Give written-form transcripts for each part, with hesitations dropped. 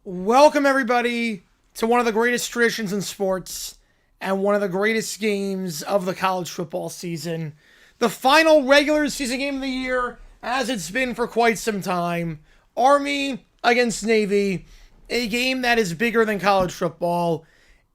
Welcome, everybody, to one of the greatest traditions in sports and one of the greatest games of the college football season. The final regular season game of the year, as it's been for quite some time. Army against Navy, a game that is bigger than college football,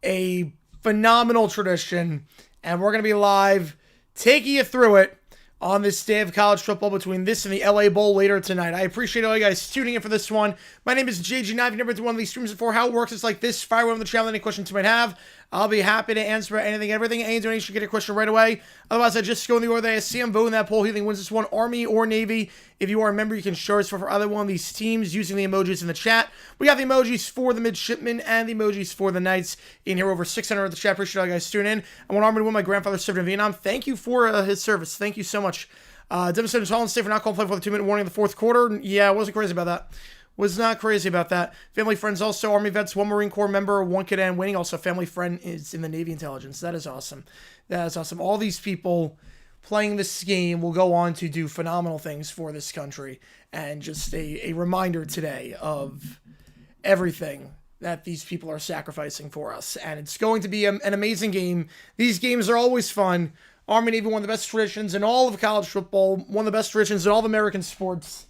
a phenomenal tradition, and we're going to be live taking you through it on this day of college football between this and the LA Bowl later tonight. I appreciate all you guys tuning in for this one. My name is JG. Now, if you've never done one of these streams before, how it works is like this. Fire away on the channel, any questions you might have. I'll be happy to answer anything, everything. Any donation, get a question right away. Otherwise, I just go in the order that I see. I'm voting that poll. Who wins this one, Army or Navy? If you are a member, you can show us for either one of these teams using the emojis in the chat. We got the emojis for the midshipmen and the emojis for the Knights in here. Over 600 at the chat. Appreciate all you guys tuning in. I want Army to win. My grandfather served in Vietnam. Thank you for his service. Thank you so much. Demonstrated Holland State for not calling play for the 2-minute warning in the fourth quarter. Yeah, I wasn't crazy about that. Was not crazy about that. Family friends also, Army vets, one Marine Corps member, one cadet winning. Also, family friend is in the Navy intelligence. That is awesome. That is awesome. All these people playing this game will go on to do phenomenal things for this country. And just a reminder today of everything that these people are sacrificing for us. And it's going to be an amazing game. These games are always fun. Army Navy, one of the best traditions in all of college football, one of the best traditions in all of American sports.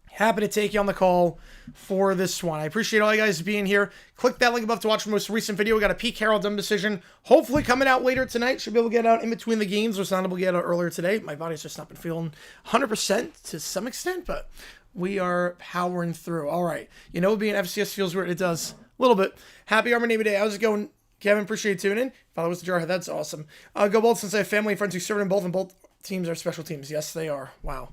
Happy to take you on the call for this one. I appreciate all you guys being here. Click that link above to watch the most recent video. We got a Pete Carroll dumb decision, hopefully coming out later tonight. Should be able to get out in between the games. Was not able to get out earlier today. My body's just not been feeling 100% to some extent, but we are powering through. All right. You know, being FCS feels weird. It does. A little bit. Happy Army Navy Day. How's it going, Kevin? Appreciate you tuning in. Father was the Jarhead. That's awesome. Go Bolts, since I have family and friends who served in both teams are special teams. Yes, they are. Wow.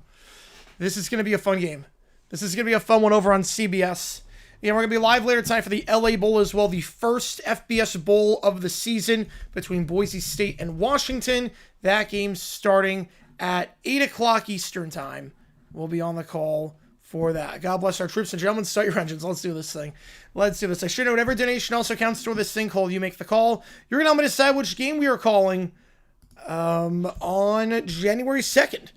This is going to be a fun game. This is going to be a fun one over on CBS. Yeah, we're going to be live later tonight for the LA Bowl as well, the first FBS Bowl of the season between Boise State and Washington. That game starting at 8 o'clock Eastern time. We'll be on the call for that. God bless our troops and gentlemen. Start your engines. Let's do this thing. Let's do this. I should know whatever donation also counts toward this thing called You Make the Call. You're going to help me decide which game we are calling on January 2nd.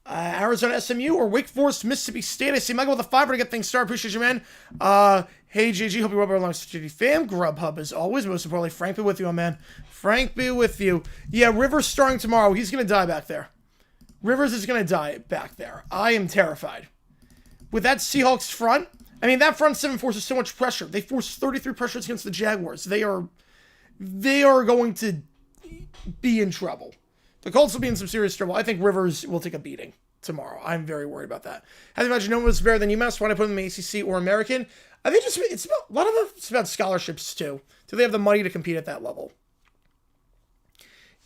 Arizona SMU or Wake Forest Mississippi State. I see Michael with a $5 to get things started. Appreciate you, man. Hey, JG. Hope you're well along with fam. Grubhub as always. Most importantly, Frank be with you, my man. Frank be with you. Yeah, Rivers starting tomorrow. He's going to die back there. Rivers is going to die back there. I am terrified. With that Seahawks front, I mean, that front seven forces so much pressure. They force 33 pressures against the Jaguars. They are going to be in trouble. The Colts will be in some serious trouble. I think Rivers will take a beating tomorrow. I'm very worried about that. I imagine no one's better than UMass. Why not put them in the ACC or American? I think it's about, a lot of it's about scholarships too. Do they have the money to compete at that level?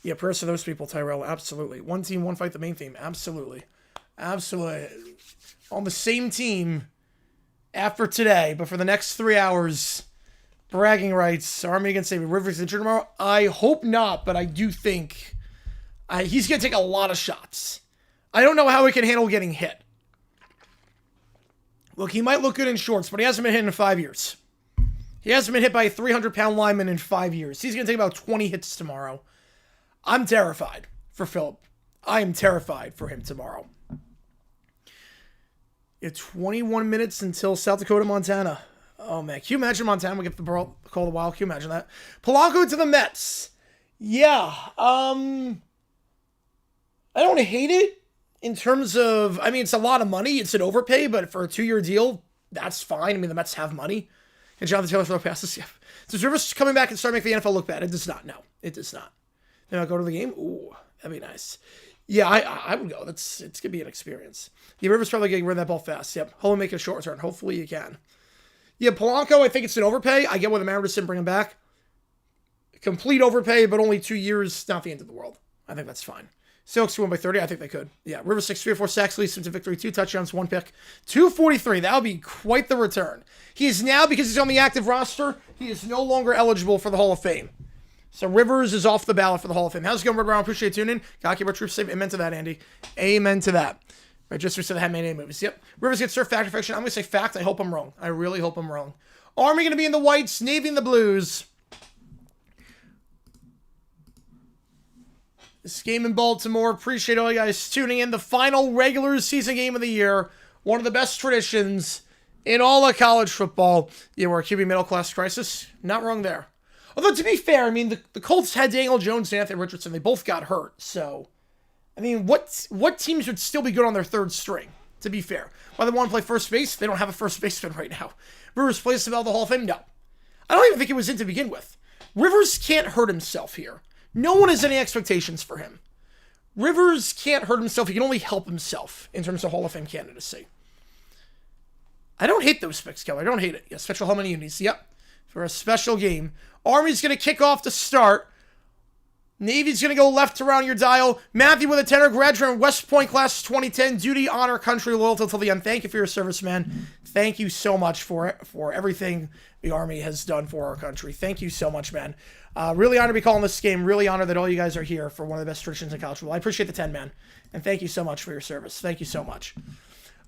Yeah, prayers for those people, Tyrell. Absolutely. One team, one fight, the main theme. Absolutely. Absolutely. On the same team after today, but for the next 3 hours, bragging rights, Army against Navy. Rivers injured tomorrow? I hope not, but I do think he's going to take a lot of shots. I don't know how he can handle getting hit. Look, he might look good in shorts, but he hasn't been hit in 5 years. He hasn't been hit by a 300-pound lineman in 5 years. He's going to take about 20 hits tomorrow. I'm terrified for Philip. I am terrified for him tomorrow. It's 21 minutes until South Dakota, Montana. Oh, man. Can you imagine Montana would get the call the Wild? Can you imagine that? Polanco to the Mets. Yeah. I don't hate it in terms of, I mean, it's a lot of money. It's an overpay, but for a 2-year deal, that's fine. I mean, the Mets have money. And Jonathan Taylor throw passes. Yeah. Does Rivers coming back and start making the NFL look bad? It does not. No, it does not. Then I'll go to the game. Ooh, that'd be nice. Yeah, I would go. It's going to be an experience. Yeah, Rivers probably getting rid of that ball fast. Yep. Hopefully make a short return. Hopefully you can. Yeah, Polanco, I think it's an overpay. I get why the Mariners didn't bring him back. Complete overpay, but only 2 years. Not the end of the world. I think that's fine. Silks win by 30. I think they could. Yeah, Rivers 6, 3 or 4 sacks, leads him to victory. 2 touchdowns, 1 pick. 243. That would be quite the return. He is now, because he's on the active roster, he is no longer eligible for the Hall of Fame. So Rivers is off the ballot for the Hall of Fame. How's it going, Red Brown? Appreciate you tuning in. Gotta keep our troops safe. Amen to that, Andy. Amen to that. Right, just we said the Handmaid movies. Yep. Rivers gets surf fact or fiction. I'm going to say fact. I hope I'm wrong. I really hope I'm wrong. Army going to be in the whites, Navy in the blues. This game in Baltimore. Appreciate all you guys tuning in. The final regular season game of the year. One of the best traditions in all of college football. Yeah, we're a QB middle class crisis. Not wrong there. Although, to be fair, I mean, the Colts had Daniel Jones and Anthony Richardson. They both got hurt. So, I mean, what teams would still be good on their third string, to be fair? Why they want to play first base? They don't have a first baseman right now. Rivers plays about the Hall of Fame? No. I don't even think it was in to begin with. Rivers can't hurt himself here. No one has any expectations for him. Rivers can't hurt himself. He can only help himself in terms of Hall of Fame candidacy. I don't hate those picks, Keller. I don't hate it. Yeah, special how many units? Yep. For a special game. Army's going to kick off to start. Navy's going to go left around your dial. Matthew with a tenor, graduate West Point class 2010. Duty, honor, country, loyalty till the end. Thank you for your service, man. Thank you so much for everything the Army has done for our country. Thank you so much, man. Really honored to be calling this game. Really honored that all you guys are here for one of the best traditions in college football. I appreciate the 10, man. And thank you so much for your service. Thank you so much.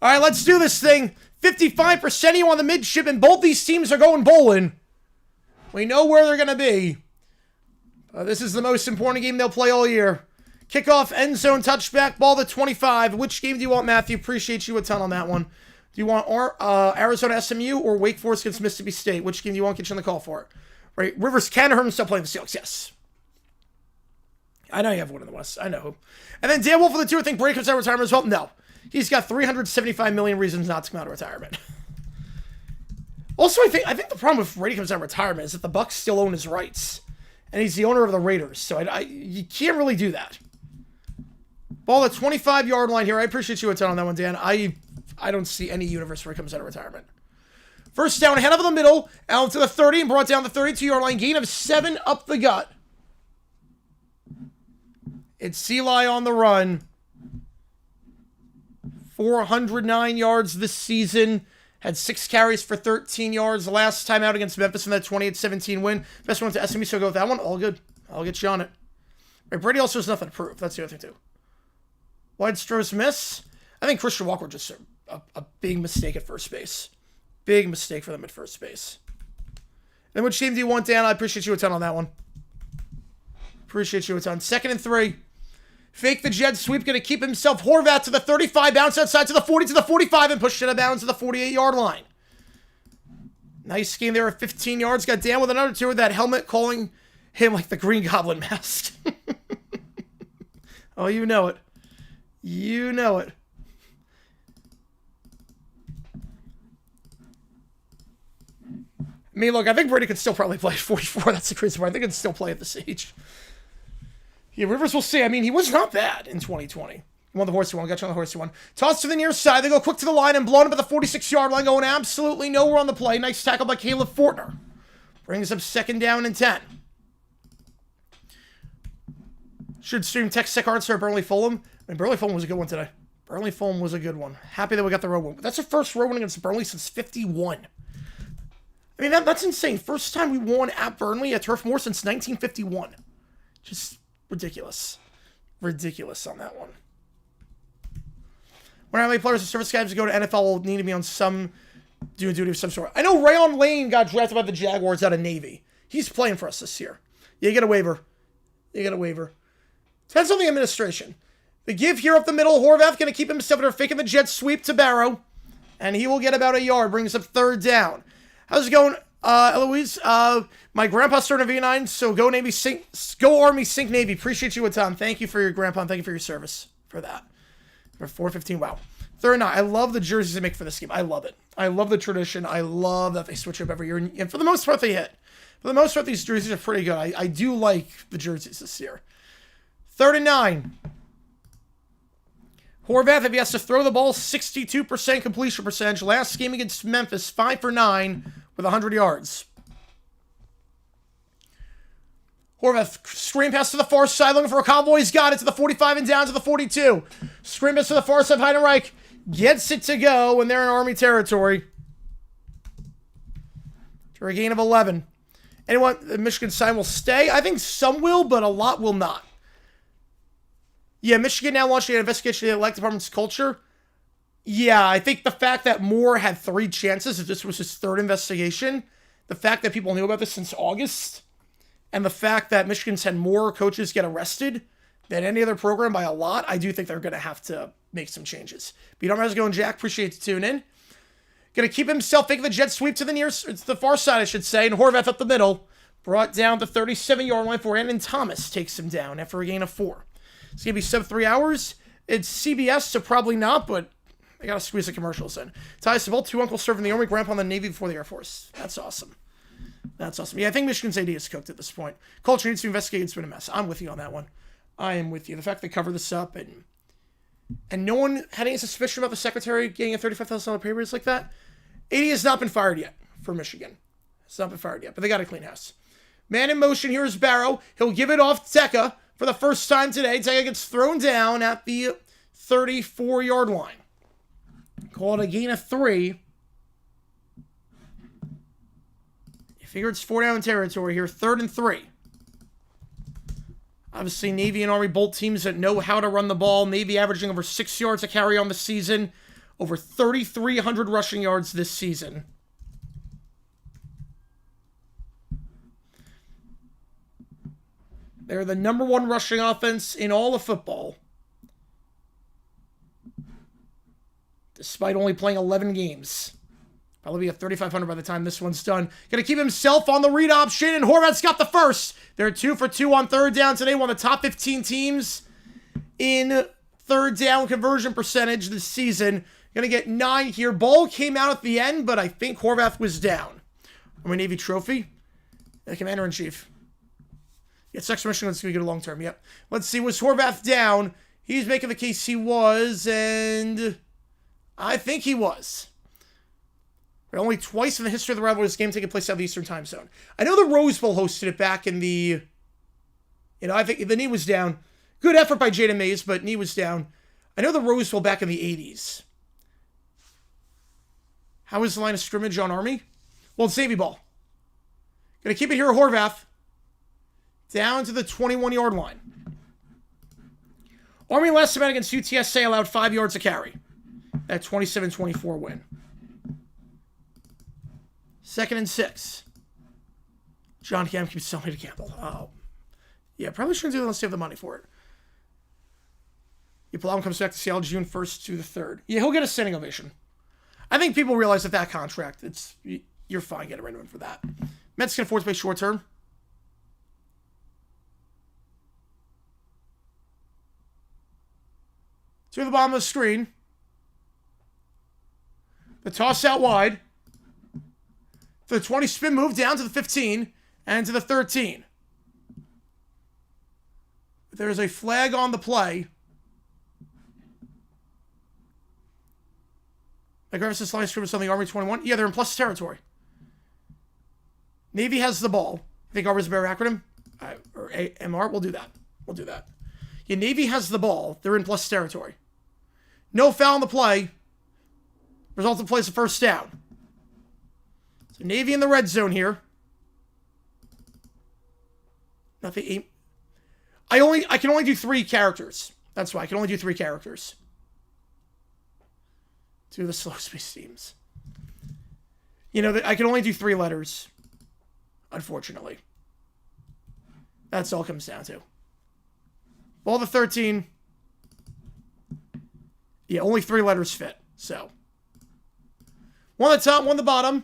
All right, let's do this thing. 55% of you on the midshipmen. Both these teams are going bowling. We know where they're going to be. This is the most important game they'll play all year. Kickoff, end zone, touchback, ball to 25. Which game do you want, Matthew? Appreciate you a ton on that one. Do you want Arizona SMU or Wake Forest against Mississippi State? Which game do you want? Get you on the call for it. Right, Rivers can hurt himself playing the Seahawks. Yes. I know you have one in the West. I know. And then Dan Wolf for the 2. I think Brady comes out of retirement as well. No. He's got 375 million reasons not to come out of retirement. Also, I think the problem with Brady comes out of retirement is that the Bucs still own his rights. And he's the owner of the Raiders. So you can't really do that. Ball at 25-yard line here. I appreciate you a ton on that one, Dan. I don't see any universe where he comes out of retirement. First down, head over the middle, out to the 30, and brought down the 32-yard line. Gain of 7 up the gut. It's Eli on the run. 409 yards this seaon. Had 6 carries for 13 yards last time out against Memphis in that 28-17 win. Best one to SMU, so go with that one. All good. I'll get you on it. Right, Brady also has nothing to prove. That's the other thing, too. Wide throws miss. I think Christian Walker just a big mistake at first base. Big mistake for them at first base. And which team do you want, Dan? I appreciate you a ton on that one. Appreciate you a ton. 2nd and 3. Fake the jet sweep. Going to keep himself. Horvath to the 35. Bounce outside to the 40 to the 45 and push it out of bounds to the 48-yard line. Nice game there at 15 yards. Got down with another 2 with that helmet calling him like the Green Goblin mask. Oh, you know it. You know it. I mean, look, I think Brady could still probably play at 44. That's the crazy part. I think he could still play at this age. Yeah, Rivers, we'll see. I mean, he was not bad in 2020. You want the horsey one. Got you on the horsey one. Toss to the near side. They go quick to the line and blown up at the 46-yard line, going absolutely nowhere on the play. Nice tackle by Caleb Fortner. Brings up 2nd down and 10. Should stream Tech Cards for Burnley Fulham. I mean, Burnley Fulham was a good one today. Burnley Fulham was a good one. Happy that we got the road win. That's the first road win against Burnley since 51. I mean, that's insane. First time we won at Burnley at Turf Moor since 1951. Just ridiculous. Ridiculous on that one. When how many players and service guys go to NFL will need to be on some doing duty of some sort. I know Rayon Lane got drafted by the Jaguars out of Navy. He's playing for us this year. Yeah, you get a waiver. You get a waiver. Depends on the administration. The give here up the middle. Horvath going to keep himself there, faking the jet sweep to Barrow. And he will get about a yard. Brings up 3rd down. How's it going, Eloise? My grandpa started in V9, so go Navy, sink, go Army, sink Navy. Appreciate you a ton. Thank you for your grandpa, and thank you for your service for that. For 415, wow. 3rd and 9. I love the jerseys they make for this game. I love it. I love the tradition. I love that they switch up every year. And for the most part, they hit. For the most part, these jerseys are pretty good. I do like the jerseys this year. 3rd and 9. Horvath, if he has to throw the ball, 62% completion percentage. Last game against Memphis, 5 for 9 with 100 yards. Horvath, screen pass to the far side, looking for a convoy. He's got it to the 45 and down to the 42. Screen pass to the far side, Heidenreich gets it to go, and they're in Army territory. For a gain of 11. Anyone, the Michigan side will stay? I think some will, but a lot will not. Yeah, Michigan now launching an investigation into the athletic department's culture. Yeah, I think the fact that Moore had 3 chances, if this was his 3rd investigation, the fact that people knew about this since August, and the fact that Michigan's had more coaches get arrested than any other program by a lot, I do think they're going to have to make some changes. But you don't have to go, and Jack, appreciate you tuning in. Going to keep himself faking the jet sweep to the far side, I should say, and Horvath up the middle, brought down the 37-yard line for Brandon Thomas takes him down after a gain of 4. It's going to be sub 3 hours. It's CBS, so probably not, but I got to squeeze the commercials in. Ty Savolt, 2 uncles served in the Army, grandpa in the Navy before the Air Force. That's awesome. That's awesome. Yeah, I think Michigan's AD is cooked at this point. Culture needs to investigate. It's been a mess. I'm with you on that one. I am with you. The fact they cover this up and no one had any suspicion about the secretary getting a $35,000 pay raise like that. AD has not been fired yet for Michigan. It's not been fired yet, but they got a clean house. Man in motion. Here is Barrow. He'll give it off to Teka. For the first time today, Teka gets thrown down at the 34-yard line. Call it a gain of 3. You figure it's 4 down territory here. 3rd and 3. Obviously, Navy and Army both teams that know how to run the ball. Navy averaging over 6 yards a carry on the season. Over 3,300 rushing yards this season. They're the number 1 rushing offense in all of football. Despite only playing 11 games. Probably be a 3,500 by the time this one's done. Going to keep himself on the read option, and Horvath's got the first. They're 2 for 2 on 3rd down today. One of the top 15 teams in 3rd down conversion percentage this season. Going to get 9 here. Ball came out at the end, but I think Horvath was down. Army Navy trophy. The Commander-in-Chief. Yeah, Sex Michigan's going to get a long term. Yep. Let's see. Was Horvath down? He's making the case he was, and I think he was. But only twice in the history of the rivalry this game taking place out of the Eastern Time Zone. I know the Rose Bowl hosted it back in the... I think the knee was down. Good effort by Jada Mays, but knee was down. I know the Rose Bowl back in the 80s. How is the line of scrimmage on Army? Well, it's Navy ball. Going to keep it here at Horvath. Down to the 21-yard line. Army last event against UTSA allowed 5 yards a carry. That 27-24 win. 2nd and 6. John Cam keeps telling me to gamble. Oh. Yeah, probably shouldn't do that unless you have the money for it. Palom comes back to Seattle June 1st to the 3rd. Yeah, he'll get a standing ovation. I think people realize that contract, you're fine getting rid of him for that. Mets can afford to pay short term. To the bottom of the screen. The toss out wide. For the 20 spin move down to the 15 and to the 13. There's a flag on the play. Aggressive line scrimmage on the Army 21. Yeah, they're in plus territory. Navy has the ball. I think Army's a better acronym. Or AMR. We'll do that. We'll do that. Yeah, Navy has the ball. They're in plus territory. No foul on the play. Result of the play is a first down. So Navy in the red zone here. Nothing. I can only do 3 characters. That's why I can only do 3 characters. 2 of the slow space teams. You know, I can only do 3 letters. Unfortunately. That's all it comes down to. Ball the 13. Yeah, only 3 letters fit. So. 1 at the top, 1 at the bottom.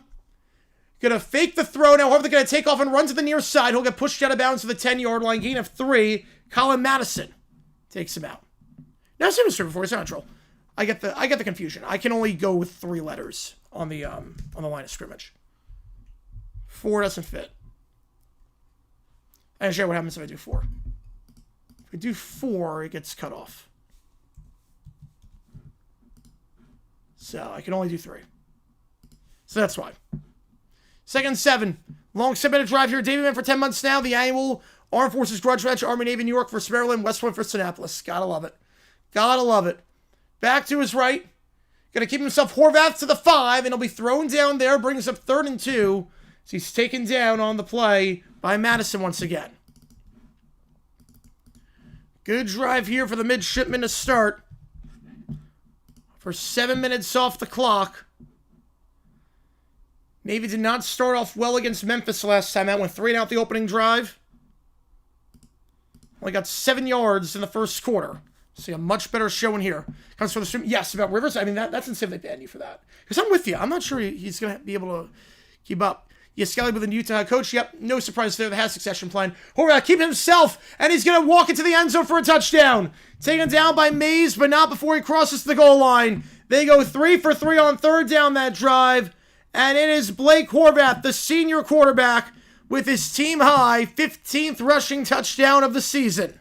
Gonna fake the throw now. However, they're gonna take off and run to the near side. He'll get pushed out of bounds to the 10-yard line. Gain of 3. Colin Madison takes him out. Now, I've seen this before. It's natural. I get the confusion. I can only go with 3 letters on the line of scrimmage. 4 doesn't fit. I can show you what happens if I do 4. If I do 4, it gets cut off. So I can only do 3. So that's why. 2nd and 7. Long 7-minute drive here. Davey been for 10 months now. The annual Armed Forces Grudge Match. Army Navy New York versus Maryland. West Point versus Annapolis. Gotta love it. Gotta love it. Back to his right. Gonna keep himself Horvath to the 5, and he'll be thrown down there. Brings up 3rd and 2. So he's taken down on the play by Madison once again. Good drive here for the midshipmen to start. For 7 minutes off the clock. Navy did not start off well against Memphis last time out. Went 3 and out the opening drive. Only got 7 yards in the first quarter. See a much better showing here. Comes from the stream. Yes, about Rivers. I mean, that's insane they banned you for that. Because I'm with you. I'm not sure he's going to be able to keep up. Yes, Skelly with a new coach. Yep, no surprise there. They has succession plan. Horvath keep himself, and he's going to walk into the end zone for a touchdown. Taken down by Mays, but not before he crosses the goal line. They go 3 for 3 on 3rd down that drive. And it is Blake Horvath, the senior quarterback, with his team-high 15th rushing touchdown of the season.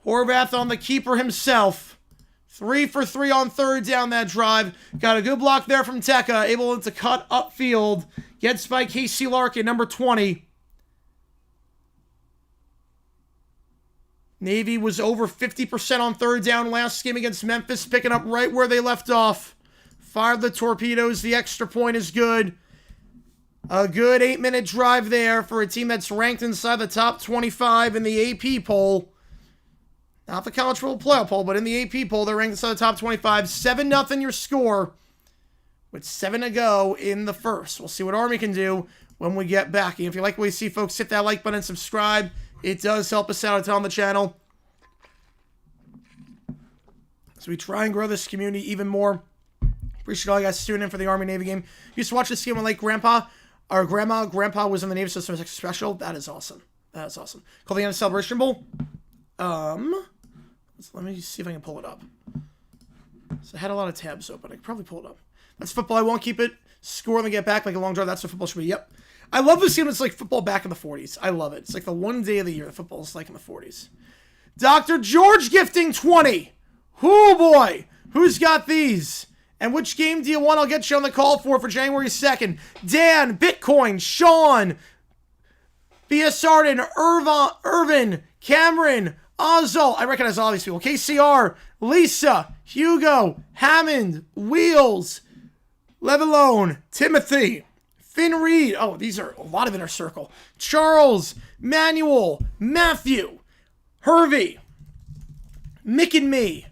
Horvath on the keeper himself. 3 for 3 on 3rd down that drive. Got a good block there from Tekka. Able to cut upfield. Gets by Casey Larkin, number 20. Navy was over 50% on 3rd down last game against Memphis, picking up right where they left off. Fired the torpedoes. The extra point is good. A good 8-minute drive there for a team that's ranked inside the top 25 in the AP poll. Not the college football playoff poll, but in the AP poll, they're ranked inside the top 25. 7-0 your score with 7 to go in the first. We'll see what Army can do when we get back. And if you like what you see, folks, hit that like button and subscribe. It does help us out a ton on the channel. So we try and grow this community even more. Appreciate all you guys tuning in for the Army-Navy game. Used to watch this game with like Grandpa or Grandma. Grandpa was in the Navy, so it's extra special. That is awesome. That is awesome. Call the end of Celebration Bowl. Let me see if I can pull it up. So I had a lot of tabs open. I could probably pull it up. That's football. I won't keep it. Score and then get back like a long drive. That's what football should be. Yep. I love this game. It's like football back in the 40s. I love it. It's like the one day of the year that football is like in the 40s. Dr. George gifting 20. Oh boy. Who's got these? And which game do you want? I'll get you on the call for January 2nd. Dan, Bitcoin, Sean, B.S. Arden, Irvin, Cameron, Ozol. I recognize all these people. KCR, Lisa, Hugo, Hammond, Wheels, Levalone, Timothy, Finn Reed. Oh, these are a lot of inner circle. Charles, Manuel, Matthew, Hervey, Mick and me.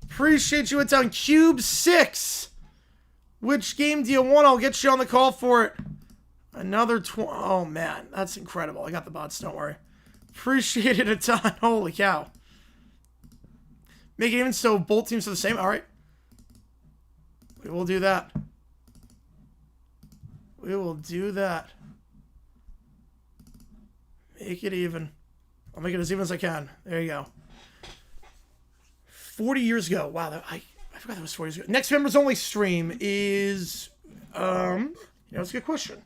Appreciate you. It's on Cube 6. Which game do you want? I'll get you on the call for it. Another oh, man. That's incredible. I got the bots. Don't worry. Appreciate it a ton. Holy cow. Make it even so both teams are the same. All right. We will do that. We will do that. Make it even. I'll make it as even as I can. There you go. 40 years ago. Wow. I forgot that was 40 years ago. Next members only stream is, it's a good question.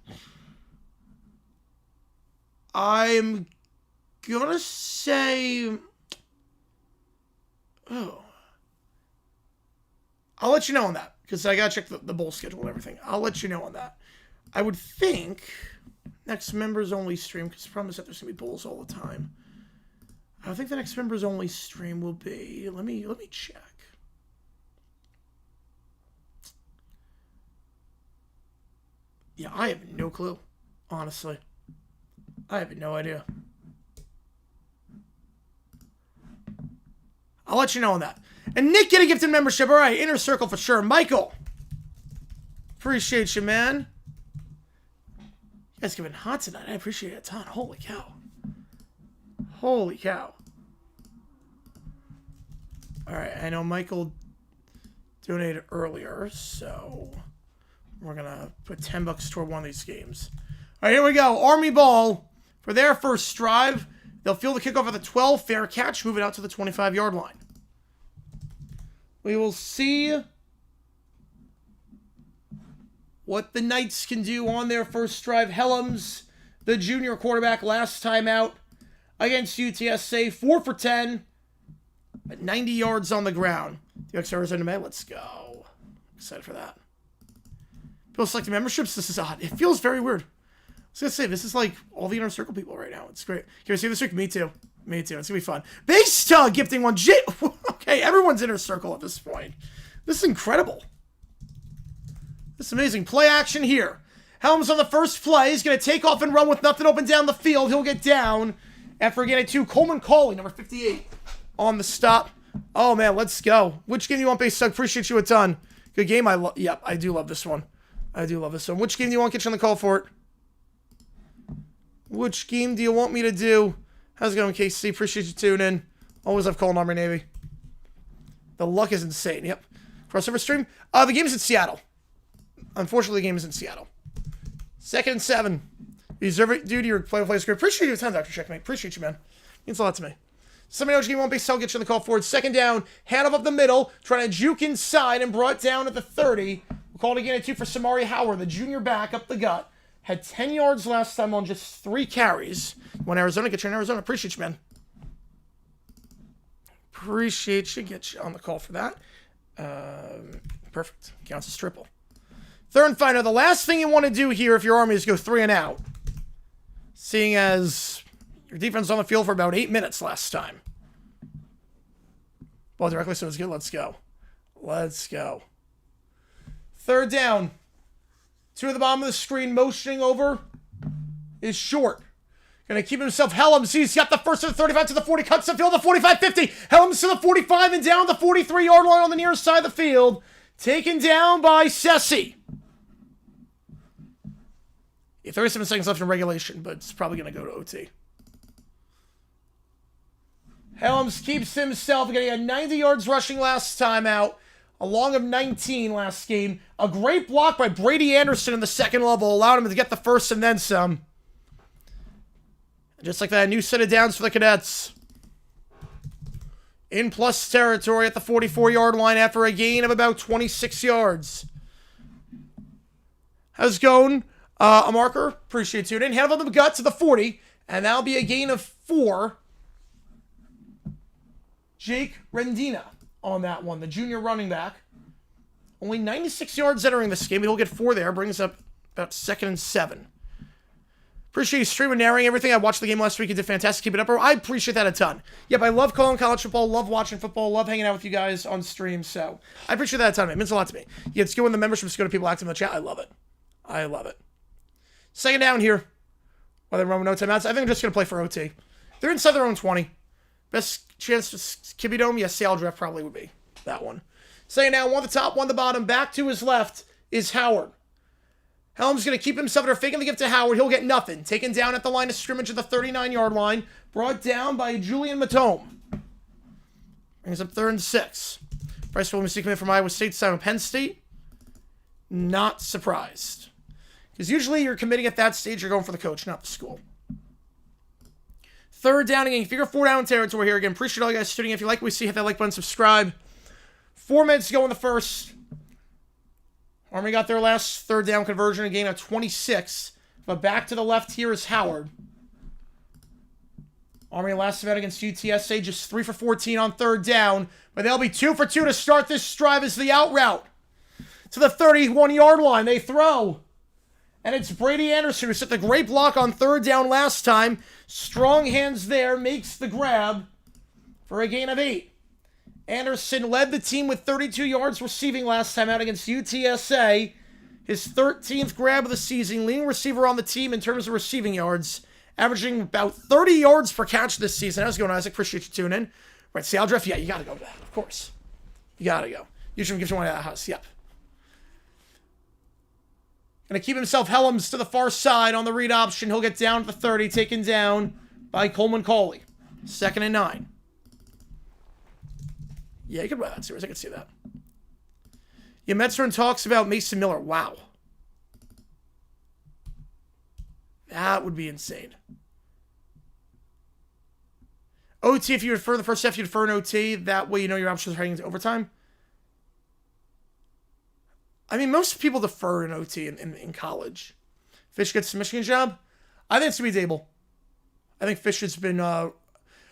I'm gonna say, I'll let you know on that because I gotta check the bowl schedule and everything. I'll let you know on that. I would think next members only stream, because the problem is that there's gonna be bowls all the time. I think the next members only stream will be, let me check. Yeah, I have no clue, honestly. I have no idea. I'll let you know on that. And Nick, get a gifted membership. All right, Inner Circle for sure. Michael, appreciate you, man. You guys giving hot tonight. I appreciate it a ton. Holy cow. Holy cow. All right, I know Michael donated earlier, so we're going to put $10 toward one of these games. All right, here we go. Army ball for their first drive. They'll field the kickoff at the 12. Fair catch. Move it out to the 25-yard line. We will see what the Knights can do on their first drive. Helms, the junior quarterback, last time out against UTSA. 4 for 10 at 90 yards on the ground. The Arizona May. Let's go. Excited for that. People selecting memberships. This is odd. It feels very weird. I was going to say, this is like all the Inner Circle people right now. It's great. Can we see this week? Me too. Me too. It's going to be fun. Base gifting one. Okay, everyone's Inner Circle at this point. This is incredible. This is amazing. Play action here. Helms on the first play. He's going to take off and run with nothing open down the field. He'll get down after getting 2. Coleman Cauley, number 58, on the stop. Oh, man, let's go. Which game do you want, Base Tug? Appreciate you a ton. Good game. Yep, I do love this one. I do love this one. Which game do you want? Get you on the call for it. Which game do you want me to do? How's it going, KC? Appreciate you tuning in. Always love calling Army Navy. The luck is insane. Yep. Crossover stream. The game is in Seattle. Unfortunately, the game is in Seattle. 2nd and 7. You deserve it due to your play-by-play script. Appreciate you a ton, Dr. Checkmate. Appreciate you, man. Means a lot to me. Somebody knows you won't be sell. Get you on the call forward. 2nd down. Hand off up the middle. Trying to juke inside and brought down at the 30. We'll call it again at 2 for Samari Howard, the junior back up the gut. Had 10 yards last time on just 3 carries. When Arizona, get you in Arizona. Appreciate you, man. Appreciate you. Get you on the call for that. Perfect. Counts as triple. 3rd and final. The last thing you want to do here if your Army is go 3 and out. Seeing as your defense was on the field for about 8 minutes last time. Ball directly, so it's good. Let's go. Let's go. 3rd down. 2 at the bottom of the screen, motioning over is short. Going to keep himself. Helms, he's got the first to the 35 to the 40, cuts the field, the 45-50. Helms to the 45 and down the 43-yard line on the near side of the field. Taken down by Sessi. 37 seconds left in regulation, but it's probably going to go to OT. Helms keeps himself getting a 90 yards rushing last time out. A long of 19 last game. A great block by Brady Anderson in the second level allowed him to get the first and then some. And just like that, a new set of downs for the Cadets. In plus territory at the 44-yard line after a gain of about 26 yards. How's it going? A marker. Appreciate you. Hand on the gut to the 40. And that'll be a gain of 4. Jake Rendina on that one, the junior running back. Only 96 yards entering this game. He'll get 4 there. Brings up about 2nd and 7. Appreciate you streaming, narrating everything. I watched the game last week. You did fantastic. Keep it up, bro. I appreciate that a ton. Yep, I love calling college football, love watching football, love hanging out with you guys on stream. So I appreciate that a ton, man. It means a lot to me. Yeah, it's good when the memberships go to people active in the chat. I love it. I love it. Second down here. While they run with no timeouts, I think I'm just going to play for OT. They're inside their own 20. Best chance to Kibby Dome? Yes, Seattle draft probably would be that one. Second down, one the top, one the bottom. Back to his left is Howard. Helm's going to keep himself. They're faking the gift to Howard. He'll get nothing. Taken down at the line of scrimmage at the 39-yard line. Brought down by Julian Matome. Brings up 3rd and 6. Bryce Williams coming from Iowa State, Simon Penn State. Not surprised. Because usually you're committing at that stage, you're going for the coach, not the school. 3rd down again. Figure 4 down territory here again. Appreciate all you guys tuning in. If you like what we see, hit that like button, subscribe. 4 minutes to go in the first. Army got their last 3rd down conversion, a gain of 26. But back to the left here is Howard. Army last event against UTSA, just 3 for 14 on 3rd down. But they'll be 2 for 2 to start this drive as the out route. To the 31-yard line, they throw. And it's Brady Anderson who set the great block on 3rd down last time. Strong hands there, makes the grab for a gain of 8. Anderson led the team with 32 yards receiving last time out against UTSA. His 13th grab of the season, leading receiver on the team in terms of receiving yards, averaging about 30 yards per catch this season. How's it going, Isaac? Appreciate you tuning in. Right, Seattle draft? Yeah, you got to go to that, of course. You got to go. Usually gives you one at that house. Yep. Going to keep himself Helms to the far side on the read option. He'll get down to the 30, taken down by Coleman Coley. 2nd and 9. Yeah, you could run that series. I could see that. Yeah, Metzger talks about Mason Miller. Wow. That would be insane. OT, if you defer the first half, you defer an OT. That way you know your options are heading into overtime. I mean, most people defer an OT in college. Fish gets the Michigan job. I think it's going to be Dable. I think Fish has been...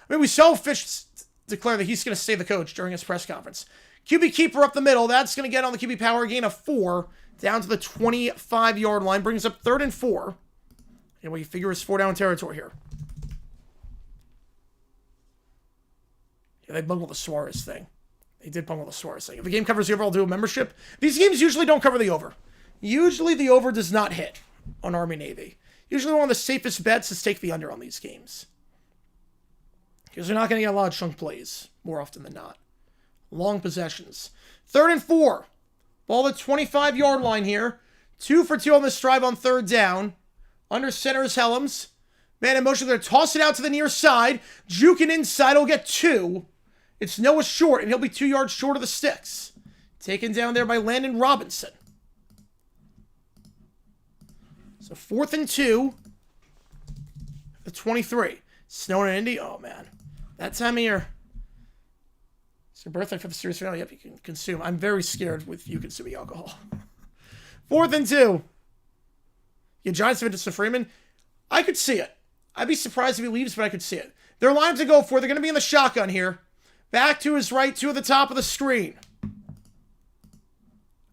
we saw Fish declare that he's going to stay the coach during his press conference. QB keeper up the middle. That's going to get on the QB power, gain of 4 down to the 25-yard line. Brings up 3rd and 4. And we figure it's 4 down territory here. Yeah, they bungled the Suarez thing. They did bungle the Suarez thing. If the game covers the over, I'll do a membership. These games usually don't cover the over. Usually the over does not hit on Army-Navy. Usually one of the safest bets is take the under on these games. Because they're not going to get a lot of chunk plays, more often than not. Long possessions. 3rd and 4. Ball at 25-yard line here. 2 for 2 on this drive on 3rd down. Under center is Helms. Man in motion. They're going to toss it out to the near side. Juking inside. He'll get 2. It's Noah Short, and he'll be 2 yards short of the sticks. Taken down there by Landon Robinson. So 4th and 2. The 23. Snowing in Indy. Oh, man. That time of year. It's your birthday for the series finale. Yep, you can consume. I'm very scared with you consuming alcohol. 4th and 2. Yeah, Giants have it to Freeman. I could see it. I'd be surprised if he leaves, but I could see it. They're lined to go for. They're going to be in the shotgun here. Back to his right, 2 at the top of the screen.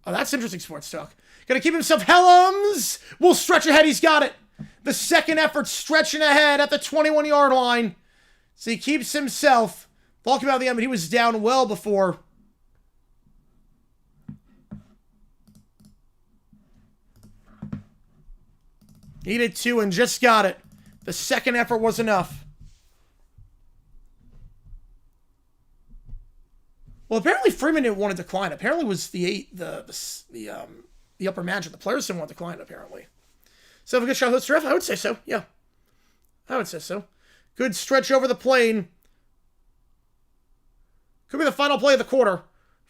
Oh, that's interesting sports talk. Going to keep himself. Helms will stretch ahead. He's got it. The second effort stretching ahead at the 21-yard line. So he keeps himself. Talking about the end, but he was down well before. Needed 2 and just got it. The second effort was enough. Well, apparently Freeman didn't want to decline. Apparently it was the upper management. The players didn't want to decline, apparently. So have a good shot, host ref? I would say so, yeah. I would say so. Good stretch over the plane. Could be the final play of the quarter.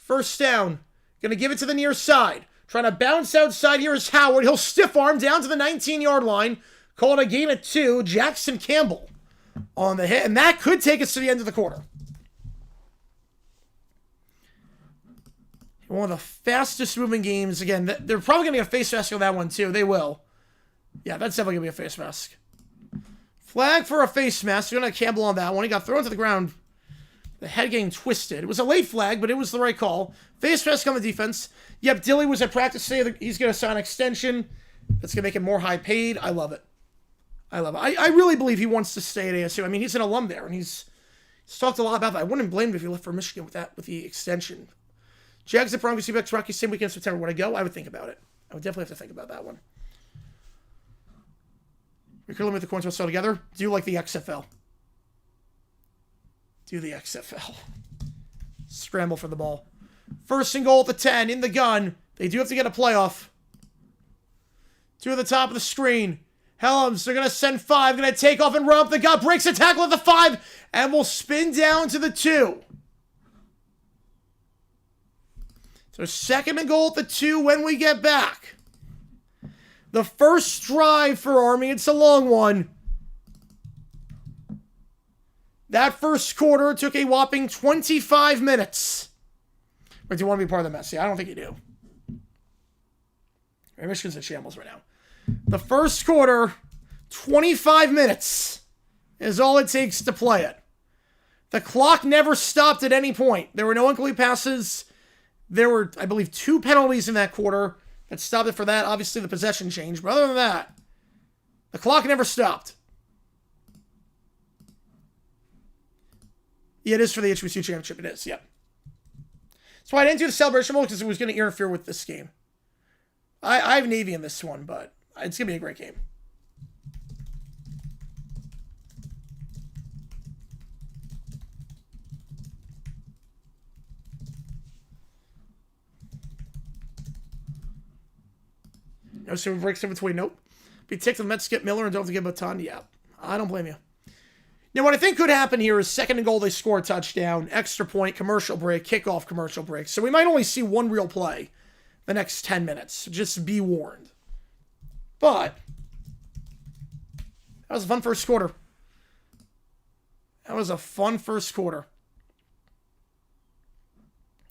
1st down. Going to give it to the near side. Trying to bounce outside here is Howard. He'll stiff arm down to the 19-yard line. Call it a gain of 2. Jackson Campbell on the hit. And that could take us to the end of the quarter. One of the fastest moving games. Again, they're probably going to get a face mask on that one too. They will. Yeah, that's definitely going to be a face mask. Flag for a face mask. You're going to Campbell on that one. He got thrown to the ground. The head getting twisted. It was a late flag, but it was the right call. Face mask on the defense. Yep, Dilly was at practice today. He's going to sign an extension. That's going to make him more high paid. I love it. I love it. I really believe he wants to stay at ASU. I mean, he's an alum there, and he's talked a lot about that. I wouldn't blame him if he left for Michigan with the extension. Jags at Broncos, Seahawks, Rockies, same weekend in September. Would I go? I would think about it. I would definitely have to think about that one. We could limit the coins all together. Do like the XFL. Do the XFL. Scramble for the ball. First and goal at the 10, in the gun. They do have to get a playoff. 2 at the top of the screen. Helms, they're going to send 5. Going to take off and romp the gut. Breaks a tackle at the 5. And will spin down to the 2. So second and goal at the 2 when we get back. The first drive for Army. It's a long one. That first quarter took a whopping 25 minutes. Or do you want to be part of the mess? Yeah, I don't think you do. Michigan's in shambles right now. The first quarter, 25 minutes is all it takes to play it. The clock never stopped at any point. There were no incomplete passes. There were, I believe, 2 penalties in that quarter that stopped it for that. Obviously, the possession changed. But other than that, the clock never stopped. Yeah, it is for the HBCU championship. It is, yep. That's why I didn't do the celebration mode, because it was going to interfere with this game. I have Navy in this one, but it's going to be a great game. No super breaks in between. Nope. Be ticked the Mets skip Miller and don't have to get Baton. Yeah, I don't blame you. Now, what I think could happen here is second and goal, they score a touchdown, extra point, commercial break, kickoff, commercial break. So we might only see one real play the next 10 minutes. Just be warned. But that was a fun first quarter. That was a fun first quarter.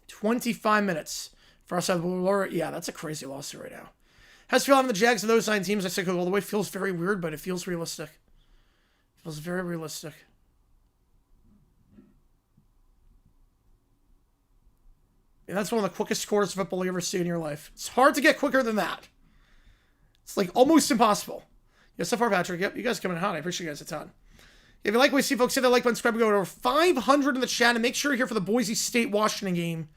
25 minutes for us to have the Blue. Yeah, that's a crazy loss right now. How's it feel having the Jags of those 9 teams? I said go all the way. Feels very weird, but it feels realistic. Feels very realistic. And that's one of the quickest quarters of football you ever see in your life. It's hard to get quicker than that. It's like almost impossible. Yes, so far, Patrick. Yep, you guys coming in hot. I appreciate you guys a ton. If you like what you see, folks, hit that like button, subscribe, go over 500 in the chat, and make sure you're here for the Boise State-Washington game.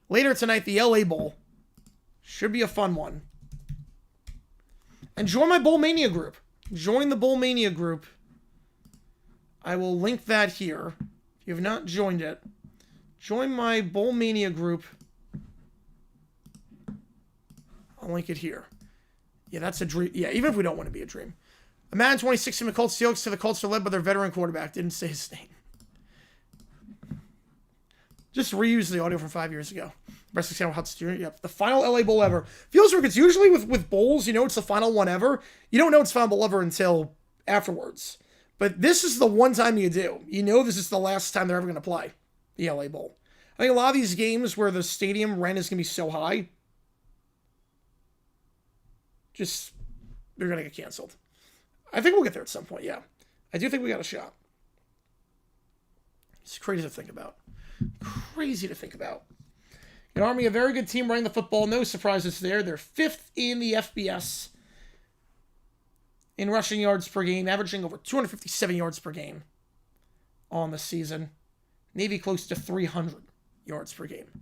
Later tonight, the LA Bowl. Should be a fun one. And join my Bowl Mania group. Join the Bowl Mania group. I will link that here. If you have not joined it, join my Bowl Mania group. I'll link it here. Yeah, that's a dream. Yeah, even if we don't want to be a dream. A Madden 2016, the Colts Seahawks to the Colts are led by their veteran quarterback. Didn't say his name. Just reuse the audio from 5 years ago. Best example how to Yep, the final LA Bowl ever. Feels like it's usually with bowls, you know it's the final one ever. You don't know it's the final bowl ever until afterwards. But this is the one time you do. You know this is the last time they're ever going to play the LA Bowl. I think a lot of these games where the stadium rent is going to be so high, just, they're going to get canceled. I think we'll get there at some point, yeah. I do think we got a shot. It's crazy to think about. Crazy to think about. An Army, a very good team running the football. No surprises there. They're 5th in the FBS in rushing yards per game, averaging over 257 yards per game on the season. Navy close to 300 yards per game.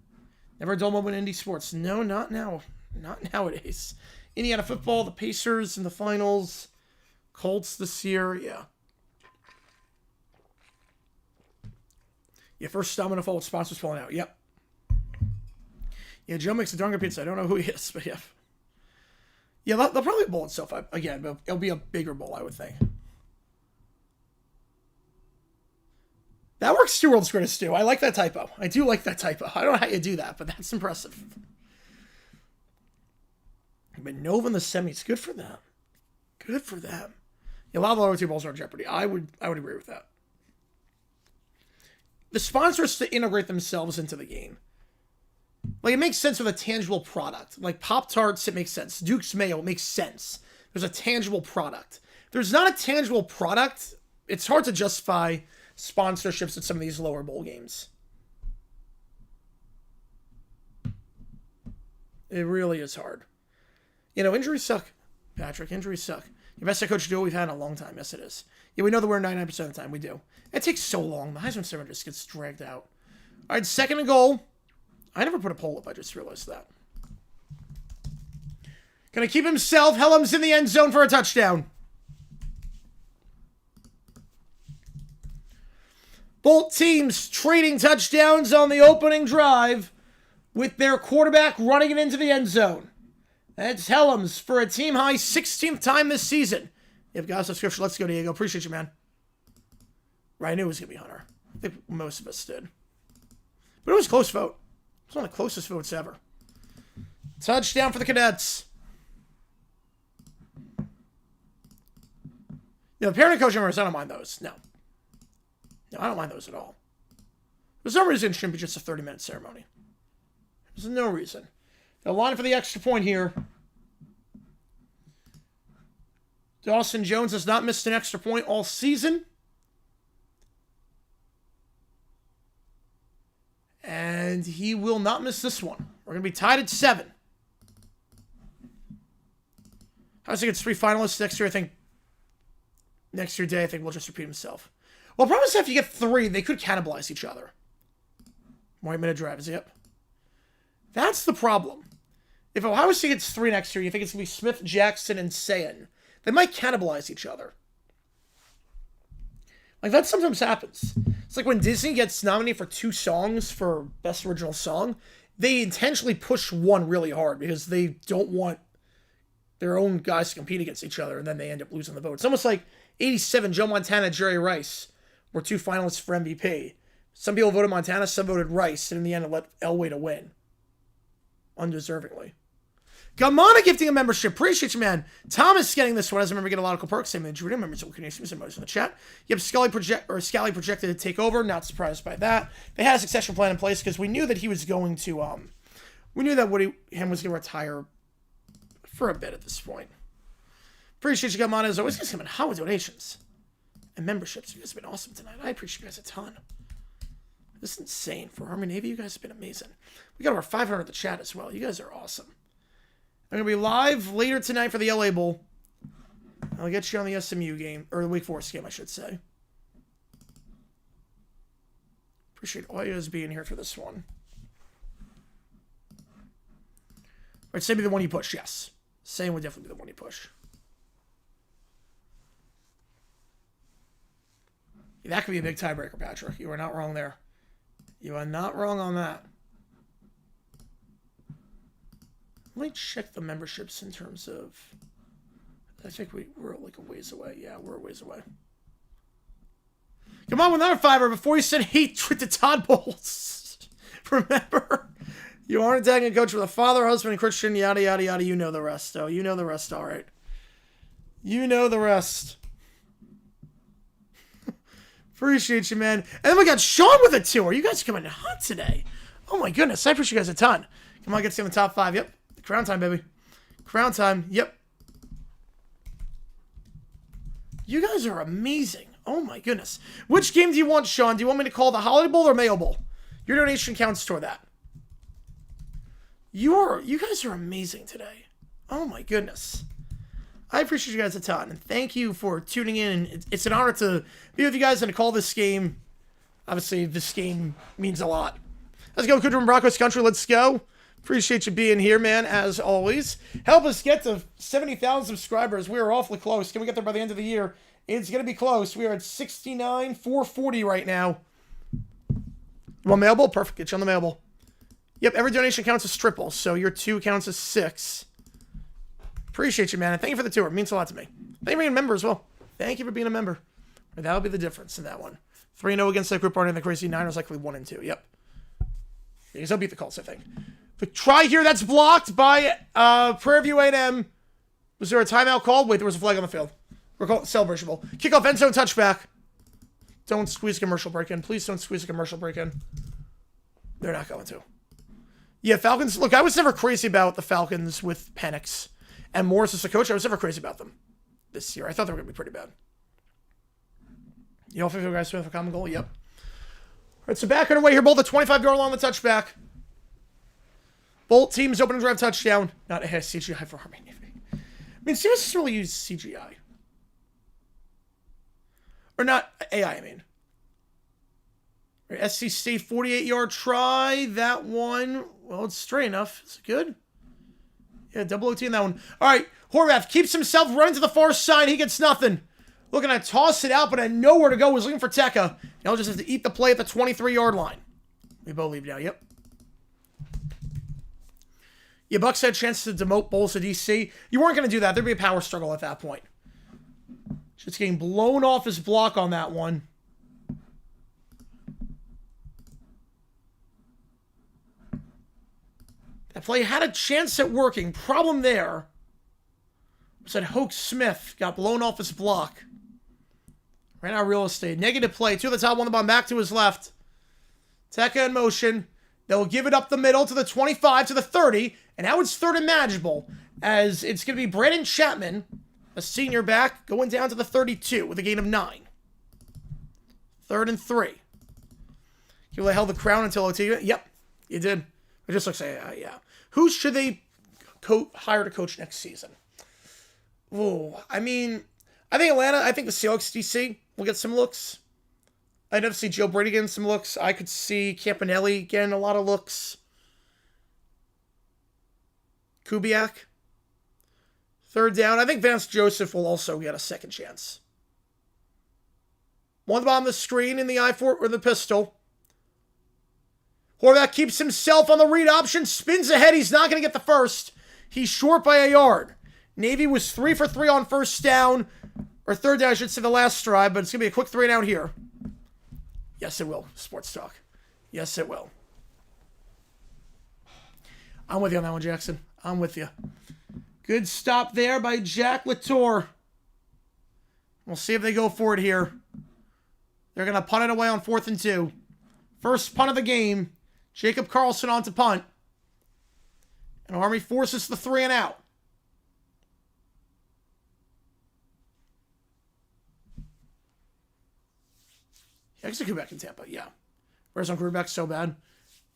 Never a dull moment in indie sports. No, not now. Not nowadays. Indiana football, the Pacers in the finals. Colts this year, yeah. Yeah, first domino fall with sponsors falling out. Yep. Yeah, Joe makes a darn good pizza. I don't know who he is, but yeah. Yeah, they'll probably bowl itself up again, but it'll be a bigger bowl, I would think. That works 2 World's Greatest Stew. I like that typo. I do like that typo. I don't know how you do that, but that's impressive. But Nova in the semis. Good for them. Good for them. Yeah, a lot of the lower 2 bowls are in jeopardy. I would agree with that. The sponsors to integrate themselves into the game. Like, it makes sense with a tangible product. Like Pop-Tarts, it makes sense. Duke's Mayo, it makes sense. There's a tangible product. If there's not a tangible product, it's hard to justify sponsorships at some of these lower bowl games. It really is hard. You know, injuries suck, Patrick. Injuries suck. Your best head coach duo we've had in a long time. Yes, it is. Yeah, we know that we're 99% of the time. We do. It takes so long. The Heisman ceremony just gets dragged out. All right, 2nd and goal. I never put a poll up. I just realized that. Gonna keep himself. Hellam's in the end zone for a touchdown. Both teams trading touchdowns on the opening drive with their quarterback running it into the end zone. That's Hellam's for a team-high 16th time this season. You've got a subscription. Let's go, Diego. Appreciate you, man. Right, I knew it was going to be Hunter. I think most of us did. But it was a close vote. It was one of the closest votes ever. Touchdown for the Cadets. The parent and coach members, I don't mind those. No. No, I don't mind those at all. There's no reason it shouldn't be just a 30-minute ceremony. There's no reason. The line for the extra point here. Dawson Jones has not missed an extra point all season. And he will not miss this one. We're going to be tied at 7. I was thinking it's 3 finalists next year. I think next year, Day, I think will just repeat himself. Well, the problem is if you get 3, they could cannibalize each other. More minute drives, yep. That's the problem. If Ohio State gets 3 next year, you think it's going to be Smith, Jackson, and Sayin. They might cannibalize each other. Like, that sometimes happens. It's like when Disney gets nominated for 2 songs for Best Original Song, they intentionally push one really hard because they don't want their own guys to compete against each other, and then they end up losing the vote. It's almost like 87, Joe Montana, Jerry Rice were 2 finalists for MVP. Some people voted Montana, some voted Rice, and in the end it let Elway to win. Undeservingly. Gamana gifting a membership. Appreciate you, man. Thomas getting this one. As I remember getting a lot of cool perks. Same with Judah. Members of Canadians in the chat. Yep, Scally projected to take over. Not surprised by that. They had a succession plan in place because we knew that he was going to, we knew that Woody him was going to retire for a bit at this point. Appreciate you, Gamana. As always, you guys coming hot with donations and memberships. You guys have been awesome tonight. I appreciate you guys a ton. This is insane. For Army Navy, you guys have been amazing. We got over 500 in the chat as well. You guys are awesome. I'm going to be live later tonight for the LA Bowl. I'll get you on the SMU game, or the Wake Forest game, I should say. Appreciate all you guys being here for this one. Right, say be the one you push, yes. Same would definitely be the one you push. Yeah, that could be a big tiebreaker, Patrick. You are not wrong there. You are not wrong on that. Let me check the memberships in terms of... I think we're like a ways away. Yeah, we're a ways away. Come on with another $5 before you send hate to Todd Bowles. Remember, you aren't attacking a coach with a father, husband, and Christian, yada, yada, yada. You know the rest, though. You know the rest, all right. You know the rest. Appreciate you, man. And then we got Sean with a 2. Are you guys coming hot today? Oh, my goodness. I appreciate you guys a ton. Come on, get to in the top 5. Yep. Crown time, baby. Crown time. Yep. You guys are amazing. Oh, my goodness. Which game do you want, Sean? Do you want me to call the Holiday Bowl or Mayo Bowl? Your donation counts toward that. You guys are amazing today. Oh, my goodness. I appreciate you guys a ton. And thank you for tuning in. It's an honor to be with you guys and to call this game. Obviously, this game means a lot. Let's go, Kudrum Broncos Country. Let's go. Appreciate you being here, man, as always. Help us get to 70,000 subscribers. We are awfully close. Can we get there by the end of the year? It's going to be close. We are at 69,440 right now. You want Mail Bowl? Perfect. Get you on the Mail Bowl. Yep, every donation counts as triple, so your 2 counts as 6. Appreciate you, man, and thank you for the tour. It means a lot to me. Thank you for being a member as well. Thank you for being a member. That would be the difference in that one. 3-0 against that group party, and the Crazy Niners likely 1-2. Yep. Because they'll beat the Colts, I think. But try here, that's blocked by Prairie View A&M. Was there a timeout called? Wait, there was a flag on the field. We're called Celebration Bowl. Kickoff, end zone, touchback. Don't squeeze a commercial break in. Please don't squeeze a commercial break in. They're not going to. Yeah, Falcons. Look, I was never crazy about the Falcons with Penix and Morris as a coach. I was never crazy about them this year. I thought they were going to be pretty bad. You all 50 guys with a common goal? Yep. All right, so back underway here. Both the 25-yard line on the touchback. Both teams opening drive touchdown. Not a CGI for Army Navy. I mean, CBS doesn't really use CGI. Or not, AI, I mean. Right, SC State 48-yard try. That one, well, it's straight enough. Is it good? Yeah, double OT in that one. All right, Horvath keeps himself running to the far side. He gets nothing. Looking to toss it out, but had nowhere to go. Was looking for Tekka. He'll just have to eat the play at the 23-yard line. We both leave now, yep. Yeah, Bucks had a chance to demote Bowles to DC. You weren't going to do that. There'd be a power struggle at that point. Just getting blown off his block on that one. That play had a chance at working. Problem there was that Hoke Smith got blown off his block. Ran out of real estate. Negative play. Two at the top, one the bottom, back to his left. Tekka in motion. They'll give it up the middle to the 25, to the 30. And now it's third and manageable, as it's going to be Brandon Chapman, a senior back, going down to the 32 with a gain of 9. 3rd and 3. You held the crown until OT. Yep, you did. It just looks like, yeah. Who should they hire to coach next season? Oh, I mean, I think Atlanta, I think the Seahawks DC will get some looks. I'd have to see Joe Brady getting some looks. I could see Campanelli getting a lot of looks. Kubiak. 3rd down. I think Vance Joseph will also get a second chance. One bottom of the screen in the I-4 or the pistol. Horvath keeps himself on the read option. Spins ahead. He's not going to get the first. He's short by a yard. Navy was 3 for 3 on first down. Or 3rd down, I should say, the last drive. But it's going to be a quick 3 and out here. Yes, it will. Sports talk. Yes, it will. I'm with you on that one, Jackson. I'm with you. Good stop there by Jack Latour. We'll see if they go for it here. They're going to punt it away on 4th and 2. First punt of the game. Jacob Carlson on to punt. And Army forces the 3 and out. Yeah, I guess I could back in Tampa, yeah. Where's on quarterback so bad?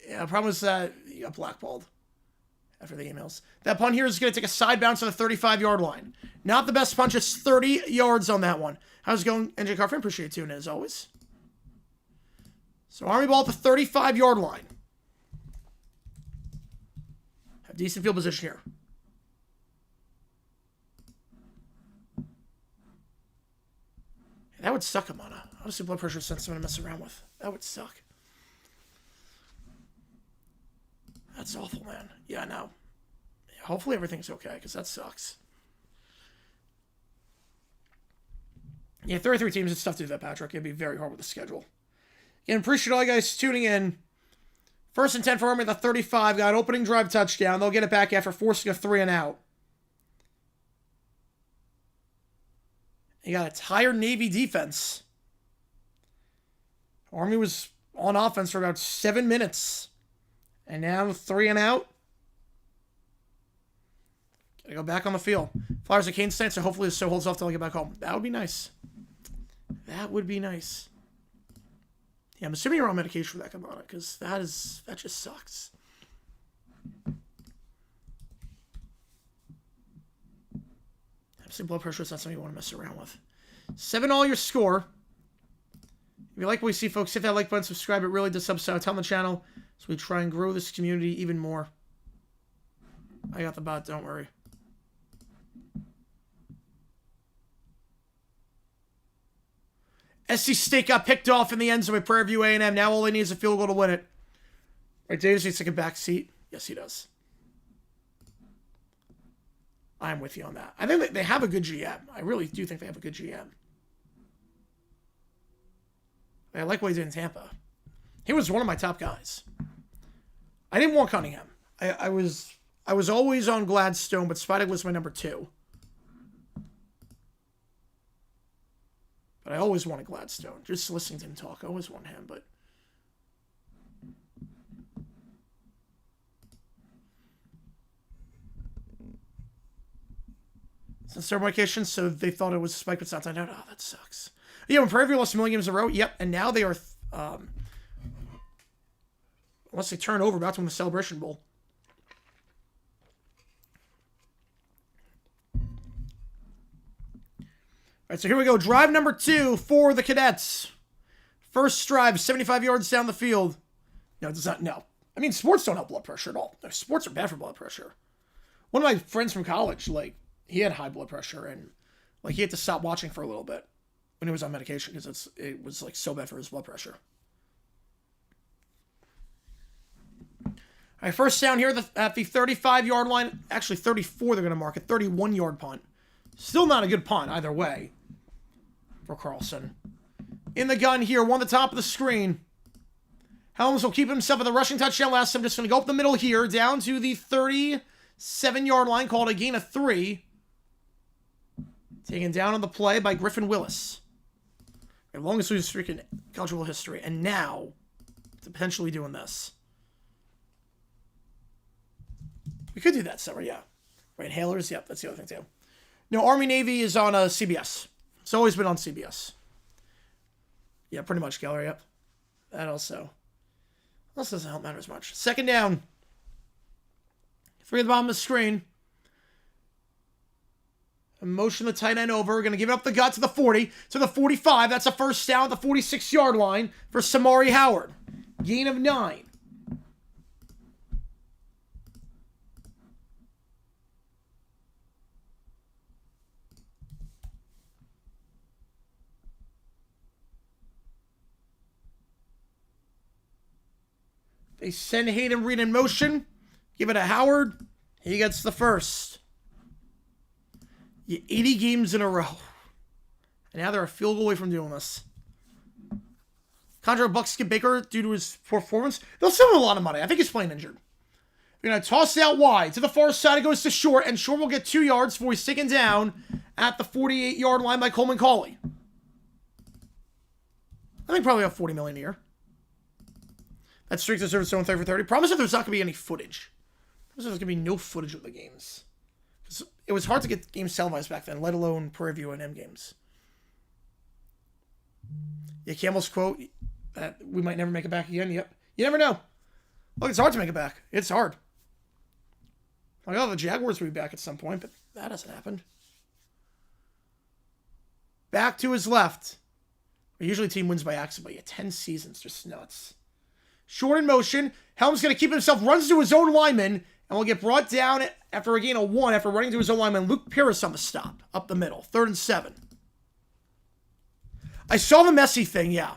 Yeah, the problem is that he got blackballed after the emails. That punt here is going to take a side bounce to the 35-yard line. Not the best punch. It's 30 yards on that one. How's it going, NJ Carfin? Appreciate it tuning in as always. So Army ball at the 35-yard line. Have decent field position here. That would suck, Amana. Honestly, blood pressure is something to mess around with. That would suck. That's awful, man. Yeah, no. Hopefully everything's okay, because that sucks. Yeah, 33 teams, it's tough to do that, Patrick. It'd be very hard with the schedule. Again, appreciate all you guys tuning in. 1st and 10 for Army at the 35. Got an opening drive touchdown. They'll get it back after forcing a 3 and out. You got a tired Navy defense. Army was on offense for about 7 minutes. And now 3 and out. Gotta go back on the field. Flyers at Kane State, so hopefully this show holds off till I get back home. That would be nice. That would be nice. Yeah, I'm assuming you're on medication for that, Kamana, because that just sucks. Absolute blood pressure is not something you want to mess around with. 7 all your score. If you like what we see, folks, hit that like button, subscribe. It really does help us out on the channel so we try and grow this community even more. I got the bot, don't worry. SC State got picked off in the end zone by Prairie View A&M. Now all they need is a field goal to win it. Right, Davis needs to take a back seat. Yes, he does. I'm with you on that. I think they have a good GM. I really do think they have a good GM. I like what he did in Tampa. He was one of my top guys. I didn't want Cunningham. I was always on Gladstone, but Spidey was my number 2. But I always wanted Gladstone. Just listening to him talk, I always wanted him, but... Since their medication, so they thought it was a spike, but it's not. Oh, that sucks. Yeah, when Prairie View lost a million games in a row, yep, and now they are, unless they turn over, about to win the Celebration Bowl. right, so here we go. Drive number 2 for the Cadets. First drive, 75 yards down the field. No, it does not. No. I mean, sports don't help blood pressure at all. No, sports are bad for blood pressure. One of my friends from college, like, he had high blood pressure, and, like, he had to stop watching for a little bit when he was on medication because it was, like, so bad for his blood pressure. All right, first down here at the 35-yard line. Actually, 34 they're going to mark it. 31-yard punt. Still not a good punt either way for Carlson. In the gun here, one at the top of the screen. Helms will keep himself at the rushing touchdown last time. Just going to go up the middle here, down to the 37-yard line, called a gain of 3. Taken down on the play by Griffin Willis. The longest losing streak in college football history. And now, potentially doing this. We could do that somewhere, yeah. Right, Hailers, yep, that's the other thing too. No, Army-Navy is on CBS. It's always been on CBS. Yeah, pretty much, Geller, yep. That also doesn't help matter as much. Second down. 3 at the bottom of the screen. Motion the tight end over. Going to give it up the gut to the 40, to the 45. That's a first down at the 46-yard line for Samari Howard. Gain of 9. They send Hayden Reed in motion. Give it to Howard. He gets the first. 80 games in a row. And now they're a field goal away from doing this. Contract Buck Skip Baker, due to his performance, they'll sell him a lot of money. I think he's playing injured. They're going to toss it out wide. To the far side, it goes to Short, and Short will get 2 yards before he's taken down at the 48-yard line by Coleman Cauley. I think probably about $40 million a year. That streak deserves its own 30 for 30. Promise that there's not going to be any footage. Promise there's going to be no footage of the games. Because it was hard to get games televised back then, let alone per-view and M games. Yeah, Campbell's quote, that we might never make it back again. Yep. You never know. Look, it's hard to make it back. It's hard. Like, oh, the Jaguars will be back at some point, but that hasn't happened. Back to his left. Usually a team wins by accident, but yeah, 10 seasons, just nuts. Short in motion. Helm's going to keep himself, runs to his own lineman, and will get brought down after a gain of 1 after running to his own lineman. Luke Pierce on the stop, up the middle. 3rd and 7. I saw the Messi thing, yeah.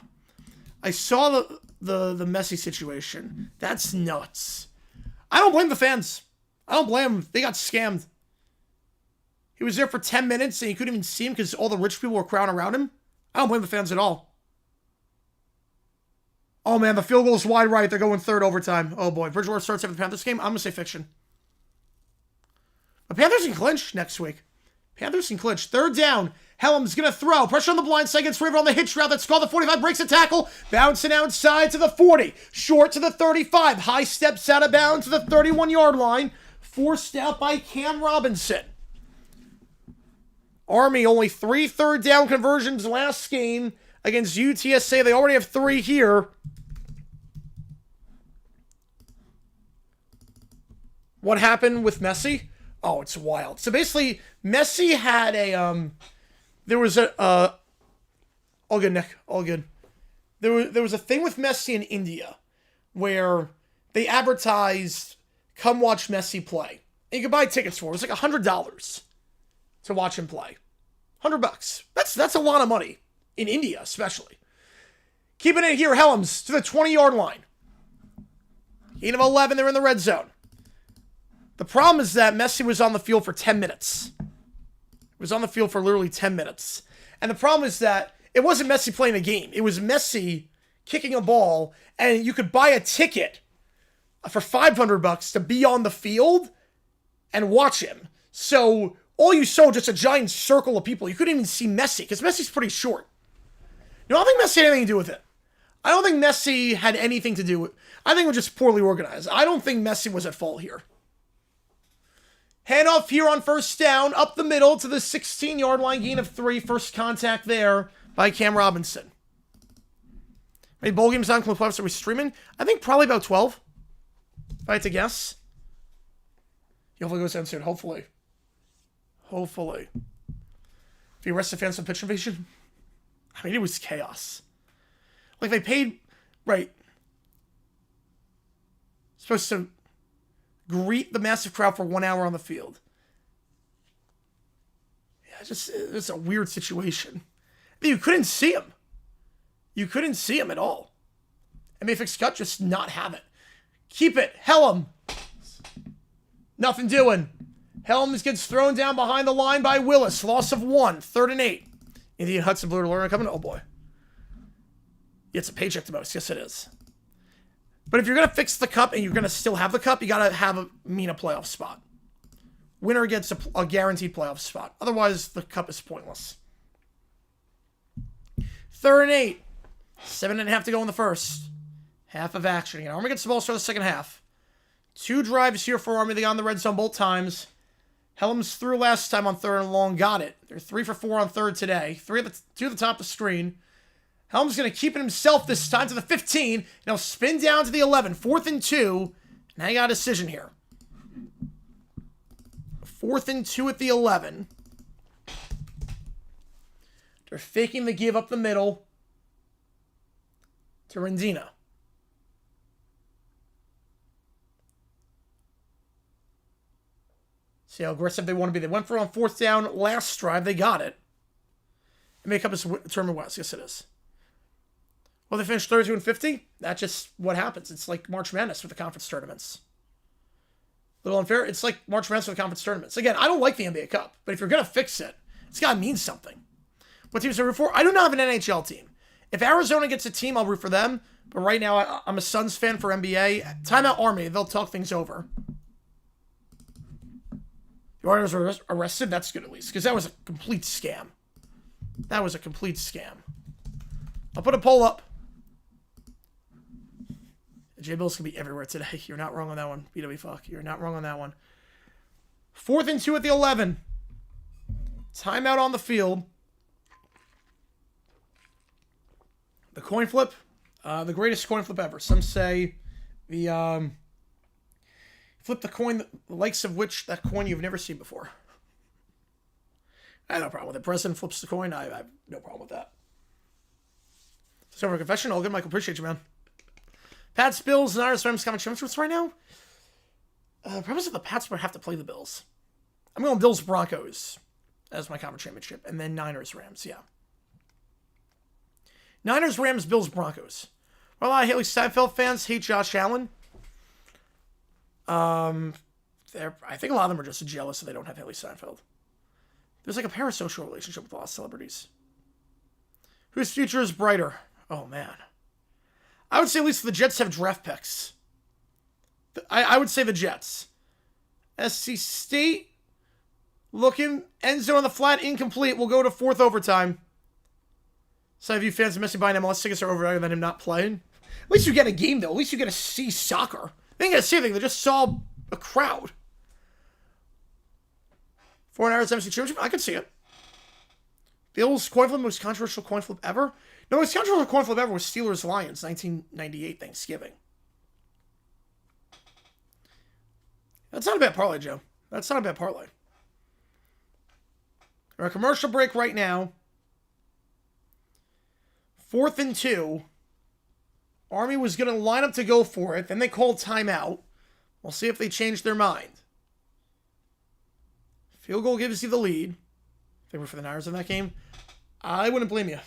I saw the Messi situation. That's nuts. I don't blame the fans. I don't blame them. They got scammed. He was there for 10 minutes, and you couldn't even see him because all the rich people were crowding around him. I don't blame the fans at all. Oh, man, the field goal is wide right. They're going 3rd overtime. Oh, boy. Bridgewater starts after the Panthers game. I'm going to say fiction. The Panthers can clinch next week. Panthers can clinch. 3rd down. Helm's going to throw. Pressure on the blind side. Gets River on the hitch route. That's called the 45. Breaks a tackle. Bouncing outside to the 40. Short to the 35. High steps out of bounds to the 31-yard line. Forced out by Cam Robinson. Army only 3 third down conversions last game against UTSA. They already have 3 here. What happened with Messi? Oh, it's wild. So basically, Messi had a there was a all good, Nick, all good. There was a thing with Messi in India where they advertised, "Come watch Messi play." And you could buy tickets for it. It was like $100 to watch him play. $100. That's a lot of money in India, especially. Keeping it here, Helms to the 20-yard line. Gain of 11. They're in the red zone. The problem is that Messi was on the field for 10 minutes. He was on the field for literally 10 minutes. And the problem is that it wasn't Messi playing a game. It was Messi kicking a ball, and you could buy a ticket for $500 to be on the field and watch him. So all you saw was just a giant circle of people. You couldn't even see Messi, because Messi's pretty short. I don't think Messi had anything to do with it. I don't think Messi had anything to do with it. I think it was just poorly organized. I don't think Messi was at fault here. Handoff here on first down, up the middle to the 16-yard line, gain of 3. First contact there by Cam Robinson. How many bowl games on Club Playoffs are we streaming? I think probably about 12, if I had to guess. Hopefully it goes down soon, hopefully. Hopefully. The arrested fans from pitch invasion. I mean, it was chaos. Like, they paid, right, supposed to greet the massive crowd for 1 hour on the field. Yeah, it's a weird situation. I mean, you couldn't see him. You couldn't see him at all. I mean, if cut, just not have it. Keep it. Helm. Nothing doing. Helms gets thrown down behind the line by Willis. Loss of 1. 3rd and 8. Indian Hudson Blue Alert coming. Oh, boy. It's a paycheck to most. Yes, it is. But if you're going to fix the cup and you're going to still have the cup, you got to have a playoff spot. Winner gets a guaranteed playoff spot. Otherwise, the cup is pointless. 3rd and 8. 7.5 to go in the first. Half of action. Again, Army gets the ball for the second half. 2 drives here for Army. They got in the red zone both times. Helms threw last time on 3rd and long. Got it. They're 3 for 4 on 3rd today. 2 at the top of the screen. Helms going to keep it himself this time to the 15. And he'll spin down to the 11. 4th and 2. Now you got a decision here. 4th and 2 at the 11. They're faking the give up the middle to Rendina. See how aggressive they want to be. They went for it on 4th down last drive. They got it. And make up his tournament west. Yes, it is. Well, they finished 32 and 50. That's just what happens. It's like March Madness for the conference tournaments. A little unfair. It's like March Madness for the conference tournaments. Again, I don't like the NBA Cup, but if you're going to fix it, it's got to mean something. What teams I root for? I do not have an NHL team. If Arizona gets a team, I'll root for them. But right now, I'm a Suns fan for NBA. Timeout Army. They'll talk things over. The Warriors were arrested. That's good at least, because that was a complete scam. That was a complete scam. I'll put a poll up. J-Bill's going to be everywhere today. You're not wrong on that one. BW fuck. You're not wrong on that one. 4th and 2 at the 11. Timeout on the field. The coin flip. The greatest coin flip ever. Some say the flip the coin, the likes of which that coin you've never seen before. I have no problem with it. President flips the coin. I have no problem with that. So for a confession, all good, Michael. Appreciate you, man. Pats, Bills, Niners, Rams, common championships right now. Premise of the Pats would have to play the Bills. I'm going Bills, Broncos as my conference championship, and then Niners, Rams. Yeah. Niners, Rams, Bills, Broncos. Well, a lot of Haley Steinfeld fans hate Josh Allen. I think a lot of them are just jealous that they don't have Haley Steinfeld. There's like a parasocial relationship with a lot of celebrities. Whose future is brighter? Oh, man. I would say at least the Jets have draft picks. I would say the Jets. SC State looking. End zone on the flat. Incomplete. We'll go to 4th overtime. Some of you fans of Messi buying MLS tickets are over than him not playing. At least you get a game, though. At least you get to see soccer. They didn't get to see anything. They just saw a crowd. 4 hours MC Championship. I could see it. Bills coin flip, most controversial coin flip ever. No, most controversial coin flip ever was Steelers-Lions, 1998 Thanksgiving. That's not a bad parlay, Joe. That's not a bad parlay. We're a commercial break right now. 4th and 2. Army was going to line up to go for it. Then they called timeout. We'll see if they change their mind. Field goal gives you the lead. They were for the Niners in that game. I wouldn't blame you.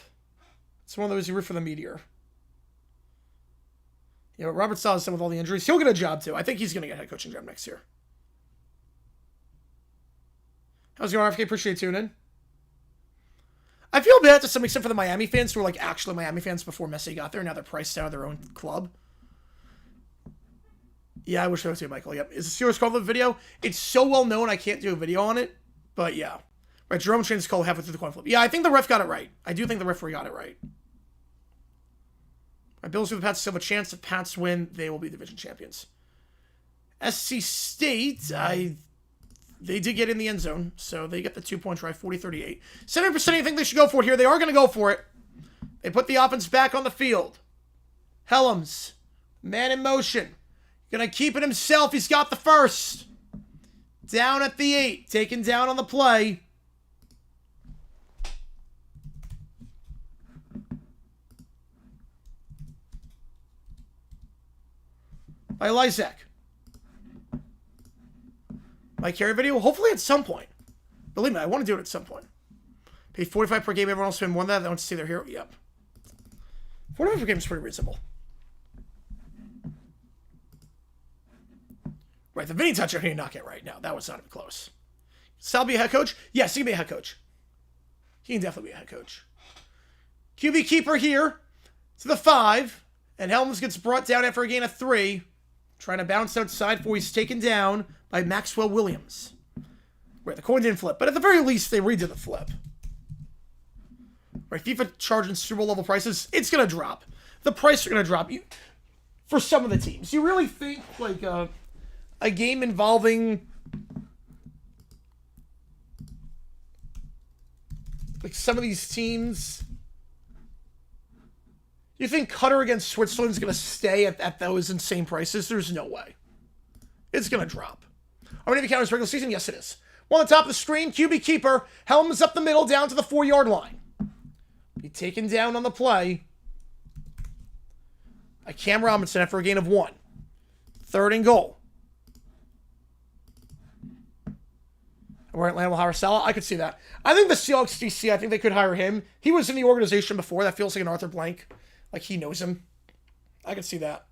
It's one of those you root for the Meteor. You know, Robert Saleh said with all the injuries, he'll get a job too. I think he's going to get a head coaching job next year. How's your RFK? Appreciate you tuning in. I feel bad to some extent for the Miami fans who were like actually Miami fans before Messi got there. Now they're priced out of their own club. Yeah, I wish I was too, Michael. Yep. Is the Steelers called the video? It's so well known I can't do a video on it. But yeah. Right, Jerome Chain's call halfway through the coin flip. Yeah, I think the ref got it right. I do think the referee got it right. My Bills with the Pats still have a chance. If Pats win, they will be division champions. SC State, they did get in the end zone, so they get the 2-point try, 40-38. 70% you think they should go for it here. They are going to go for it. They put the offense back on the field. Helms, man in motion. Going to keep it himself. He's got the first. Down at the 8. Taken down on the play. by Lysak. My carry video, hopefully at some point. Believe me, I want to do it at some point. Pay 45 per game. Everyone else spend more than that. They want to see their hero. Yep. 45 per game is pretty reasonable. Right, the Vinny touch I need not get right now. That was not even close. Sal be a head coach? Yes, he can be a head coach. He can definitely be a head coach. QB keeper here to the 5. And Helms gets brought down after a gain of 3. Trying to bounce outside before he's taken down by Maxwell Williams. Right, the coin didn't flip. But at the very least, they redid the flip. Right, FIFA charging Super Bowl level prices. It's going to drop. The price are going to drop for some of the teams. You really think, like, a game involving like some of these teams, you think Qatar against Switzerland is going to stay at those insane prices? There's no way. It's going to drop. How many of you count as regular season? Yes, it is. One on the top of the screen, QB keeper, Helms up the middle, down to the 4-yard line. Be taken down on the play by Cam Robinson after a gain of 1. 3rd and goal. We're at Lionel Harrisella. I could see that. I think the Seahawks DC, I think they could hire him. He was in the organization before. That feels like an Arthur Blank. Like he knows him. I could see that.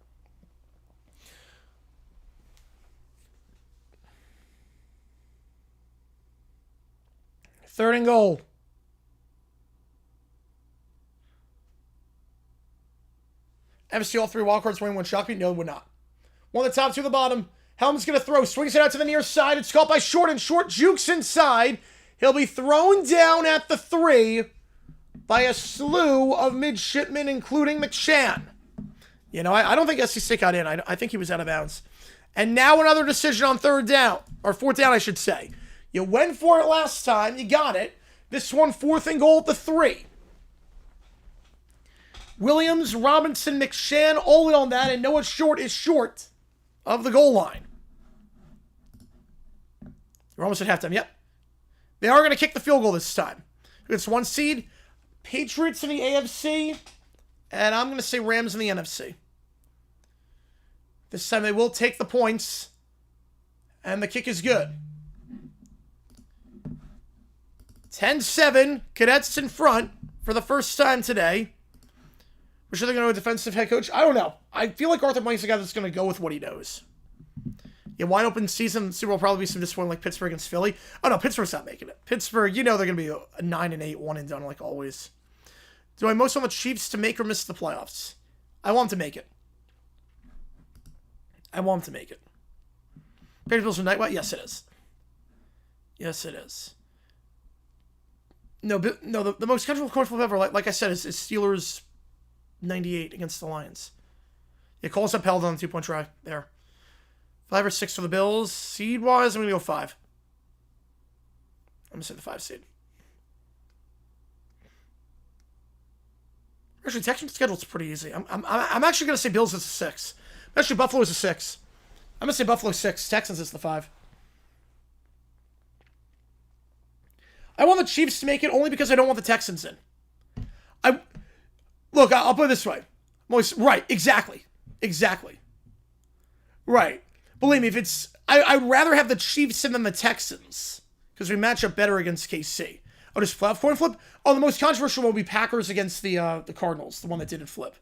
Third and goal. FC all 3 wildcards winning one shock me? No, it would not. One at the top, 2 at the bottom. Helms going to throw. Swings it out to the near side. It's caught by Short, and Short jukes inside. He'll be thrown down at the 3 by a slew of midshipmen, including McShann. You know, I don't think SC got in. I think he was out of bounds. And now another decision on 3rd down. Or 4th down, I should say. You went for it last time. You got it. This one, 4th and goal at the 3. Williams, Robinson, McShann, all in on that. And Noah Short is short of the goal line. We're almost at halftime. Yep. They are going to kick the field goal this time. It's 1 seed. Patriots in the AFC. And I'm going to say Rams in the NFC. This time they will take the points. And the kick is good. 10-7. Cadets in front for the first time today. We're sure they're going to go defensive head coach. I don't know. I feel like Arthur Blank's the guy that's going to go with what he knows. Yeah, wide open season. Super Bowl probably be some disappointing like Pittsburgh against Philly. Oh no, Pittsburgh's not making it. Pittsburgh, you know they're going to be a 9-8, 1 and done like always. Do I most want the Chiefs to make or miss the playoffs? I want them to make it. I want them to make it. Patriots Bills from night. Yes, it is. Yes, it is. No, the most casual coin flip ever, like I said, is Steelers 98 against the Lions. Yeah, Cole's upheld on the 2-point try there. 5 or 6 for the Bills. Seed-wise, I'm going to go 5. I'm going to say the 5 seed. Actually, Texans' schedule's pretty easy. I'm actually going to say Bills is a 6. Actually, Buffalo is a 6. I'm going to say Buffalo 6. Texans is the 5. I want the Chiefs to make it only because I don't want the Texans in. Look, I'll put it this way. Right, exactly. Right. Believe me, if it's... I'd rather have the Chiefs in than the Texans. Because we match up better against KC. Oh, just playoff coin flip? Oh, the most controversial one will be Packers against the Cardinals. The one that didn't flip.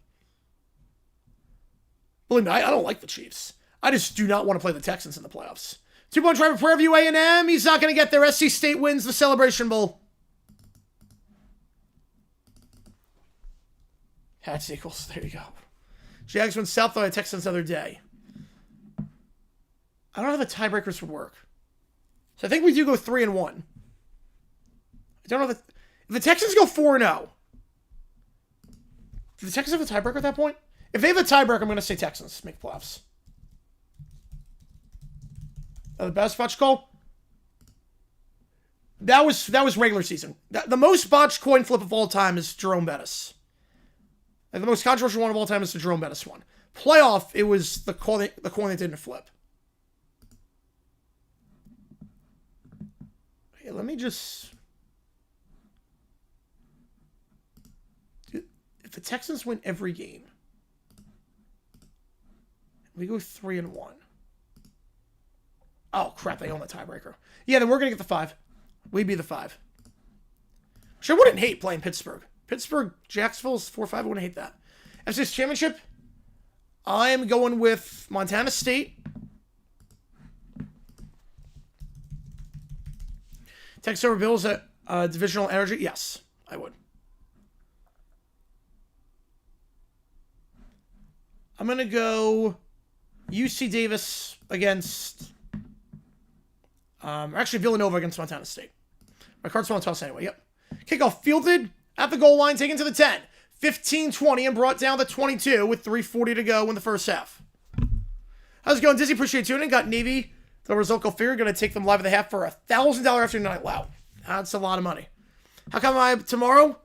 Believe me, I don't like the Chiefs. I just do not want to play the Texans in the playoffs. 2-point try for Prairie View A&M. He's not going to get there. SC State wins the Celebration Bowl. Hats equals. There you go. Jags win South by the Texans the other day. I don't know how the tiebreakers would work. So I think we do go 3-1. I don't know if the Texans go 4-0. Do the Texans have a tiebreaker at that point? If they have a tiebreaker, I'm going to say Texans make playoffs. The best botch call? That was regular season. The most botched coin flip of all time is Jerome Bettis. And the most controversial one of all time is the Jerome Bettis one. Playoff, it was the coin that didn't flip. Okay, let me just... If the Texans win every game... We go 3-1. Oh, crap. They own the tiebreaker. Yeah, then we're going to get the 5. We'd be the 5. Which I wouldn't hate playing Pittsburgh. Pittsburgh, Jacksonville's 4-5. I wouldn't hate that. FCS Championship, I am going with Montana State. Texas over Bills at Divisional Energy. Yes, I would. I'm going to go UC Davis against... actually, Villanova against Montana State. My card's on the toss anyway. Yep. Kickoff fielded at the goal line, taken to the 10. 15-20 and brought down to 22 with 3:40 to go in the first half. How's it going, Dizzy? Appreciate you tuning in. Got Navy. The result go figure. Going to take them live at the half for $1,000 afternoon night. Wow. That's a lot of money. How come I tomorrow?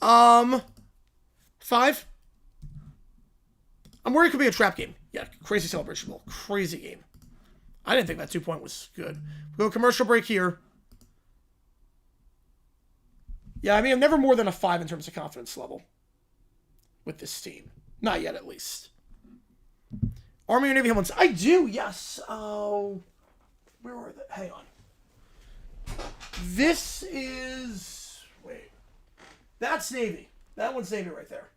5. I'm worried it could be a trap game. Yeah, crazy celebration ball. Crazy game. I didn't think that 2-point was good. We'll go commercial break here. Yeah, I mean, I'm never more than a 5 in terms of confidence level with this team. Not yet, at least. Army or Navy helmets? I do, yes. Oh, where are they? Hang on. This is... Wait. That's Navy. That one's Navy right there.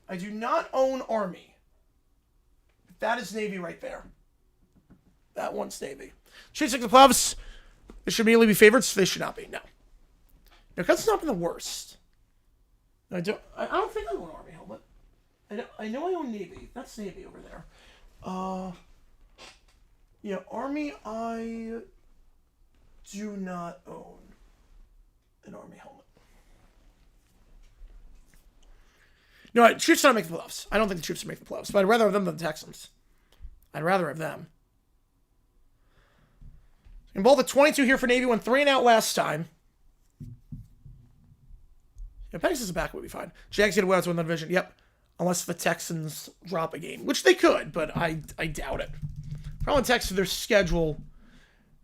I do not own Army. That is Navy right there. That one's Navy. Should take the playoffs. They should immediately be favorites. They should not be. No. Because it's not been the worst. I don't think I own Army helmet. I know I own Navy. That's Navy over there. Yeah, Army, I do not own an Army helmet. No, Chiefs don't make the playoffs. I don't think the Chiefs will make the playoffs, but I'd rather have them than the Texans. I'd rather have them. Involved at 22 here for Navy, went 3 and out last time. Yeah, Pegasus back would be fine. Jags get a win to win the division. Yep. Unless the Texans drop a game, which they could, but I doubt it. Probably Texans, their schedule.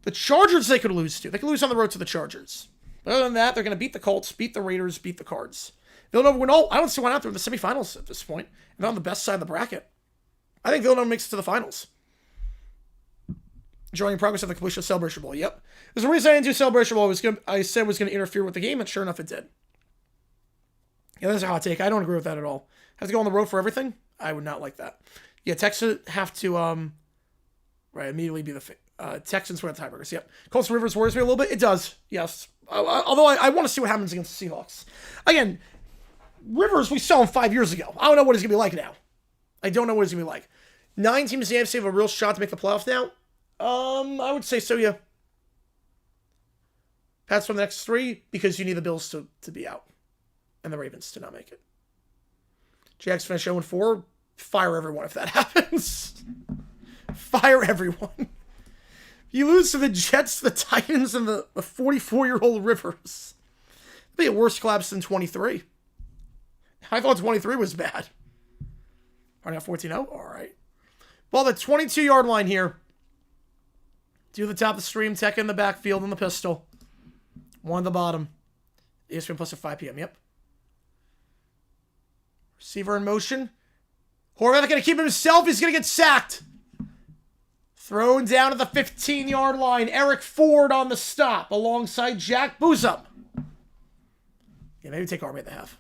The Chargers they could lose to. They could lose on the road to the Chargers. But other than that, they're going to beat the Colts, beat the Raiders, beat the Cards. Villanova win all. I don't see why not. They're in the semifinals at this point. And they're on the best side of the bracket. I think Villanova makes it to the finals. Enjoying progress at the completion of Celebration Bowl. Yep. There's a reason I didn't do Celebration Bowl. I said it was going to interfere with the game, and sure enough, it did. Yeah, that's a hot take. I don't agree with that at all. Have to go on the road for everything? I would not like that. Yeah, Texans have to immediately be the Texans win the tiebreakers. Yep. Colts Rivers worries me a little bit. It does. Yes. Although I want to see what happens against the Seahawks. Again, Rivers, we saw him 5 years ago. I don't know what he's going to be like now. I don't know what he's going to be like. 9 teams in the AFC have a real shot to make the playoffs now. I would say so, yeah. Pats from the next 3 because you need the Bills to be out. And the Ravens to not make it. Jags finish 0-4. Fire everyone if that happens. Fire everyone. You lose to the Jets, the Titans, and the 44-year-old Rivers. It'd be a worse collapse than 23. I thought 23 was bad. Already got 14-0? All right. Well, the 22-yard line here. To the top of the stream, Tech in the backfield on the pistol. 1 at the bottom. ESPN Plus at 5 p.m. Yep. Receiver in motion. Horvath going to keep himself. He's going to get sacked. Thrown down at the 15-yard line. Eric Ford on the stop alongside Jack Boozum. Yeah, maybe take Army at the half.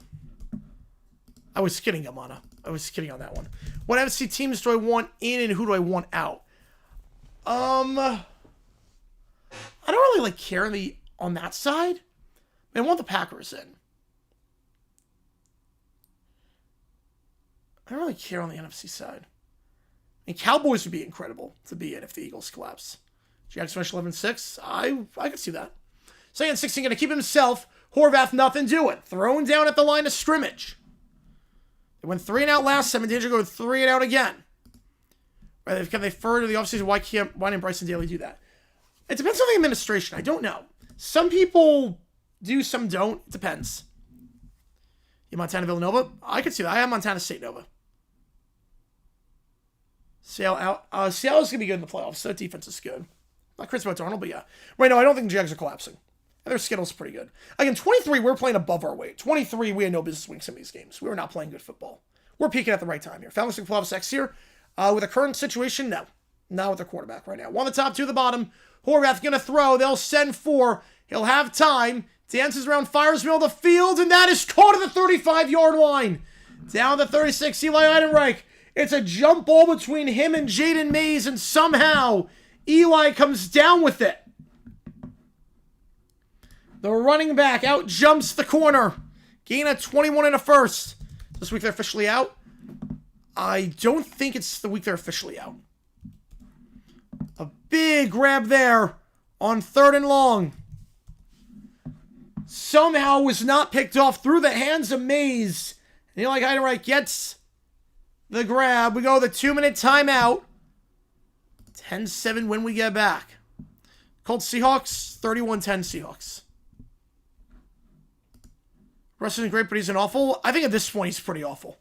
I was kidding, Yamana. I was kidding on that one. What NFC teams do I want in and who do I want out? I don't really care on that side. I want the Packers in. I don't really care on the NFC side. I mean, Cowboys would be incredible to be in if the Eagles collapse. Jags finish 11-6. I could see that. Second 16 going to keep himself. Horvath nothing doing. Thrown down at the line of scrimmage. They went 3 and out last time and did go 3 and out again. Right, can they defer to the offseason? Why didn't Bryson Daly do that? It depends on the administration. I don't know. Some people do, some don't. It depends. You Montana Villanova? I could see that. I have Montana State Nova. Seattle's going to be good in the playoffs. That defense is good. Not Chris Darnold, but yeah. Right now, I don't think the Jags are collapsing. And their schedule's pretty good. Again, 23, we're playing above our weight. 23, we had no business winning some of these games. We were not playing good football. We're peaking at the right time here. Falcons in playoffs next year. With the current situation, no. Not with the quarterback right now. One of the top, two of the bottom. Horvath going to throw. They'll send 4. He'll have time. Dances around, fires middle of the field, and that is caught at the 35-yard line. Down to 36, Eli Eidenreich. It's a jump ball between him and Jaden Mays, and somehow Eli comes down with it. The running back out jumps the corner. Gain of 21 and a first. This week they're officially out. I don't think it's the week they're officially out. A big grab there on 3rd and long. Somehow was not picked off through the hands of Mays. And Eli Eidenreich gets the grab. We go the 2-minute timeout. 10-7 when we get back. Colts Seahawks, 31-10 Seahawks. Russ isn't great, but he's an awful. I think at this point he's pretty awful.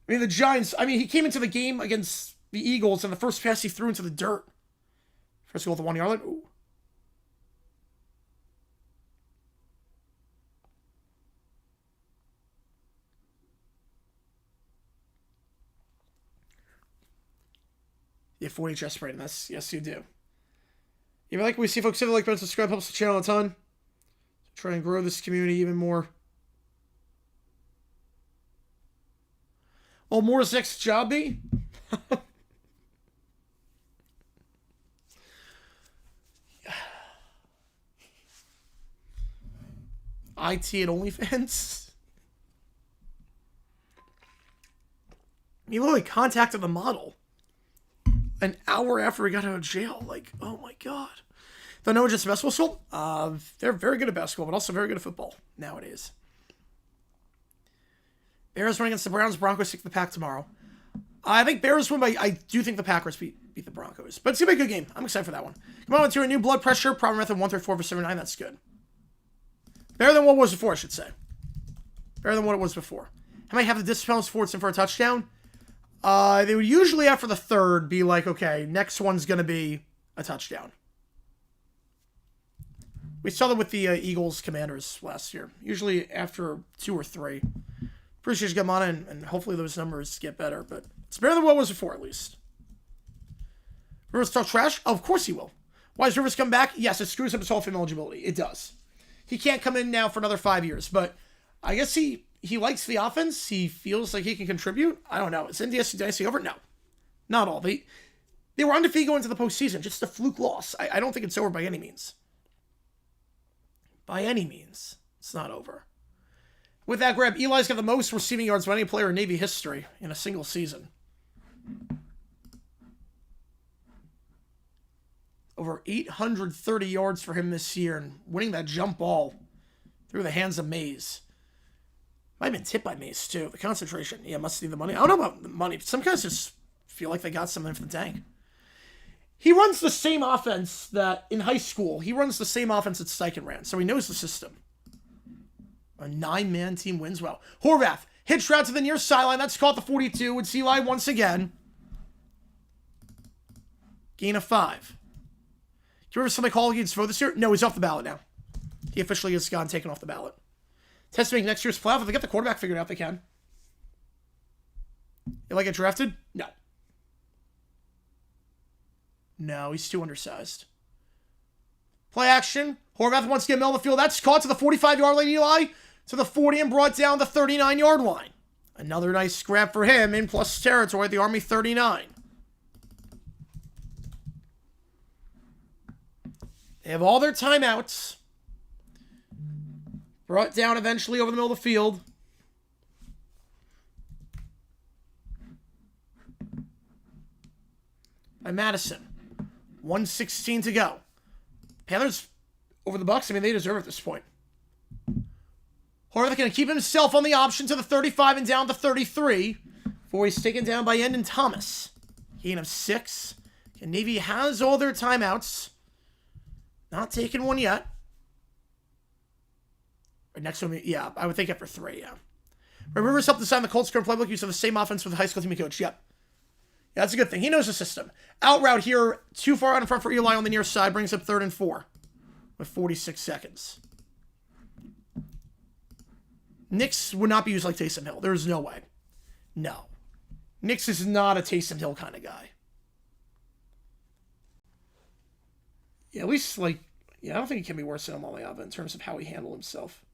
I mean, the Giants, he came into the game against the Eagles, and the first pass he threw into the dirt. First goal at the 1-yard line. Ooh. You have 40 chest rating. Yes, you do. If you like what we see, folks, if you like, subscribe, helps the channel a ton. Try and grow this community even more. Well, more's next job be? IT and OnlyFans? He literally contacted the model an hour after he got out of jail. Like, oh my god. Though no, just basketball school. They're very good at basketball, but also very good at football nowadays. Bears running against the Browns. Broncos take the pack tomorrow. I think Bears win, but I do think the Packers beat the Broncos. But it's going to be a good game. I'm excited for that one. Come on to a new blood pressure. Problem method 134/79. That's good. Better than what it was before, I should say. Better than what it was before. How many have the dispense Fortson for a touchdown? They would usually, after the third, be like, okay, next one's going to be a touchdown. We saw that with the Eagles Commanders last year. Usually after 2 or 3. Pretty sure you get them on it, and hopefully those numbers get better. But it's better than what it was before, at least. Rivers talk trash? Oh, of course he will. Why does Rivers come back? Yes, it screws up his Hall of Fame eligibility. It does. He can't come in now for another 5 years. But I guess he likes the offense. He feels like he can contribute. I don't know. Is NDS Dynasty over? No. Not all. They were undefeated going into the postseason. Just a fluke loss. I don't think it's over by any means. By any means. It's not over. With that grab, Eli's got the most receiving yards of any player in Navy history in a single season. Over 830 yards for him this year, and winning that jump ball through the hands of Mays. Might have been tipped by Mays, too. The concentration. Yeah, must need the money. I don't know about the money. Some guys just feel like they got something for the tank. He runs the same offense that in high school. He runs the same offense that Steichen ran, so he knows the system. A 9-man team wins well. Horvath hitched route to the near sideline. That's caught the 42. It's Eli once again. Gain of 5. Do you remember somebody called against vote this year? No, he's off the ballot now. He officially has gone taken off the ballot. Test to make next year's playoff. If they get the quarterback figured out, they can. Will I get drafted? No. No, he's too undersized. Play action. Horvath wants to get middle of the field. That's caught to the 45-yard line, Eli. To the 40 and brought down the 39-yard line. Another nice grab for him in plus territory at the Army 39. They have all their timeouts. Brought down eventually over the middle of the field. By Madison. 1:16 to go. Panthers over the Bucks. I mean, they deserve it at this point. Horvath going to keep himself on the option to the 35 and down to 33 before he's taken down by Endon Thomas. Gain of 6. And Navy has all their timeouts. Not taking one yet. Or next one, yeah, I would think after 3, yeah. Rivers helped design the Colts current playbook. Use of the same offense with the high school team he coached. Yep. Yeah, that's a good thing. He knows the system. Out route here, too far out in front for Eli on the near side. Brings up 3rd and 4 with 46 seconds. Knicks would not be used like Taysom Hill. There's no way. No. Nix is not a Taysom Hill kind of guy. Yeah, at least, like, yeah, I don't think he can be worse than Omaliava in terms of how he handled himself.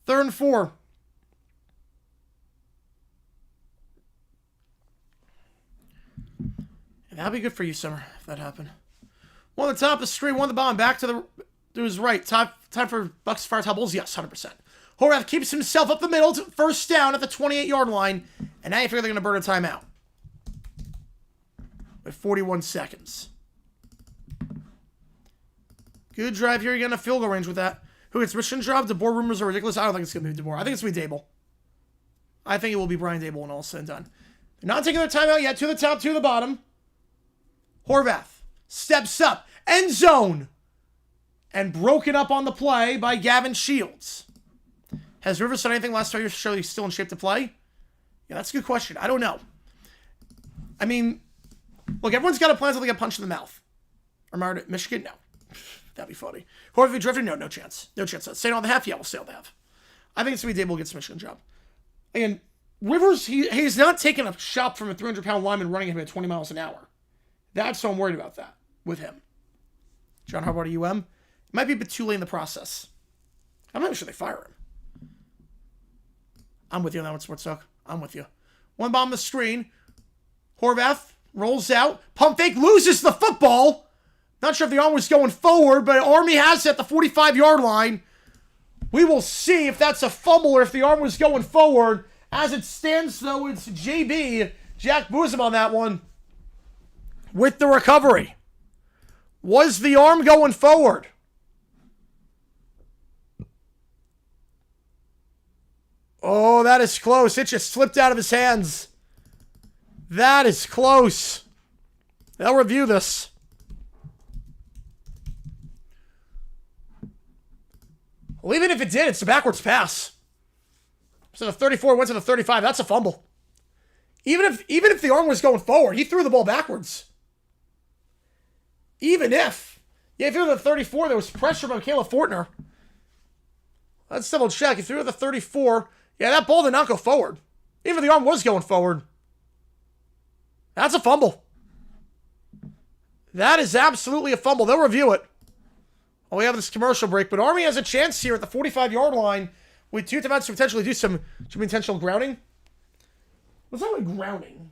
3rd and 4. And that'd be good for you, Summer, if that happened. One on the top of the screen, one on the bottom, back to his right. Time for Bucks fire top Bulls? Yes, 100%. Horvath keeps himself up the middle, to first down at the 28-yard line, and now you figure they're going to burn a timeout. With 41 seconds. Good drive here. You're going to field goal range with that. Who gets mission job? DeBoer rumors are ridiculous. I don't think it's going to be DeBoer. I think it's going to be Dable. I think it will be Brian Dable when all is said and done. They're not taking their timeout yet. To the top, to the bottom. Horvath steps up. End zone. And broken up on the play by Gavin Shields. Has Rivers done anything last time to show he's still in shape to play? Yeah, that's a good question. I don't know. I mean, look, everyone's got a plan until they get punched in the mouth. Or Michigan? No. That'd be funny. Horvath drifting? No, no chance. No chance. Staying on the half? Yeah, we'll stay on the half. I think it's going to be Dable gets the Michigan job. Again, Rivers, he's not taking a shot from a 300-pound lineman running him at 20 miles an hour. That's so I'm worried about that with him. John Harbaugh to UM. It might be a bit too late in the process. I'm not even sure they fire him. I'm with you on that one, Sports Talk. I'm with you. One bomb on the screen. Horvath rolls out. Pump fake, loses the football. Not sure if the arm was going forward, but Army has it at the 45-yard line. We will see if that's a fumble or if the arm was going forward. As it stands, though, it's JB, Jack Boozum on that one, with the recovery. Was the arm going forward? Oh, that is close. It just slipped out of his hands. That is close. They'll review this. Well, even if it did, it's a backwards pass. So the 34 went to the 35. That's a fumble. Even if the arm was going forward, he threw the ball backwards. Even if. Yeah, he threw the 34. There was pressure by Caleb Fortner. Let's double check. He threw the 34. Yeah, that ball did not go forward. Even if the arm was going forward. That's a fumble. That is absolutely a fumble. They'll review it. Oh, we have this commercial break, but Army has a chance here at the 45-yard line with 2 timeouts to potentially do some intentional grounding. What's that with grounding?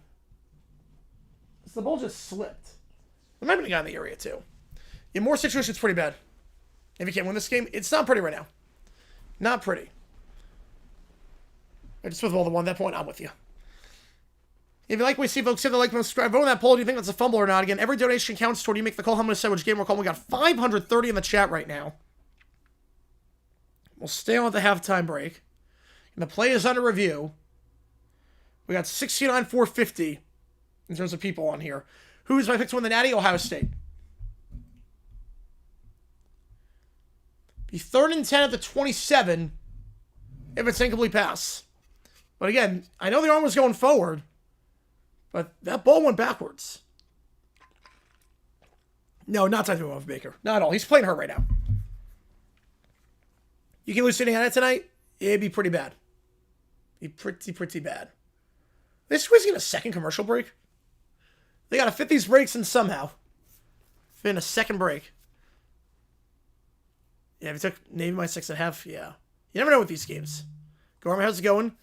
The ball just slipped. There might have been a guy in the area, too. In more situations, it's pretty bad. If you can't win this game, it's not pretty right now. Not pretty. I just with all the one at that point, I'm with you. If you like what we see, folks, hit the like button, subscribe, vote on that poll. Do you think that's a fumble or not? Again, every donation counts toward you make the call. How many say which game we're calling? We got 530 in the chat right now. We'll stay on with the halftime break. And the play is under review. We got 69,450 in terms of people on here. Who's my pick to win the Natty? Ohio State. Be 3rd and 10 at the 27 if it's incomplete pass. But again, I know the arm was going forward, but that ball went backwards. No, not time to move off Baker. Not at all. He's playing hurt right now. You can lose to Indiana tonight? It'd be pretty bad. Be pretty bad. They're squeezing a second commercial break. They got to fit these breaks in somehow. Fit in a second break. Yeah, if you took Navy my 6.5, yeah. You never know with these games. Gorman, how's it going?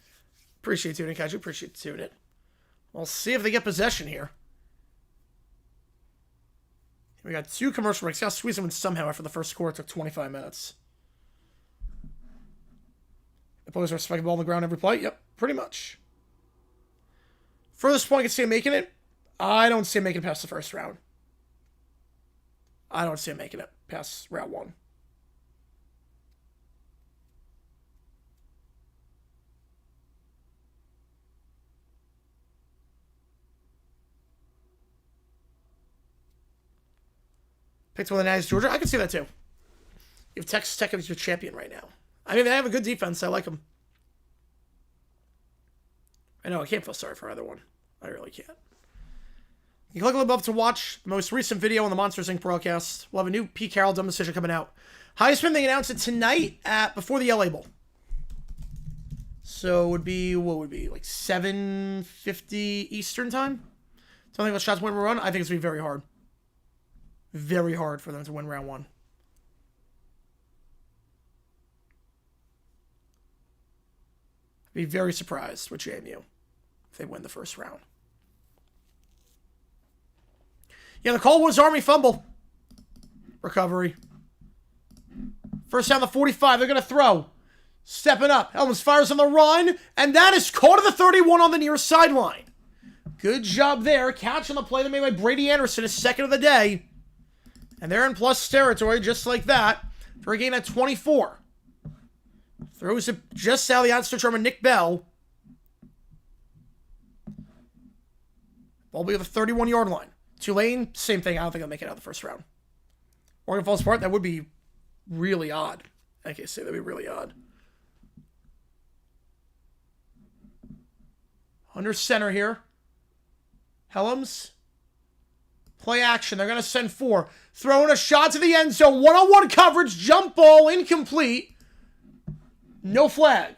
Appreciate tuning, Kaiju. Appreciate tuning it. We'll see if they get possession here. We got 2 commercial breaks. Got to squeeze them in somehow after the first quarter. It took 25 minutes. The players are spiking the ball on the ground every play. Yep, pretty much. Furthest point I can see him making it. I don't see him making it past the first round. I don't see him making it past round 1. Picked one of the Natties, Georgia. I can see that too. You have Texas Tech as your champion right now. I mean, they have a good defense. I like them. I know, I can't feel sorry for either one. I really can't. You can click above to watch the most recent video on the Monsters Inc. broadcast. We'll have a new Pete Carroll dumb decision coming out. Heisman, they announced it tonight before the LA Bowl. So it would be, what would it be, like 7:50 Eastern time? Something about shots win run. I think it's going to be very hard. Very hard for them to win round one. I'd be very surprised with JMU if they win the first round. Yeah, the call was Army fumble. Recovery. First down the 45. They're going to throw. Stepping up. Helms fires on the run. And that is caught at the 31 on the near sideline. Good job there. Catch on the play that made by Brady Anderson, his second of the day. And they're in plus territory just like that for a gain at 24. Throws it just out of the outstretch arm of Nick Bell. Ball will be at the 31-yard line. Tulane, same thing. I don't think they'll make it out of the first round. Oregon falls apart. That would be really odd. I can't say that'd be really odd. Under center here. Helms. Play action. They're going to send 4. Throwing a shot to the end zone. One-on-one coverage. Jump ball. Incomplete. No flag.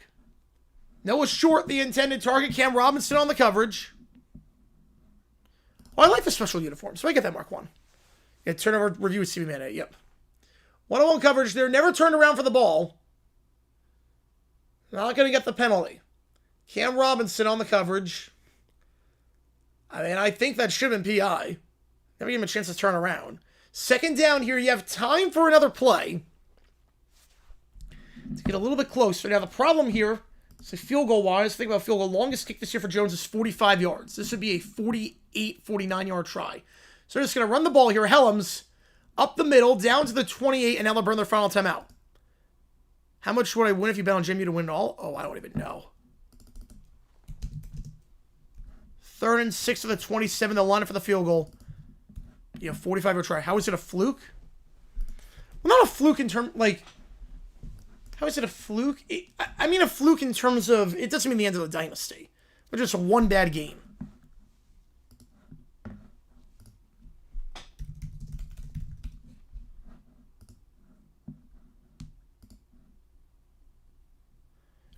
Noah Short, the intended target. Cam Robinson on the coverage. Oh, I like the special uniform. So I get that mark 1. Yeah, turnover review with CB Man 8. Yep. One-on-one coverage. They're never turned around for the ball. Not going to get the penalty. Cam Robinson on the coverage. I mean, I think that should have been PI. Never gave him a chance to turn around. Second down here. You have time for another play to get a little bit closer. Now, the problem here, so field goal-wise, think about field goal. Longest kick this year for Jones is 45 yards. This would be a 48, 49-yard try. So they're just going to run the ball here. Helms up the middle, down to the 28, and now they'll burn their final timeout. How much would I win if you bet on JMU to win it all? Oh, I don't even know. 3rd and 6 of the 27. They'll line up for the field goal. 45-yard try. How is it a fluke? Well, not a fluke in terms, like, how is it a fluke? I mean a fluke in terms of, it doesn't mean the end of the dynasty. But just one bad game.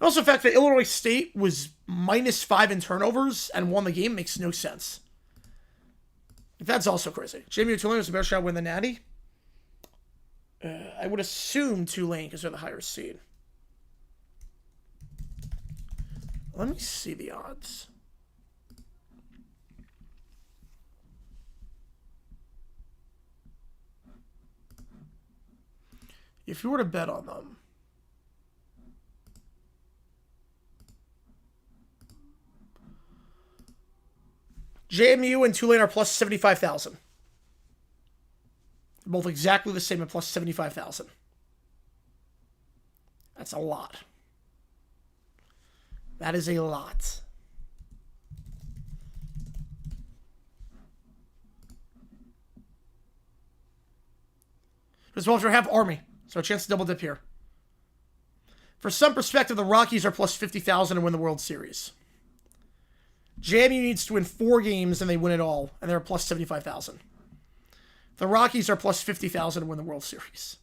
And also the fact that Illinois State was -5 in turnovers and won the game makes no sense. That's also crazy. JMU Tulane was the best shot to win the Natty. I would assume Tulane because they're the higher seed. Let me see the odds. If you were to bet on them, JMU and Tulane are plus 75,000. They're both exactly the same at plus 75,000. That's a lot. That is a lot. As well as we have Army, so a chance to double dip here. For some perspective, the Rockies are plus 50,000 and win the World Series. JMU needs to win 4 games and they win it all, and they're plus 75,000. The Rockies are plus 50,000 to win the World Series.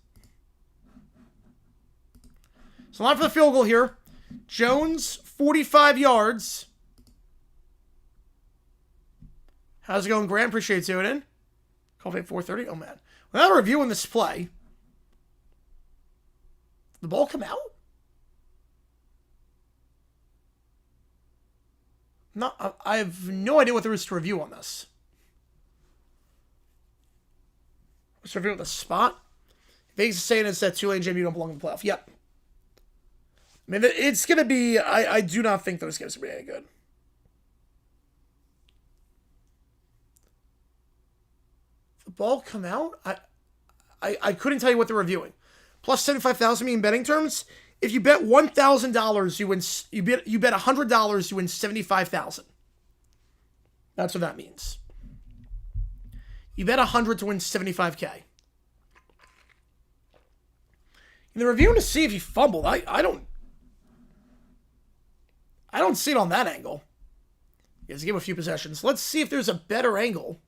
So line for the field goal here. Jones, 45 yards. How's it going, Grant? Appreciate you tuning in. Call at 4:30. Oh, man. Without reviewing this play, did the ball come out? No, I have no idea what there is to review on this. Let's review the spot. Vegas is saying it's that Tulane JMU don't belong in the playoff. Yep. I mean, it's going to be... I do not think those games are going to be any good. The ball come out? I couldn't tell you what they're reviewing. Plus 75,000 mean betting terms. If you bet $1,000, you win. You bet $100, you win 75,000. That's what that means. You bet 100 to win 75K. And they're reviewing to see if he fumbled. I don't see it on that angle. He has to give him a few possessions. Let's see if there's a better angle.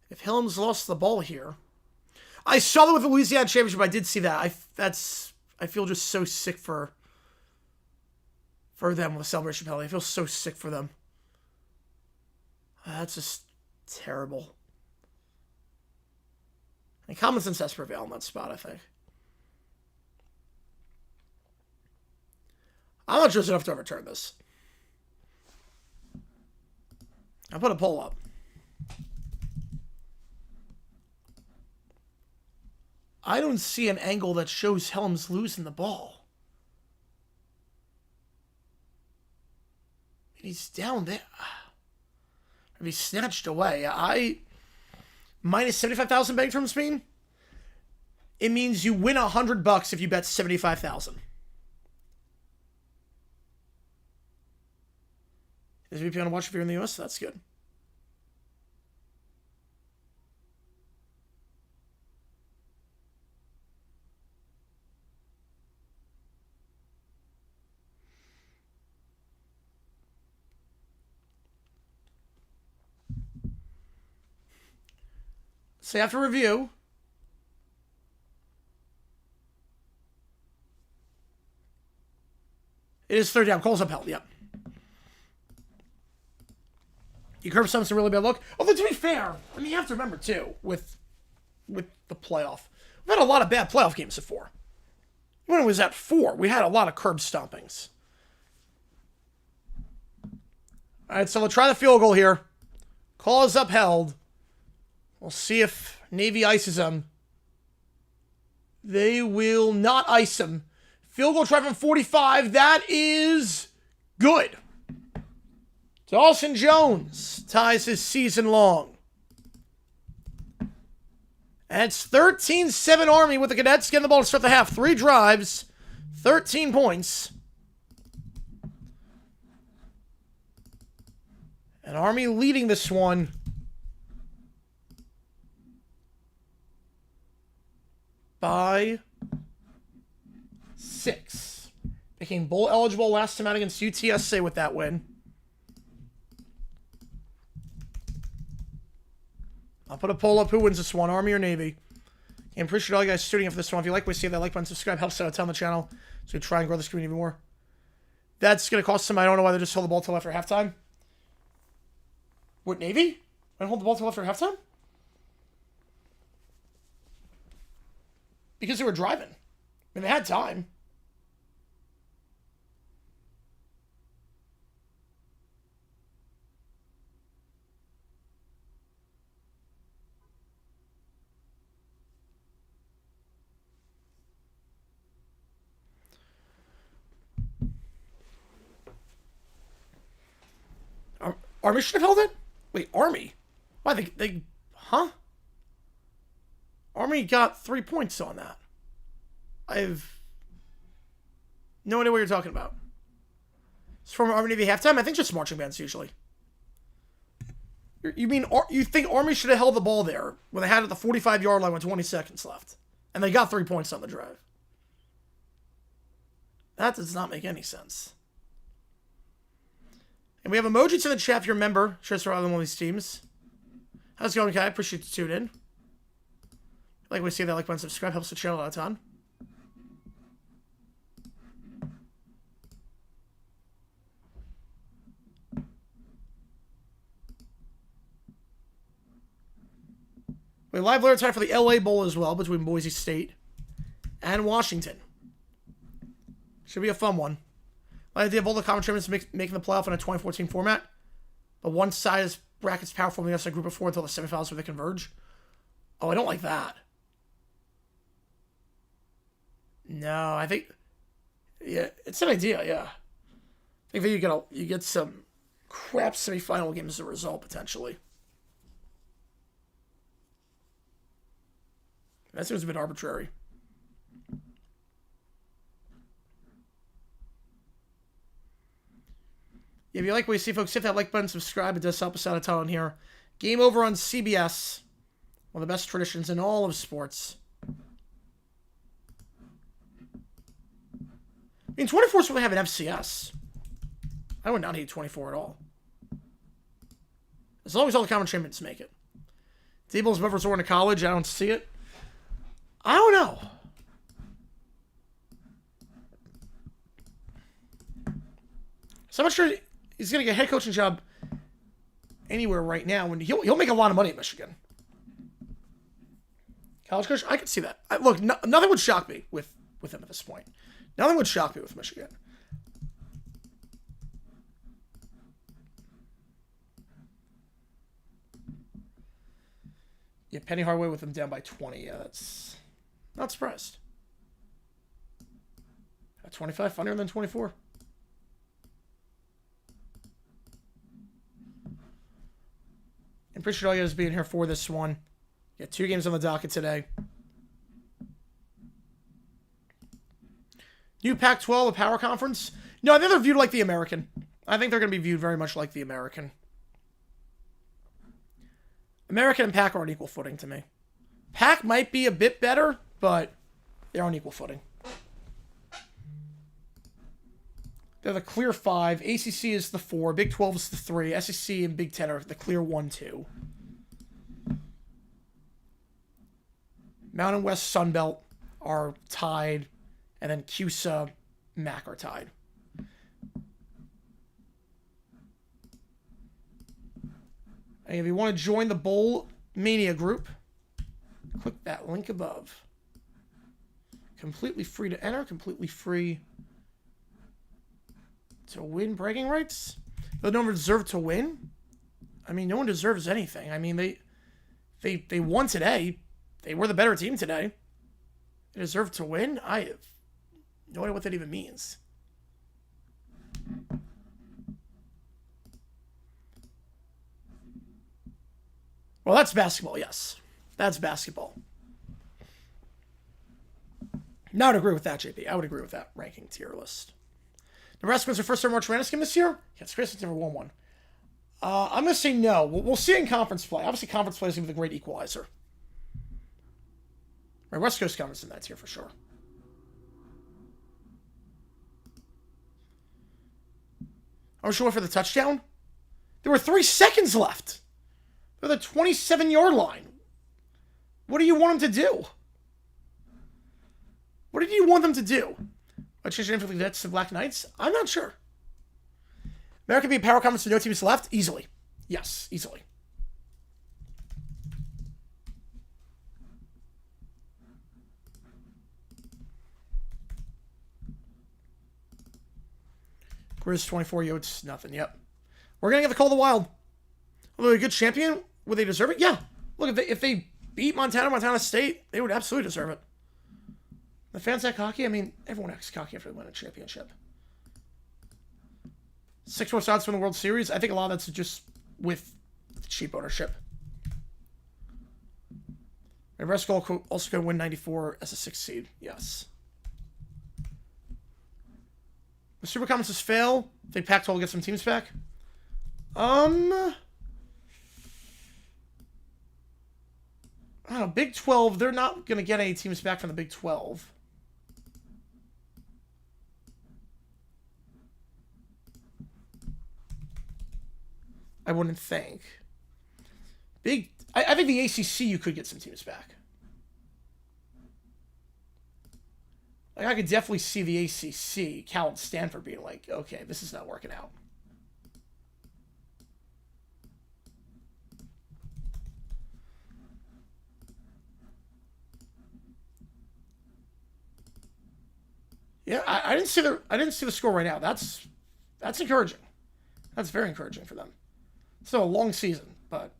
If Helms lost the ball here. I saw that with the Louisiana Championship. I did see that. I feel just so sick for for them with a celebration penalty. I feel so sick for them. That's just terrible. And common sense has to prevail in that spot, I think. I'm not sure it's enough to overturn this. I'll put a poll up. I don't see an angle that shows Helms losing the ball. He's down there. If he's snatched away, minus 75,000 betting from Spain. It means you win $100 if you bet 75,000. Is VP on watch if you're in the US? That's good. So after review, it is third down. Cole's upheld. Yep. You curve some really bad look. Although to be fair, I mean you have to remember too with the playoff, we've had a lot of bad playoff games before. When it was at 4, we had a lot of curb stompings. All right, so we'll try the field goal here. Call is upheld. We'll see if Navy ices them. They will not ice them. Field goal try from 45. That is good. Dawson Jones ties his season long. And it's 13-7 Army with the Cadets getting the ball to start the half. 3 drives, 13 points. And Army leading this one by 6. Became bowl eligible last time out against UTSA with that win. I'll put a poll up. Who wins this one, Army or Navy? I appreciate all you guys tuning in for this one. If you like what you see, that like button, subscribe, helps out a ton on the channel. So we try and grow this community even more. That's going to cost them. I don't know why they just hold the ball till after halftime. What, Navy? I hold the ball till after halftime? Because they were driving. I mean, they had time. Army should have held it? Wait, Army? Why, they huh? Army got 3 points on that. I have no idea what you're talking about. It's from Army Navy halftime? I think just marching bands usually. You mean, you think Army should have held the ball there when they had it at the 45-yard line with 20 seconds left. And they got 3 points on the drive. That does not make any sense. And we have emojis in the chat if you're a member. Sure, for one of these teams. How's it going, Kai? I appreciate you tuning in. Like we see that, like button, subscribe, helps the channel out a ton. We have live later time for the LA Bowl as well between Boise State and Washington. Should be a fun one. I idea of all the common tournaments making the playoff in a 2014 format, but one side is brackets powerful against a group of 4 until the semifinals where they converge. Oh, I don't like that. No, I think, yeah, it's an idea. Yeah, I think that you get some crap semifinal games as a result potentially. That seems a bit arbitrary. If you like what you see, folks, hit that like button, subscribe. It does help us out a ton here. Game over on CBS. One of the best traditions in all of sports. I mean, 24 is what we have in FCS. I would not hate 24 at all. As long as all the common champions make it. Debo's above resort to college. I don't see it. I don't know. So I'm not sure he's going to get a head coaching job anywhere right now. And he'll make a lot of money at Michigan. College coach, I could see that. Look, nothing would shock me with him at this point. Nothing would shock me with Michigan. Yeah, Penny Hardaway with him down by 20. Yeah, that's not surprised. At 25, funnier than 24. I appreciate all you guys being here for this one. Yeah, 2 games on the docket today. New Pac-12, a power conference? No, I think they're viewed like the American. I think they're going to be viewed very much like the American. American and Pac are on equal footing to me. Pac might be a bit better, but they're on equal footing. They're the clear 5. ACC is the 4. Big 12 is the 3. SEC and Big 10 are the clear 1, 2. Mountain West Sunbelt are tied. And then CUSA, MAC are tied. And if you want to join the Bowl Mania group, click that link above. Completely free to enter, completely free to win bragging rights. But no one deserved to win. I mean, no one deserves anything. I mean, they won today. They were the better team today. They deserve to win? I have no idea what that even means. Well, that's basketball, yes. That's basketball. Now, I would agree with that, JP. I would agree with that ranking tier list. Nebraska wins their first ever March Madness game this year? Yeah, it's Chris. It's never won one. I'm going to say no. We'll see in conference play. Obviously, conference play is going to be the great equalizer. Right, West Coast Conference in that tier for sure. I was sure for the touchdown. There were 3 seconds left. They're the 27-yard line. What do you want them to do? What did you want them to do? Change the name for the Cadets to Black Knights? I'm not sure. America be a power conference with no teams left? Easily. Yes, easily. Grizz 24 Yotes, nothing. Yep. We're going to get the Call of the Wild. Although a good champion, would they deserve it? Yeah. Look, if they beat Montana State, they would absolutely deserve it. The fans act cocky. I mean, everyone acts cocky after they win a championship. 6 more shots from the World Series. I think a lot of that's just with cheap ownership. Nebraska also going to win 94 as a 6th seed. Yes. The Super Conferences fail. I think Pac-12 will get some teams back. I don't know. Big 12, they're not going to get any teams back from the Big 12. I wouldn't think. I think the ACC, you could get some teams back. Like, I could definitely see the ACC, Cal and Stanford being like, okay, this is not working out. Yeah, I didn't see the score right now. That's encouraging. That's very encouraging for them. Still a long season, but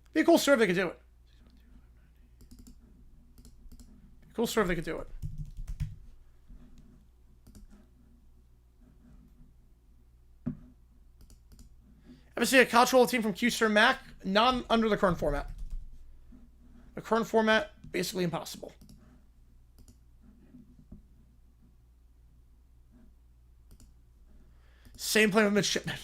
it'd be a cool story if they could do it. Cool story if they could do it. Ever see a college football team from CUSA or MAC? Not under the current format. The current format, basically impossible. Same plan with midshipmen.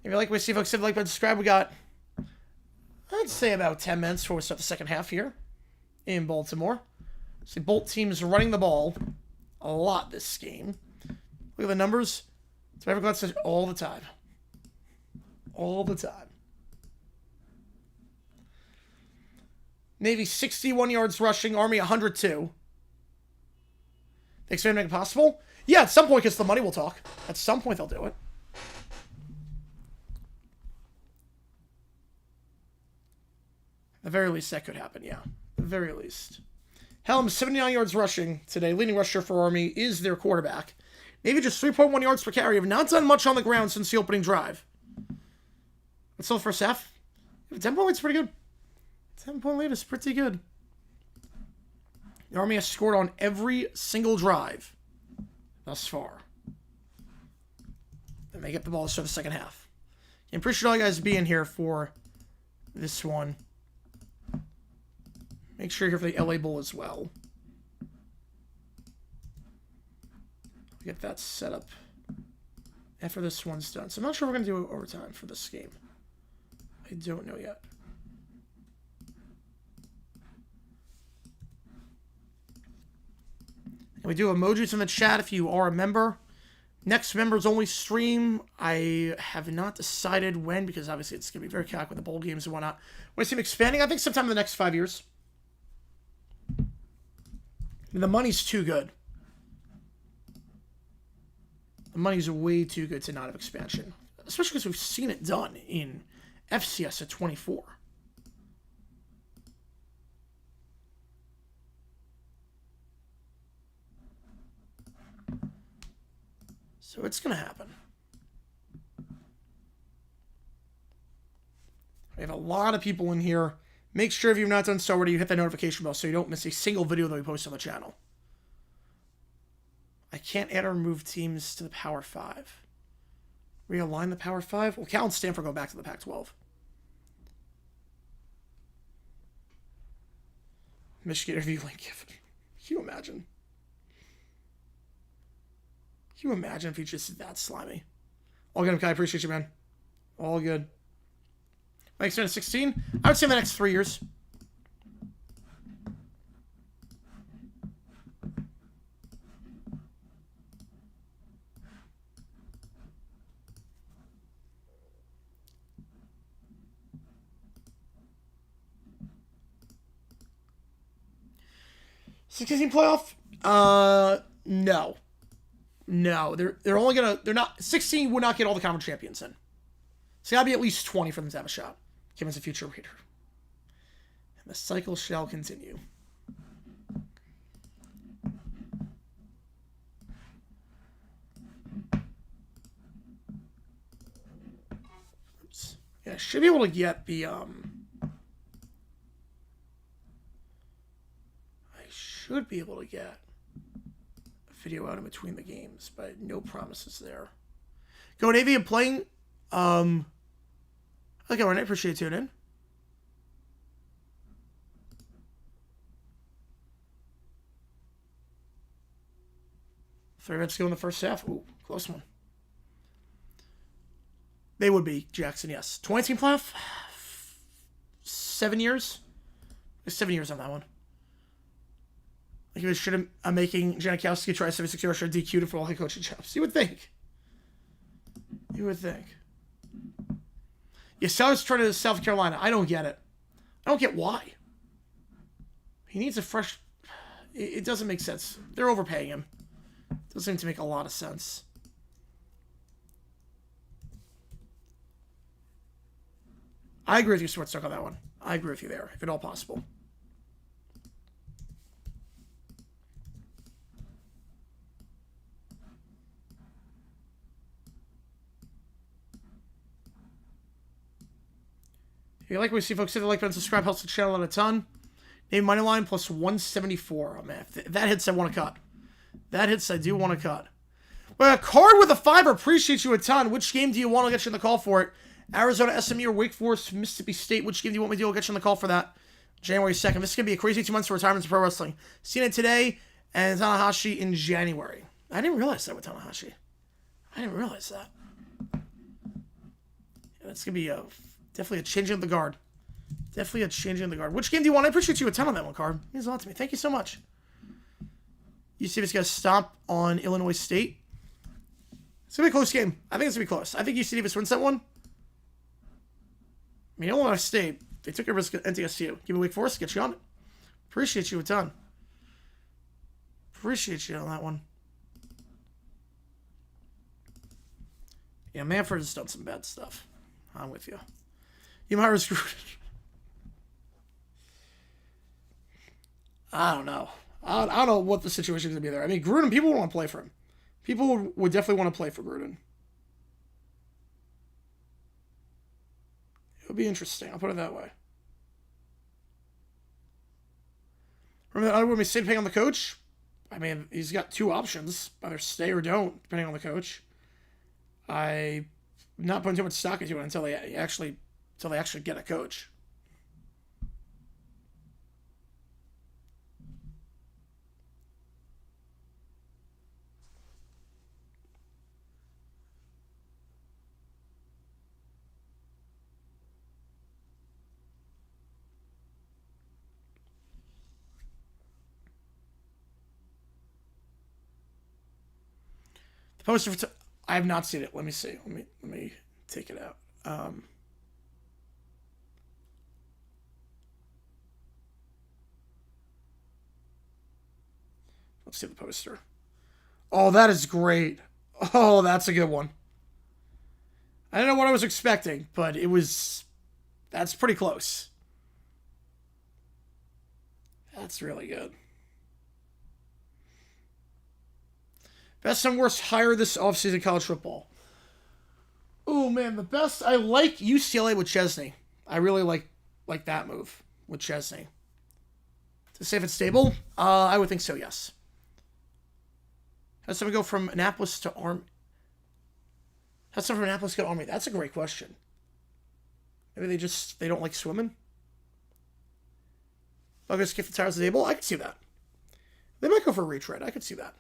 If you like what we see, folks, hit the like button, subscribe. We got, I'd say, about 10 minutes before we start the second half here in Baltimore. See, both teams running the ball a lot this game. Look at the numbers. It's my favorite glance all the time. All the time. Navy 61 yards rushing. Army 102. They expect to make it possible? Yeah, at some point, because the money will talk. At some point, they'll do it. At the very least, that could happen, yeah. At the very least. Helm, 79 yards rushing today. Leading rusher for Army is their quarterback. Navy just 3.1 yards per carry. Have not done much on the ground since the opening drive. But still, first half, 10-point lead's pretty good. 10-point lead is pretty good. The Army has scored on every single drive thus far. Then they get the ball to start the second half. I appreciate all you guys being here for this one. Make sure you're here for the LA Bowl as well. Get that set up after this one's done. So I'm not sure we're going to do overtime for this game. I don't know yet. And we do emojis in the chat if you are a member. Next members only stream. I have not decided when, because obviously it's going to be very chaotic with the bowl games and whatnot. When I see them expanding, I think sometime in the next 5 years. The money's too good. The money's way too good to not have expansion. Especially because we've seen it done in FCS at 24. So it's going to happen. We have a lot of people in here. Make sure if you've not done so already, you hit that notification bell so you don't miss a single video that we post on the channel. I can't add or remove teams to the Power 5. Realign the Power 5? Well, Cal and Stanford go back to the Pac-12. Michigan interview link given. Can you imagine? Can you imagine if he just that slimy? All good, Kai. I appreciate you, man. All good. Like extended 16? I would say in the next 3 years. $16 playoff? No. No, they're only gonna, they're not, 16 would not get all the conference champions in. It's gotta be at least 20 for them to have a shot. Kim is a future reader. And the cycle shall continue. Oops. Yeah, I should be able to get the, I should be able to get video out in between the games, but no promises there. Go Navy and playing. Okay, Ryan, I appreciate you tuning in. Three minutes to go in the first half. Ooh, close one. They would be, Jackson, yes. 20-team playoff? 7 years? 7 years on that one. Like, he should have making Janikowski try 76 yards or DQ'd for all head coaching jobs. You would think. You would think. Yeah, Sellers trying to South Carolina. I don't get it. I don't get why. He needs a fresh... It doesn't make sense. They're overpaying him. Doesn't seem to make a lot of sense. I agree with you, Sports Talk, on that one. I agree with you there, if at all possible. If you like what we see, folks, hit the like button, subscribe, helps the channel out a ton. Name Moneyline plus 174. Oh, man. If that hits, I want to cut. That hits, I do want to cut. Well, a card with a fiver. Appreciate you a ton. Which game do you want to get you in the call for it? Arizona, SMU, or Wake Forest, Mississippi State. Which game do you want me to do? I'll get you in the call for that. January 2nd. This is going to be a crazy 2 months for retirements in pro wrestling. Seen it today, and Tanahashi in January. I didn't realize that with Tanahashi. I didn't realize that. Yeah, it's going to be definitely a changing of the guard. Definitely a changing of the guard. Which game do you want? I appreciate you a ton on that one, Card. It means a lot to me. Thank you so much. You see if it's going to stomp on Illinois State. It's going to be a close game. I think it's going to be close. I think UC Davis wins that one. mean, Illinois State, they took a risk at NTSU. Give me Wake Forest, get you on it. Appreciate you a ton. Appreciate you on that one. Yeah, Manford has done some bad stuff. I'm with you. Umahara's screwed. I don't know. I don't know what the situation is going to be there. I mean, Gruden, people would want to play for him. People would definitely want to play for Gruden. It would be interesting. I'll put it that way. Remember that other one we say depending on the coach? I mean, he's got two options. Either stay or don't, depending on the coach. I'm not putting too much stock into it until they actually get a coach. The poster for I have not seen it. Let me see. Let me take it out. Let's see the poster. Oh, that is great. Oh, that's a good one. I don't know what I was expecting, but that's pretty close. That's really good. Best and worst hire this offseason in college football. Oh, man, the best. I like UCLA with Chesney. I really like that move with Chesney. To say if it's stable, I would think so, yes. How's someone go from Annapolis to Army? How's someone from Annapolis go to Army? That's a great question. Maybe they don't like swimming? I'll go skip the tires of the table? I could see that. They might go for a retread. I could see that.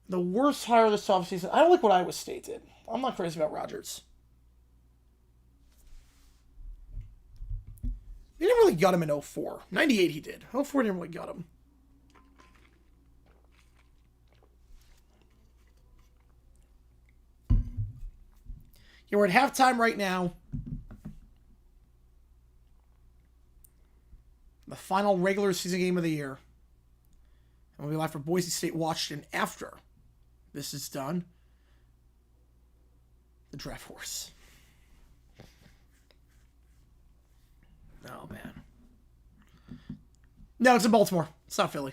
The worst hire this offseason. I don't like what Iowa State did. I'm not crazy about Rodgers. They didn't really gut him in 04. 98 he did. 04 didn't really gut him. Yeah, we're at halftime right now. The final regular season game of the year. And we'll be live for Boise State, Washington after this is done. The draft horse. Oh, man. No, it's in Baltimore. It's not Philly.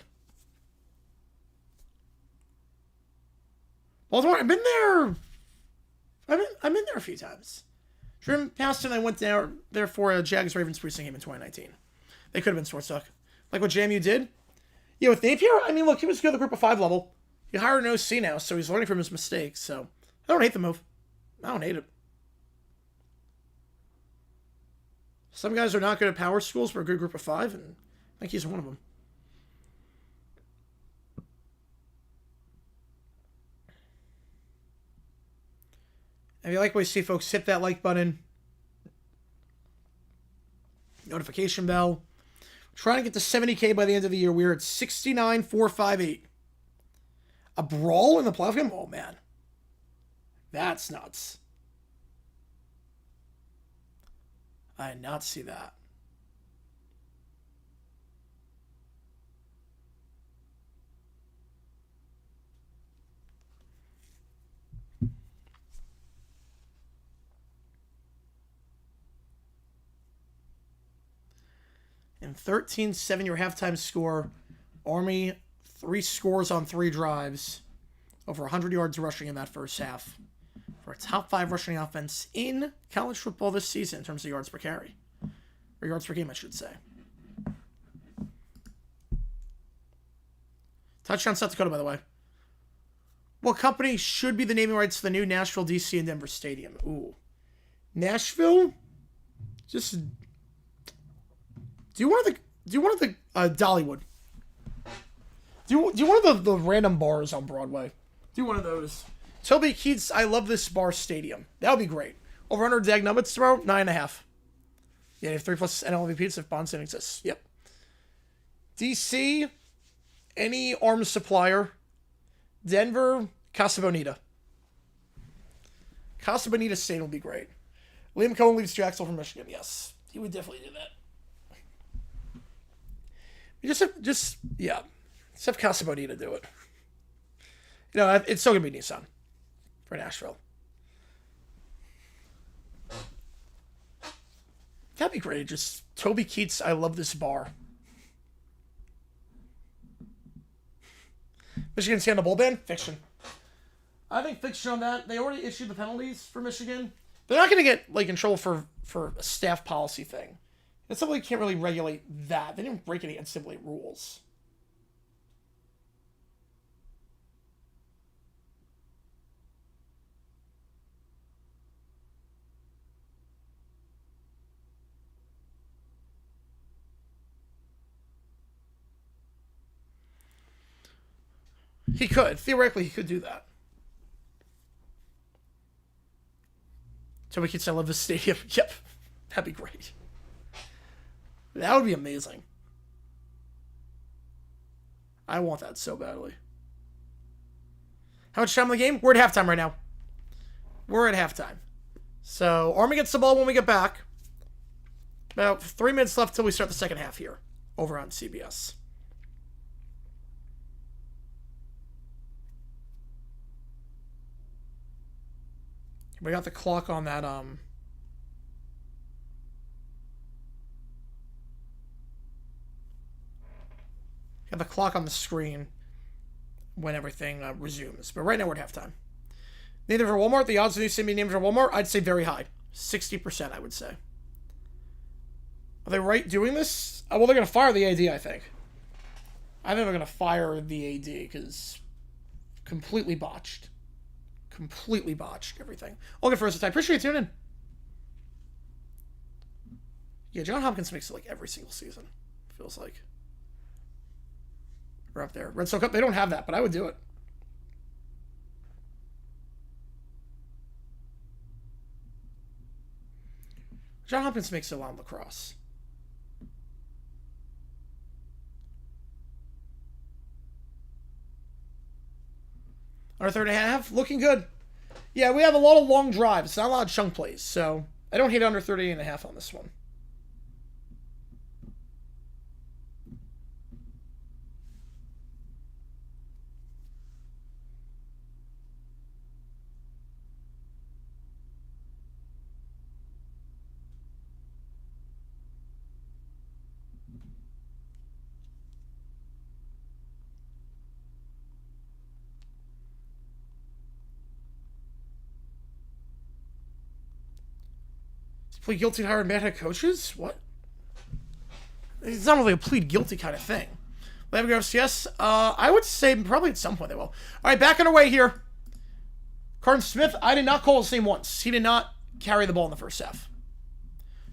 Baltimore, I've been there. I've been there a few times. Trim passed and I went there for a Jags-Ravens precinct game in 2019. They could have been short stuck. Like what JMU did. Yeah, with Napier, I mean, look, he was good at the group of 5 level. He hired an OC now, so he's learning from his mistakes. So I don't hate the move. I don't hate it. Some guys are not good at power schools for a good group of 5, and I think he's one of them. If you like what you see, folks, hit that like button. Notification bell. Trying to get to 70K by the end of the year. We're at 69,458. A brawl in the playoff game? Oh, man. That's nuts. I did not see that. And 13-7 your halftime score. Army, 3 scores on 3 drives. Over 100 yards rushing in that first half. For a top 5 rushing offense in college football this season in terms of yards per carry. Or yards per game, I should say. Touchdown South Dakota, by the way. What company should be the naming rights to the new Nashville, DC, and Denver stadium? Ooh. Nashville? Just... Do one of the Dollywood. Do one of the random bars on Broadway. Do one of those. Toby Keats, I love this bar stadium. That would be great. Over under Dag Nuggets tomorrow, 9.5. Yeah, you have 3+ NL MVPs if Bonson exists. Yep. DC, any arms supplier. Denver, Casa Bonita. Casa Bonita State will be great. Liam Cohen leaves Jacksonville from Michigan. Yes, he would definitely do that. Just have Casabonita do it. You know, it's still gonna be Nissan for Nashville. That'd be great. Just Toby Keats, I love this bar. Michigan stand the bowl ban? Fiction. I think fiction on that. They already issued the penalties for Michigan. They're not going to get like in trouble for a staff policy thing. It's something you can't really regulate that. They didn't break any NCAA rules. He could. Theoretically, he could do that. So we could sell the stadium. Yep. That'd be great. That would be amazing. I want that so badly. How much time in the game? We're at halftime right now. We're at halftime. So, Army gets the ball when we get back. About 3 minutes left till we start the second half here. Over on CBS. We got the clock on that, got the clock on the screen when everything resumes. But right now we're at halftime. Named for Walmart. The odds of these being named for Walmart, I'd say very high. 60%, I would say. Are they right doing this? Oh, well, they're going to fire the AD, I think. I think they're going to fire the AD because completely botched. Completely botched everything. All good for us. I appreciate you tuning in. Yeah, John Hopkins makes it like every single season. Feels like. We're up there. Red Sox Cup, they don't have that, but I would do it. John Hopkins makes it a lot in lacrosse. Our third and a half, looking good. Yeah, we have a lot of long drives, not a lot of chunk plays, so I don't hate under 30 and a half on this one. Plead guilty to hiring bad head coaches? What? It's not really a plead guilty kind of thing. Will they have yes? I would say probably at some point they will. All right, back on our way here. Carton Smith, I did not call his name once. He did not carry the ball in the first half.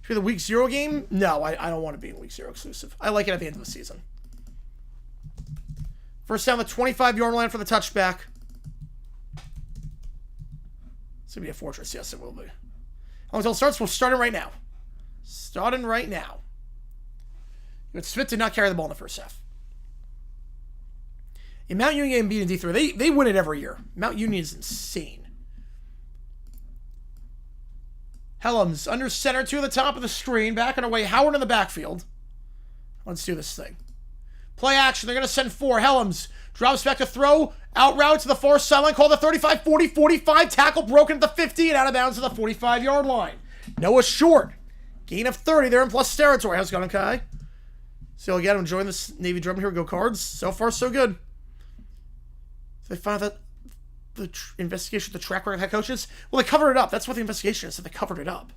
Should be the week 0 game? No, I don't want to be in week 0 exclusive. I like it at the end of the season. First down the 25-yard line for the touchback. It's going to be a fortress. Yes, it will be. Until it starts, we'll start it right now. Starting right now. But Smith did not carry the ball in the first half. In Mount Union getting beat in D3, they win it every year. Mount Union is insane. Helms under center to the top of the screen. Back on our way. Howard in the backfield. Let's do this thing. Play action. They're going to send 4. Helms drops back to throw. Out route to the far sideline. Call the 35, 40, 45. Tackle broken at the 50 and out of bounds to the 45-yard line. Noah short. Gain of 30. They're in plus territory. How's it going, Kai? So again, I'm enjoying this Navy drum here. Go Cards. So far, so good. So they found out that the investigation, the track record of head coaches, well, they covered it up. That's what the investigation is. So they covered it up.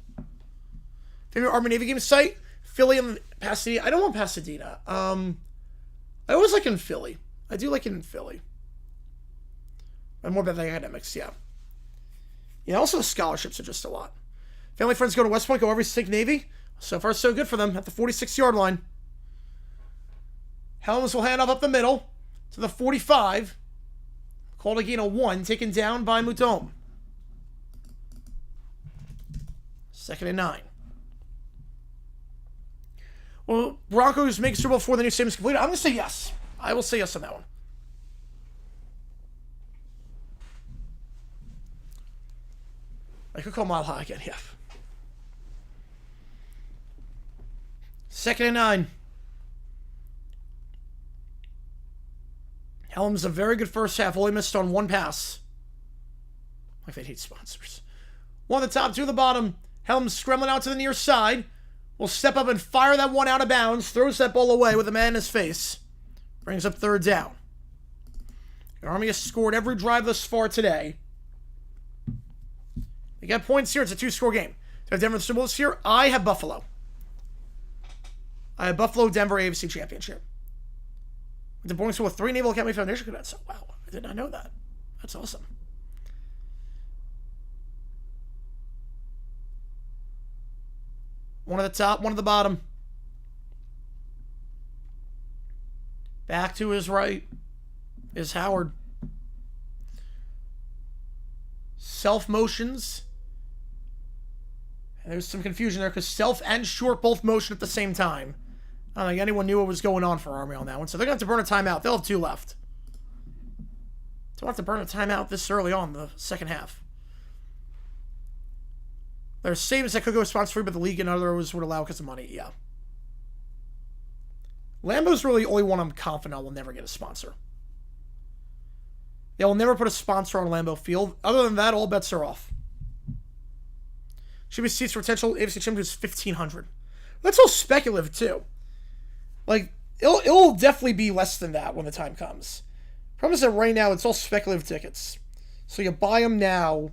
Favorite Army Navy game site? Philly and Pasadena. I don't want Pasadena. I always like it in Philly. I do like it in Philly. And more about the academics, yeah. Yeah, also the scholarships are just a lot. Family friends go to West Point, go every Sig Navy. So far, so good for them at the 46-yard line. Helms will hand off up the middle to the 45. Called a gain of 1, taken down by Mouton. 2nd and 9. Well, Broncos make Super Bowl 4, the new statement's completed. I'm going to say yes. I will say yes on that one. I could call Mile High again, yeah. 2nd and 9. Helms a very good first half. Only missed on one pass. Like they hate sponsors. One at the top, two at the bottom. Helms scrambling out to the near side. Will step up and fire that one out of bounds. Throws that ball away with a man in his face. Brings up 3rd down. The Army has scored every drive thus far today. They got points here. It's a 2-score game. Do I have Denver the Super Bowl this year? I have Buffalo. I have Buffalo-Denver AFC Championship. The boarding school with 3 Naval Academy Foundation cadets. Oh, wow, I did not know that. That's awesome. One at the top, one at the bottom. Back to his right is Howard. Self motions. And there's some confusion there because self and short both motion at the same time. I don't think anyone knew what was going on for Army on that one. So they're going to have to burn a timeout. They'll have 2 left. Don't have to burn a timeout this early on in the second half. There's savings that could go sponsor free, but the league and others would allow because of money. Yeah. Lambeau's really the only one I'm confident will never get a sponsor. They will never put a sponsor on Lambeau Field. Other than that, all bets are off. Should be seats for potential AFC Championship is 1,500. That's all speculative, too. Like, it'll definitely be less than that when the time comes. Problem is that right now, it's all speculative tickets. So you buy them now.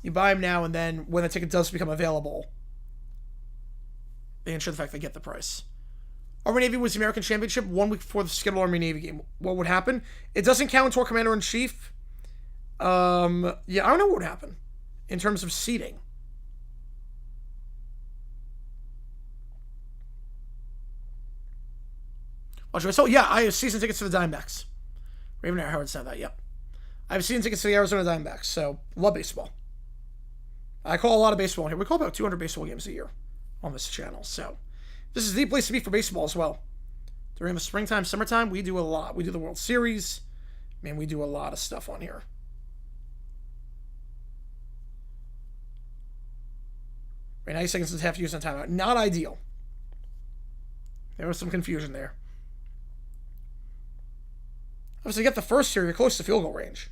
And then when the ticket does become available, they ensure the fact they get the price. Army Navy was the American Championship 1 week before the scheduled Army Navy game. What would happen? It doesn't count toward Commander-in-Chief. Yeah, I don't know what would happen in terms of seating. So, yeah, I have season tickets for the Diamondbacks. Raven Air Howard said that, yep. I have season tickets for the Arizona Diamondbacks, so love baseball. I call a lot of baseball here. We call about 200 baseball games a year on this channel, so this is the place to be for baseball as well. During the springtime, summertime, we do a lot. We do the World Series. Man, we do a lot of stuff on here. Right, 90 seconds and half use on timeout. Not ideal. There was some confusion there. Obviously, you get the first here, you're close to field goal range.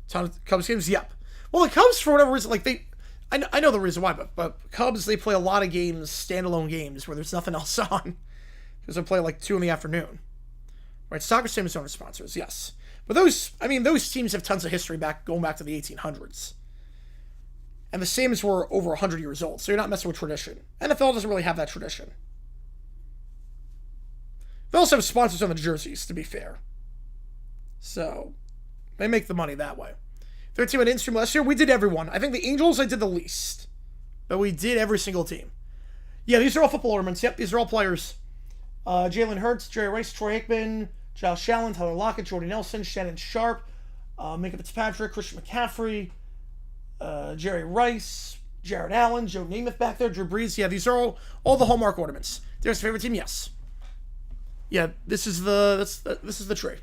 Ton of Cubs games? Yep. Well, the Cubs, for whatever reason, like I know the reason why, but Cubs, they play a lot of games, standalone games, where there's nothing else on. Because they play like 2 in the afternoon. Right, soccer stadiums don't have sponsors, yes. But those teams have tons of history going back to the 1800s. And the Saints were over 100 years old, so you're not messing with tradition. NFL doesn't really have that tradition. They also have sponsors on the jerseys, to be fair. So, they make the money that way. 13 at in-stream last year, we did everyone. I think the Angels, I did the least. But we did every single team. Yeah, these are all football ornaments. Yep, these are all players. Jalen Hurts, Jerry Rice, Troy Aikman, Josh Allen, Tyler Lockett, Jordy Nelson, Shannon Sharp, Minka Fitzpatrick, Christian McCaffrey, Jerry Rice, Jared Allen, Joe Namath back there, Drew Brees. Yeah, these are all the Hallmark ornaments. There's a favorite team, yes. Yeah, this is the tree.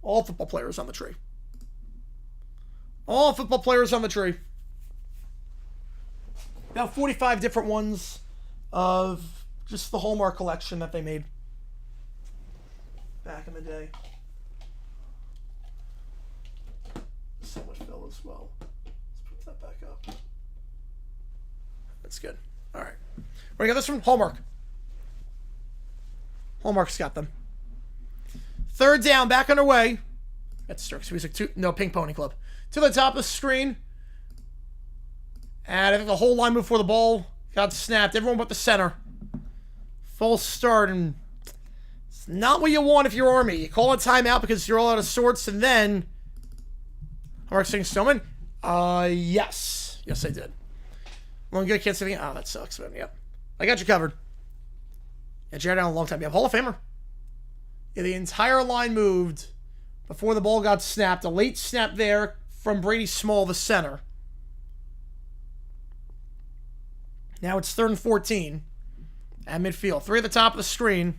All football players on the tree. All football players on the tree. About 45 different ones of just the Hallmark collection that they made back in the day. So much fill as well. Let's put that back up. That's good. All right. We got this from Hallmark. Hallmark's got them. 3rd down, back underway. That's Starks Music 2. No, Pink Pony Club. To the top of the screen. And I think the whole line moved before the ball got snapped. Everyone but the center. False start, and it's not what you want if you're Army. You call a timeout because you're all out of sorts, and then Mark saying Stoneman? Yes. Yes, I did. Well, good, can't say anything. Oh, that sucks, man. Yep. I got you covered. Yeah, Jared Allen, a long time. Yeah, Hall of Famer. Yeah, the entire line moved before the ball got snapped. A late snap there from Brady Small, the center. Now it's 3rd and 14 at midfield. 3 at the top of the screen.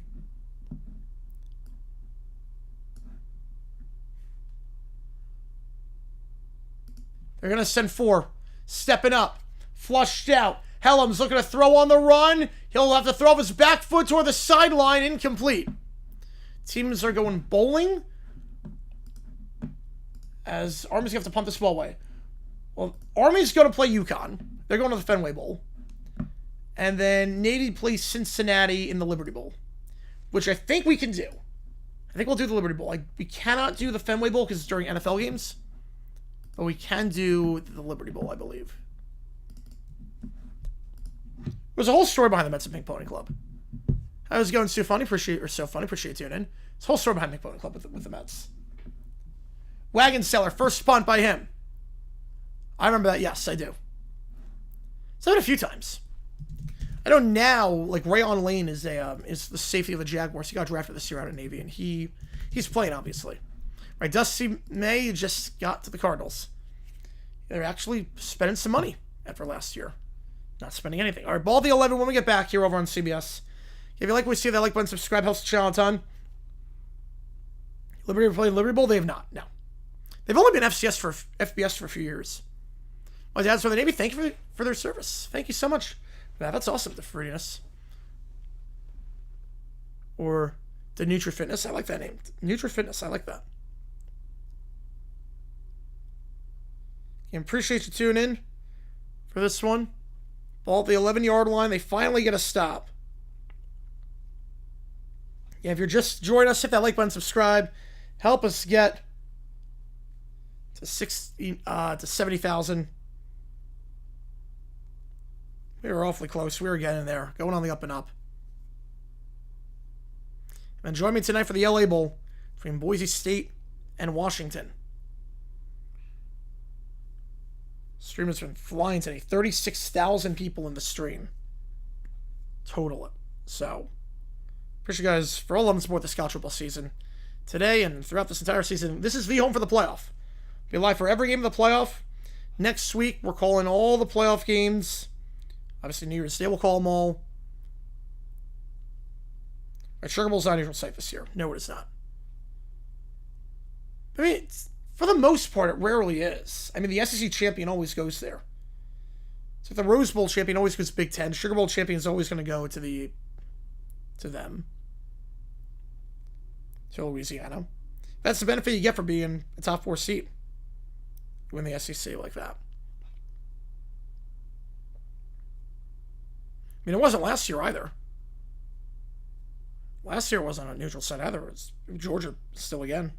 They're going to send 4. Stepping up. Flushed out. Hellam's looking to throw on the run. He'll have to throw off his back foot toward the sideline. Incomplete. Teams are going bowling. As Army's going to have to pump this ball away. Well, Army's going to play UConn. They're going to the Fenway Bowl. And then Navy plays Cincinnati in the Liberty Bowl. Which I think we can do. I think we'll do the Liberty Bowl. We cannot do the Fenway Bowl because it's during NFL games. But we can do the Liberty Bowl, I believe. There's a whole story behind the Mets and Pink Pony Club. How's it going, So funny, appreciate you tuning in. There's a whole story behind Pink Pony Club with the Mets. Wagon Seller, first punt by him. I remember that, yes, I do. It's happened a few times. I know now, like, Rayon Lane is the safety of the Jaguars. He got drafted this year out of Navy, and he's playing, obviously. Right, Dusty May just got to the Cardinals. They're actually spending some money after last year. Not spending anything. All right, Ball the 11 when we get back here over on CBS. If you like what we see, that like button, subscribe, helps the channel a ton. Liberty playing Liberty Bowl? They have not, no. They've only been FBS for a few years. My dad's for the Navy. Thank you for their service. Thank you so much. Yeah, that's awesome, the fruitiness. Or the Nutri-Fitness. I like that name. Nutri-Fitness. I like that. And appreciate you tuning in for this one. Ball at the 11-yard line. They finally get a stop. Yeah, if you're just joining us, hit that like button, subscribe. Help us get to 70,000. We were awfully close. We were getting there. Going on the up and up. And join me tonight for the LA Bowl between Boise State and Washington. Stream has been flying today. 36,000 people in the stream. Total. So, appreciate you guys for all loving support this college football season. Today and throughout this entire season, this is the home for the playoff. Be live for every game of the playoff. Next week, we're calling all the playoff games. Obviously, New Year's Day, we'll call them all. Right, Sugar Bowl's not a neutral site this year. No, it is not. I mean, for the most part, it rarely is. I mean, the SEC champion always goes there. So the Rose Bowl champion always goes to Big Ten. Sugar Bowl champion is always going to go to them. To Louisiana. That's the benefit you get for being a top 4 seed. You win the SEC like that. I mean, it wasn't last year either. Last year wasn't a neutral site either. It's Georgia still again.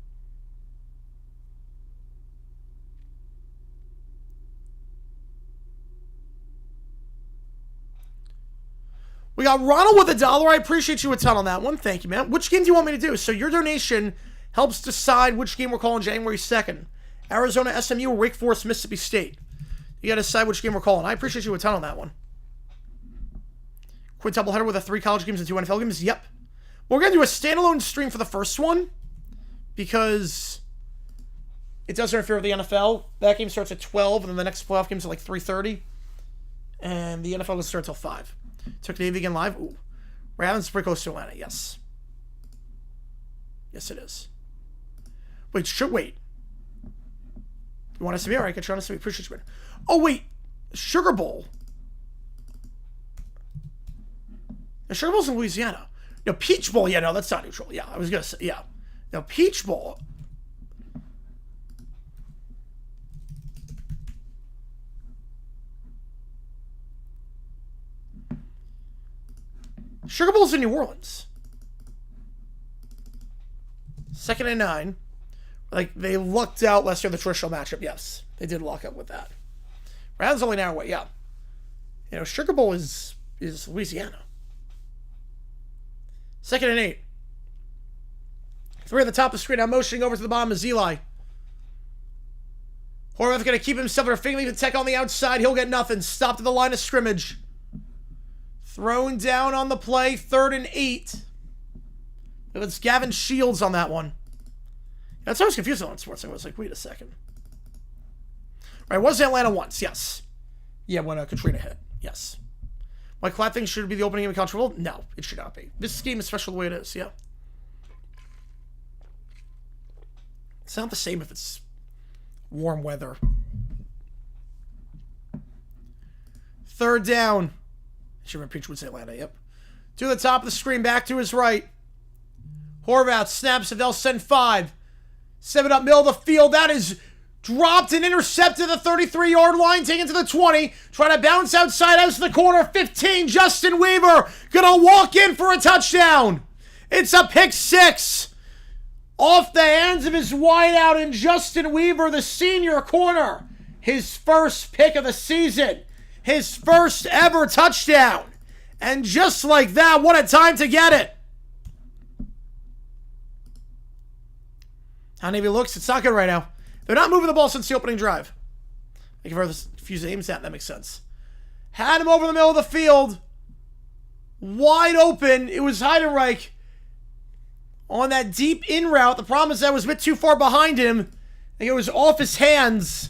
We got Ronald with $1. I appreciate you a ton on that one. Thank you, man. Which game do you want me to do? So your donation helps decide which game we're calling January 2nd. Arizona, SMU, or Wake Forest, Mississippi State. You got to decide which game we're calling. I appreciate you a ton on that one. Quintuple header with 3 college games and 2 NFL games. Yep. We're going to do a standalone stream for the first one because it does interfere with the NFL. That game starts at 12, and then the next playoff game's at like 3:30. And the NFL doesn't start until 5. Took Navy again live. Ooh. Ravens pretty close to Atlanta. Yes. Yes, it is. Wait. You want us to be? All right, get you on us to be. Appreciate you. Oh, wait. Sugar Bowl. The Sugar Bowl's in Louisiana. No, Peach Bowl. Yeah, no, that's not neutral. Yeah, I was going to say, yeah. Now, Peach Bowl. Sugar Bowl's in New Orleans. 2nd and 9. Like, they lucked out last year, the traditional matchup. Yes, they did luck up with that. Round's only an hour away, yeah. You know, Sugar Bowl is Louisiana. 2nd and 8. 3 at the top of the screen. Now motioning over to the bottom is Eli. Horvath going to keep himself there. Fingley to tech on the outside. He'll get nothing. Stopped at the line of scrimmage. Thrown down on the play. 3rd and 8. It's Gavin Shields on that one. That's always confusing on sports. I was like, wait a second. All right, was Atlanta once? Yes. Yeah, when Katrina hit. Yes. Mike Clapp thinks should be the opening game of college football? No, it should not be. This game is special the way it is, yeah. It's not the same if it's warm weather. Third down. Sherman Preach would say Atlanta, yep. To the top of the screen, back to his right. Horvath snaps it, they'll send 5. 7 up middle of the field. That is dropped and intercepted at the 33-yard line, taken to the 20. Trying to bounce outside out to the corner. 15, Justin Weaver gonna walk in for a touchdown. It's a pick 6. Off the hands of his wideout, and Justin Weaver, the senior corner. His first pick of the season. His first ever touchdown. And just like that, what a time to get it. How Navy looks, it's not good right now. They're not moving the ball since the opening drive. Like if I fuse aims that makes sense. Had him over the middle of the field. Wide open. It was Heidenreich on that deep in route. The problem is that was a bit too far behind him. I think it was off his hands.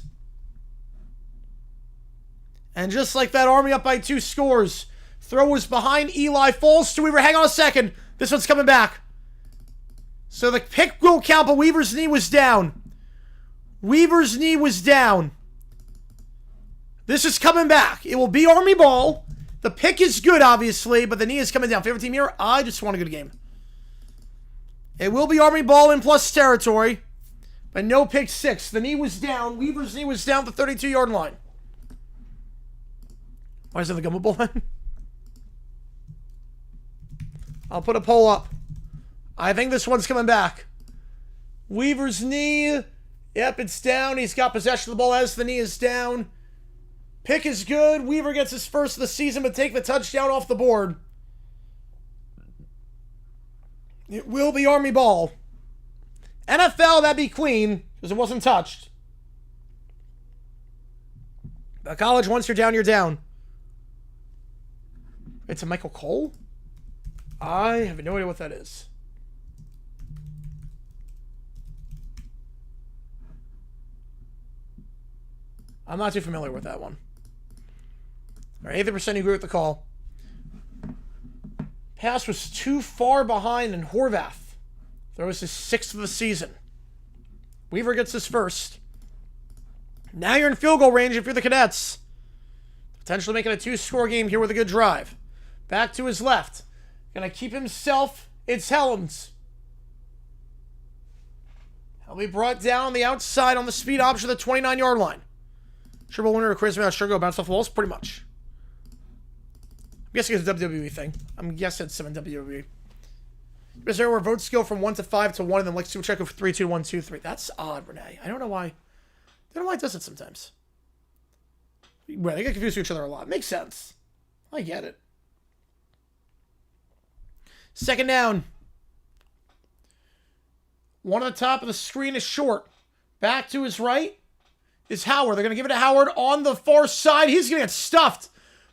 And just like that, Army up by 2 scores. Throw was behind Eli. Falls to Weaver. Hang on a second. This one's coming back. So the pick will count, but Weaver's knee was down. Weaver's knee was down. This is coming back. It will be Army ball. The pick is good, obviously, but the knee is coming down. Favorite team here? I just want a good game. It will be Army ball in plus territory, but no pick 6. The knee was down. Weaver's knee was down at the 32-yard line. Why is that the Gumbo Bowl then? I'll put a poll up. I think this one's coming back. Weaver's knee. Yep, it's down. He's got possession of the ball as the knee is down. Pick is good. Weaver gets his first of the season, but take the touchdown off the board. It will be Army ball. NFL, that'd be clean, because it wasn't touched. But college, once you're down, you're down. It's a Michael Cole? I have no idea what that is. I'm not too familiar with that one. All right, 80% agree with the call. Pass was too far behind, and Horvath throws his 6th of the season. Weaver gets his first. Now you're in field goal range if you're the Cadets. Potentially making a 2-score game here with a good drive. Back to his left. Gonna keep himself. It's Helms. He'll be brought down on the outside on the speed option at the 29-yard line. Super Bowl winner, Chris Sugar, bounce off the walls, pretty much. I'm guessing it's a WWE thing. I'm guessing it's 7 WWE. Is there where votes go from 1 to 5 to 1, and then like super check of 3, 2, 1, 2, 3. That's odd, Renee. I don't know why. I don't know why it does it sometimes. Well, they get confused with each other a lot. Makes sense. I get it. Second down. One on the top of the screen is short. Back to his right is Howard. They're going to give it to Howard on the far side. He's going to get stuffed.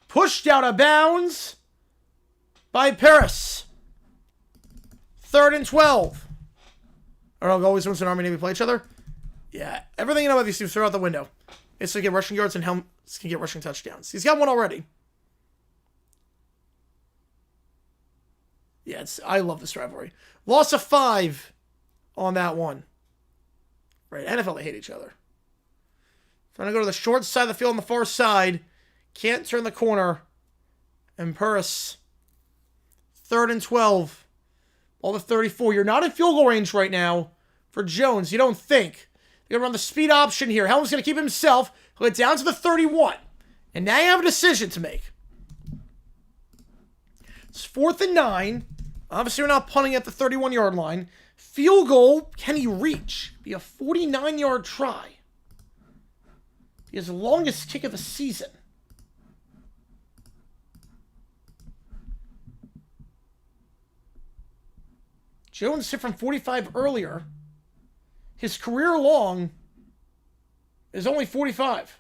Pushed out of bounds by Paris. 3rd and 12. I don't know, always when Army and Navy play each other. Yeah, everything you know about these teams throw out the window. It's to get rushing yards, and Helms can get rushing touchdowns. He's got one already. Yeah, I love this rivalry. Loss of 5 on that one. Right, NFL, they hate each other. Trying to go to the short side of the field on the far side. Can't turn the corner. And Paris. 3rd and 12. All the 34. You're not in field goal range right now for Jones. You don't think. They're going to run the speed option here. Helms going to keep himself. He'll get down to the 31. And now you have a decision to make. It's 4th and 9. Obviously, we're not punting at the 31-yard line. Field goal, can he reach? Be a 49-yard try. Be his longest kick of the season. Jones hit from 45 earlier. His career long is only 45.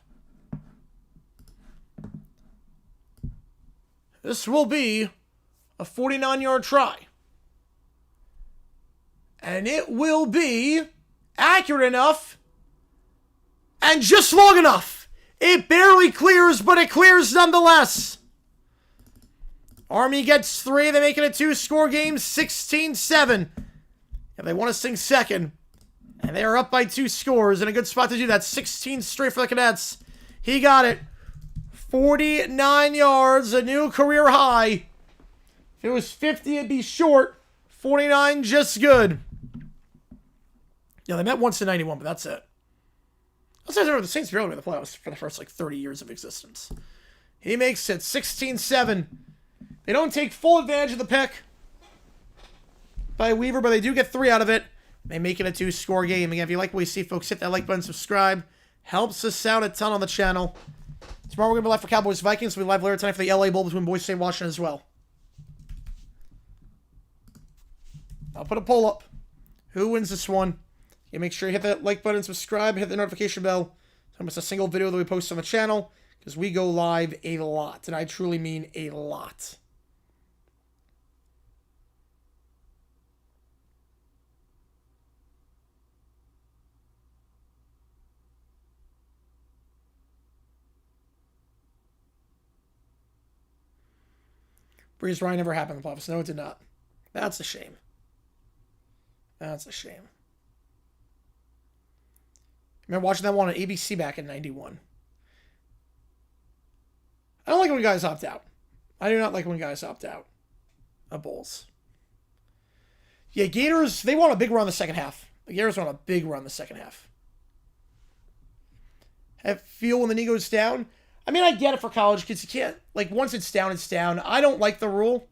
This will be a 49-yard try. And it will be accurate enough and just long enough. It barely clears, but it clears nonetheless. Army gets 3. They make it a 2-score game, 16-7. If they want to sing second, and they are up by 2 scores, in a good spot to do that. 16 straight for the Cadets. He got it. 49 yards, a new career high. If it was 50, it'd be short. 49, just good. Yeah, they met once in 91, but that's it. I remember the Saints barely made the playoffs for the first, 30 years of existence. He makes it 16-7. They don't take full advantage of the pick by Weaver, but they do get 3 out of it. They make it a 2-score game. Again, if you like what you see, folks, hit that like button, subscribe. Helps us out a ton on the channel. Tomorrow we're going to be live for Cowboys-Vikings. We'll be live later tonight for the LA Bowl between Boise State and Washington as well. I'll put a poll up. Who wins this one? You make sure you hit that like button, subscribe, hit the notification bell. Don't miss a single video that we post on the channel, because we go live a lot, and I truly mean a lot. Breeze Ryan never happened in the playoffs. No, it did not. That's a shame. That's a shame. I remember watching that one on ABC back in 91. I don't like when guys opt out. I do not like when guys opt out of bowls. Yeah, Gators, they want a big run the second half. The Gators want a big run the second half. Have feel when the knee goes down. I mean, I get it for college kids. You can't, once it's down, it's down. I don't like the rule.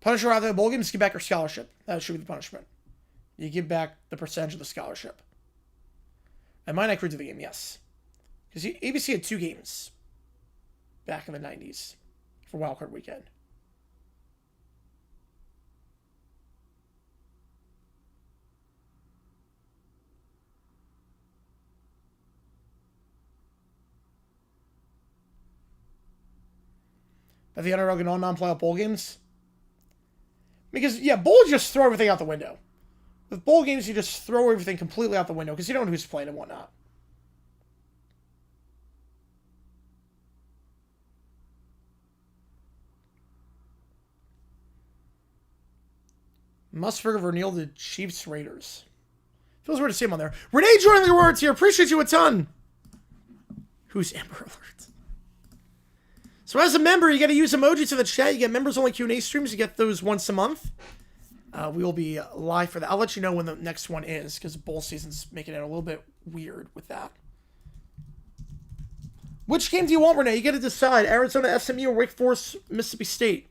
Punishment out of the bowl games, give back your scholarship. That should be the punishment. You give back the percentage of the scholarship. I might not accrue to the game, yes. Because ABC had 2 games back in the 90s for wildcard weekend. But the underdog in all non-playoff bowl games? Because, yeah, bowls just throw everything out the window. With bowl games, you just throw everything completely out the window because you don't know who's playing and whatnot. Musburger Vernil to Chiefs Raiders. Feels weird to see him on there. Renee joining the words here. Appreciate you a ton. Who's Amber Alert? So as a member, you got to use emojis to the chat. You get members-only Q&A streams. You get those once a month. We will be live for that. I'll let you know when the next one is, because bowl season's making it a little bit weird with that. Which game do you want, Renee? You got to decide. Arizona, SMU, or Wake Forest, Mississippi State.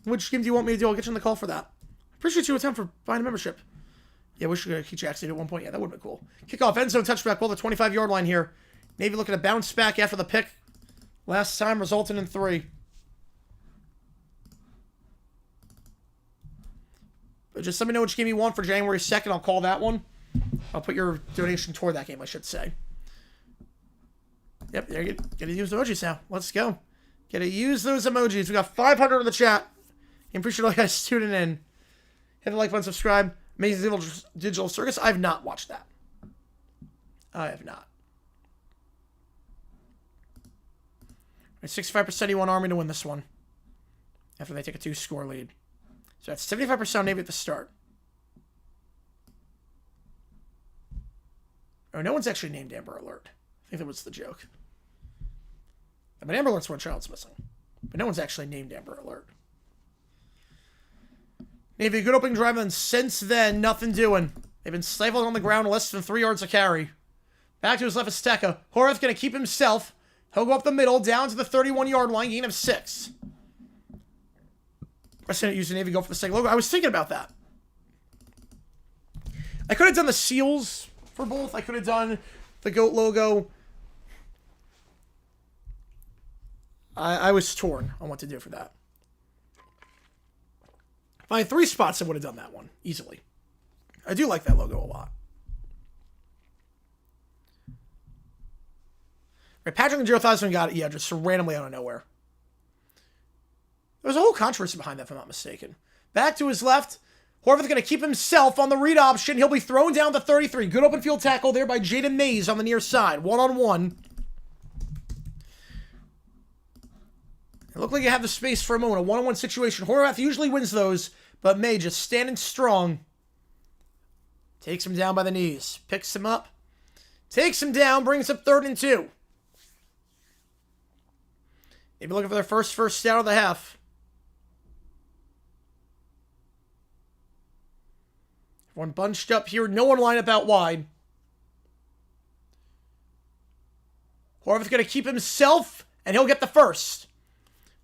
Which game do you want me to do? I'll get you on the call for that. Appreciate you a ton for buying a membership. Yeah, we should keep Jackson at one point. Yeah, that would have been cool. Kickoff, end zone, touchback, ball the 25-yard line here. Navy looking to bounce back after the pick. Last time resulting in 3. But just let me know which game you want for January 2nd. I'll call that one. I'll put your donation toward that game, I should say. Yep, there you go. Gotta use emojis now. Let's go. Gotta use those emojis. We got 500 in the chat. I appreciate all you guys tuning in. Hit the like button, subscribe. Amazing Digital Circus. I have not watched that. I have not. 65% you want Army to win this one. After they take a 2-score lead. So that's 75% Navy at the start. Oh, no one's actually named Amber Alert. I think that was the joke. I mean, Amber Alert's one child's missing. But no one's actually named Amber Alert. Navy, a good opening drive, and since then, nothing doing. They've been stifled on the ground less than 3 yards a carry. Back to his left is Stecca. Horvath going to keep himself. He'll go up the middle, down to the 31-yard line, gain of 6. I said use the Navy, go for the second logo. I was thinking about that. I could have done the seals for both. I could have done the goat logo. I was torn on what to do for that. If I had 3 spots, I would have done that one easily. I do like that logo a lot. Right, Patrick and Joe Theismann got it, yeah, just randomly out of nowhere. There was a whole controversy behind that, if I'm not mistaken. Back to his left. Horvath going to keep himself on the read option. He'll be thrown down to 33. Good open field tackle there by Jaden Mays on the near side. 1-on-1. It looked like you have the space for a moment. A one-on-one situation. Horvath usually wins those, but May just standing strong. Takes him down by the knees. Picks him up. Takes him down. Brings up 3rd and 2. Maybe looking for their first down of the half. Everyone bunched up here. No one lined up out wide. Horvath's going to keep himself, and he'll get the first.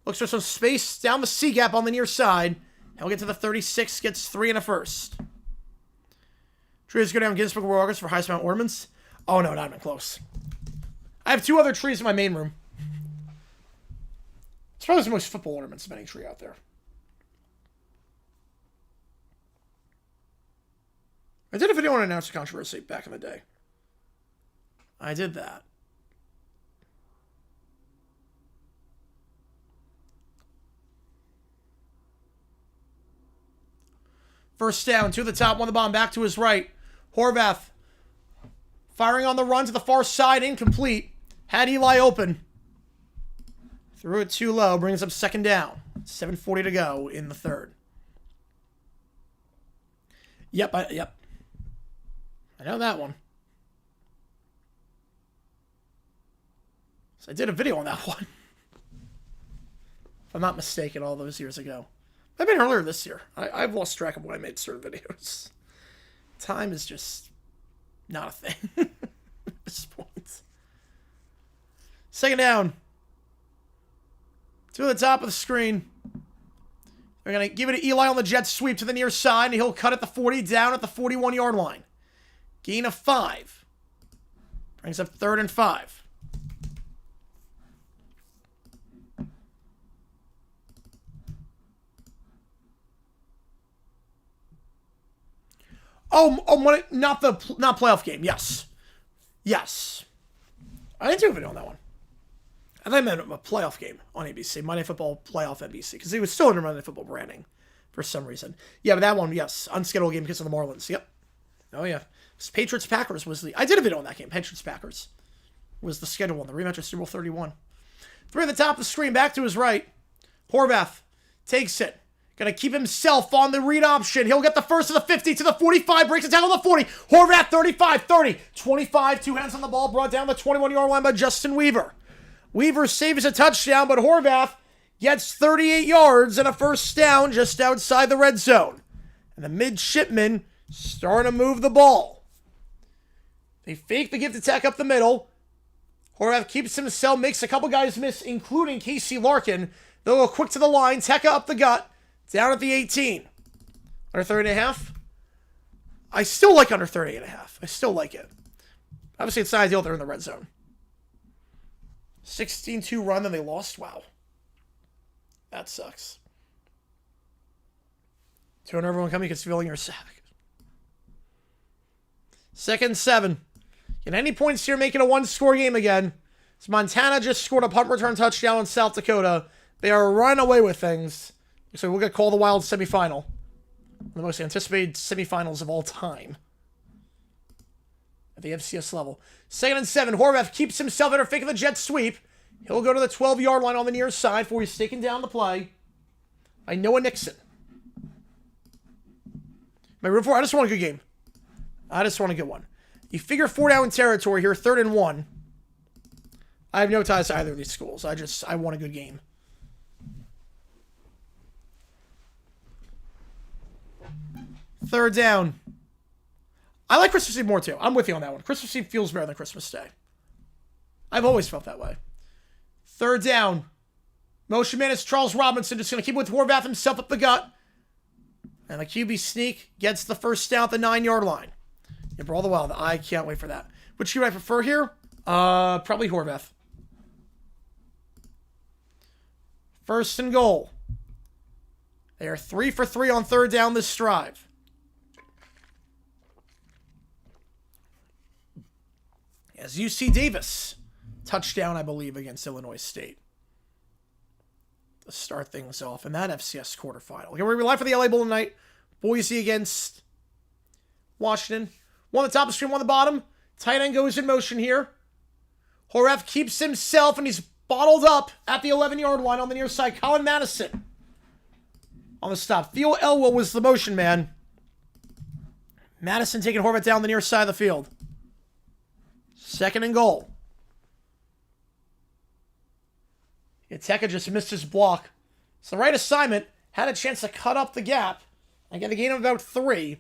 Looks for some space down the C gap on the near side. He'll get to the 36, gets 3 and a first. Trees go down Ginsburg Warriors for highest amount ornaments. Oh no, not even close. I have 2 other trees in my main room. It's probably the most football ornaments of any tree out there. I did a video on announced controversy back in the day. I did that. First down, 2 to the top, 1 to the bottom, back to his right. Horvath firing on the run to the far side, incomplete. Had Eli open. Threw it too low, brings up 2nd down. 7:40 to go in the 3rd. Yep. I know that one. So I did a video on that one. If I'm not mistaken, all those years ago. I've been earlier this year. I've lost track of when I made certain videos. Time is just not a thing at this point. 2nd down. 2 to the top of the screen. They're going to give it to Eli on the jet sweep to the near side, and he'll cut at the 40, down at the 41-yard line. Gain of 5. Brings up 3rd and 5. Not playoff game. Yes. I didn't do a video on that one. I thought I meant a playoff game on ABC. Monday Football Playoff NBC. Because it was still under Monday Football branding for some reason. Yeah, but that one, yes. Unscheduled game because of the Marlins. Yep. Oh, yeah. Patriots-Packers was the... I did a video on that game. Patriots-Packers was the schedule one. The rematch of Super Bowl 31. 3 at the top of the screen. Back to his right. Horvath takes it. Going to keep himself on the read option. He'll get the first to the 50, to the 45, breaks the tackle to the 40. Horvath, 35, 30, 25, 2 hands on the ball, brought down the 21-yard line by Justin Weaver. Weaver saves a touchdown, but Horvath gets 38 yards and a first down just outside the red zone. And the midshipmen starting to move the ball. They fake the gift attack up the middle. Horvath keeps himself, makes a couple guys miss, including Casey Larkin. They'll go quick to the line, Tekka up the gut. Down at the 18. Under 30.5. I still like under 30.5. I still like it. Obviously, it's not ideal they're in the red zone. 16-2 run, then they lost. Wow. That sucks. 200 everyone coming, you can fill in your sack. 2nd 7. Get any points here, make it a 1-score game again. So Montana just scored a punt return touchdown in South Dakota. They are running away with things. So we'll get called the Wild semifinal. The most anticipated semifinals of all time. At the FCS level. 2nd and 7. Horvath keeps himself in, faking the jet sweep. He'll go to the 12-yard line on the near side before he's taken down the play by Noah Nixon. My room for, I just want a good game. I just want a good one. You figure 4 down territory here, 3rd and 1. I have no ties to either of these schools. I want a good game. Third down. I like Christmas Eve more, too. I'm with you on that one. Christmas Eve feels better than Christmas Day. I've always felt that way. 3rd down. Motion man is Charles Robinson. Just going to keep it with Horvath himself up the gut. And the QB sneak gets the first down at the 9-yard line. And for all the while, I can't wait for that. Which QB I prefer here? Probably Horvath. 1st and goal. They are 3 for 3 on 3rd down this drive. As UC Davis, touchdown, I believe, against Illinois State. To start things off in that FCS quarterfinal. Okay, we're live for the LA Bowl tonight. Boise against Washington. 1 on the top of the screen, 1 on the bottom. Tight end goes in motion here. Horvath keeps himself, and he's bottled up at the 11-yard line on the near side. Colin Madison on the stop. Theo Elwell was the motion man. Madison taking Horvath down the near side of the field. 2nd and goal. Iteka just missed his block. It's the right assignment. Had a chance to cut up the gap and get a gain of about 3.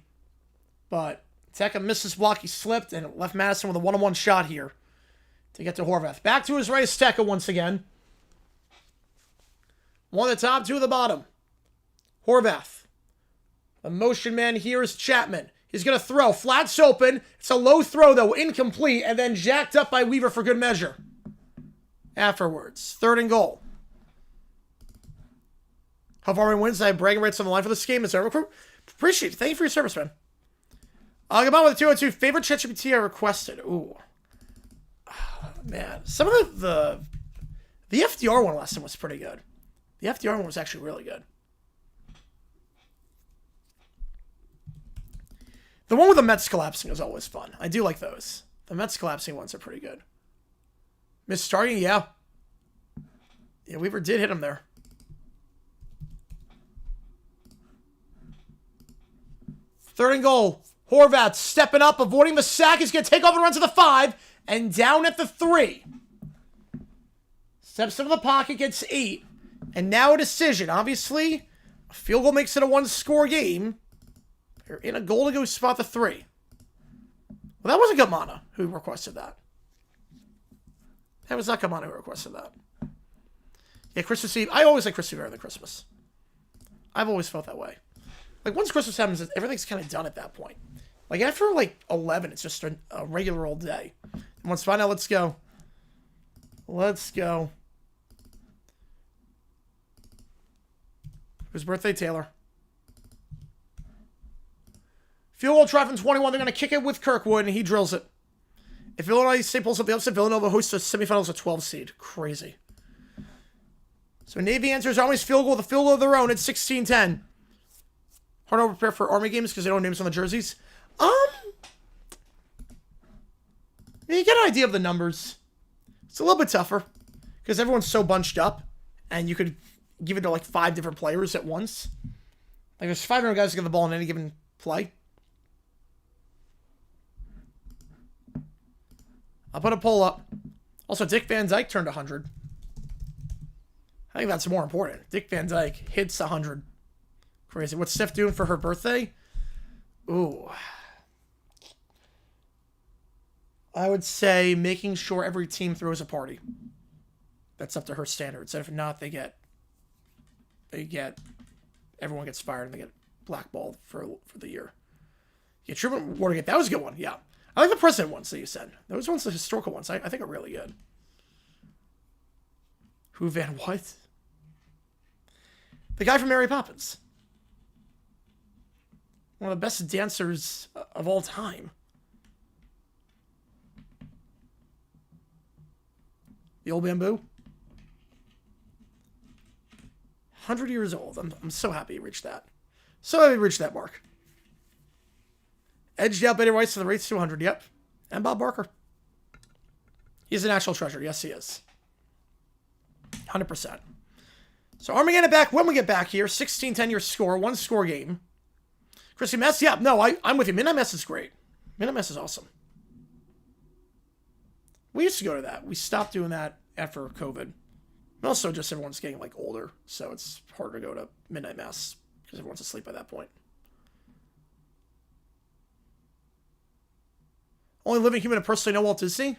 But Iteka missed his block. He slipped and left Madison with a one-on-one shot here to get to Horvath. Back to his right is Iteka once again. 1 at the top, 2 at the bottom. Horvath. The motion man here is Chapman. He's going to throw. Flats open. It's a low throw, though. Incomplete. And then jacked up by Weaver for good measure. Afterwards. 3rd and goal. How far wins? I have bragging rights on the line for this game. Is there a recruit? Appreciate it. Thank you for your service, man. I'll get on with the 202. Favorite ChatGPT I requested. Ooh. Oh, man. Some of the FDR one last time was pretty good. The FDR one was actually really good. The one with the Mets collapsing is always fun. I do like those. The Mets collapsing ones are pretty good. Miss starting, yeah. Yeah, Weaver did hit him there. 3rd and goal. Horvath stepping up, avoiding the sack. He's going to take off and run to the 5. And down at the 3. Steps into the pocket, gets 8. And now a decision. Obviously, a field goal makes it a 1-score game. They're in a goal-to-go spot, the 3. Well, that wasn't Gamana who requested that. That was not Gamana who requested that. Yeah, Christmas Eve. I always like Christmas Eve better than Christmas. I've always felt that way. Like, once Christmas happens, everything's kind of done at that point. Like, after, 11, it's just a regular old day. And once fine, now let's go. Let's go. Whose birthday, Taylor? Field goal try from 21. They're going to kick it with Kirkwood, and he drills it. If Illinois State pulls up the upset, Villanova hosts the semifinals of 12 seed. Crazy. So Navy answers Army's field goal with a field goal of their own at 16-10. Hard to prepare for Army games because they don't have names on the jerseys. You get an idea of the numbers. It's a little bit tougher because everyone's so bunched up, and you could give it to 5 different players at once. Like there's 500 guys to get the ball in any given play. I'll put a poll up. Also, Dick Van Dyke turned 100. I think that's more important. Dick Van Dyke hits 100. Crazy. What's Steph doing for her birthday? Ooh. I would say making sure every team throws a party. That's up to her standards. And if not, everyone gets fired and they get blackballed for the year. Yeah, Truman Watergate. That was a good one. Yeah. I like the president ones that you said. Those ones, the historical ones, I think are really good. Who Van what? The guy from Mary Poppins. One of the best dancers of all time. The old bamboo. 100 years old. I'm so happy he reached that. So happy he reached that mark. Edged out Betty Rice to the rates to 100. Yep. And Bob Barker. He's a national treasure. Yes, he is. 100%. So Army getting it back when we get back here. 16-10 your score. 1-score game. Chrissy Mess. Yeah, no, I'm with you. Midnight Mess is great. Midnight Mess is awesome. We used to go to that. We stopped doing that after COVID. And also just everyone's getting older. So it's harder to go to Midnight Mass because everyone's asleep by that point. Only living human to personally know Walt Disney?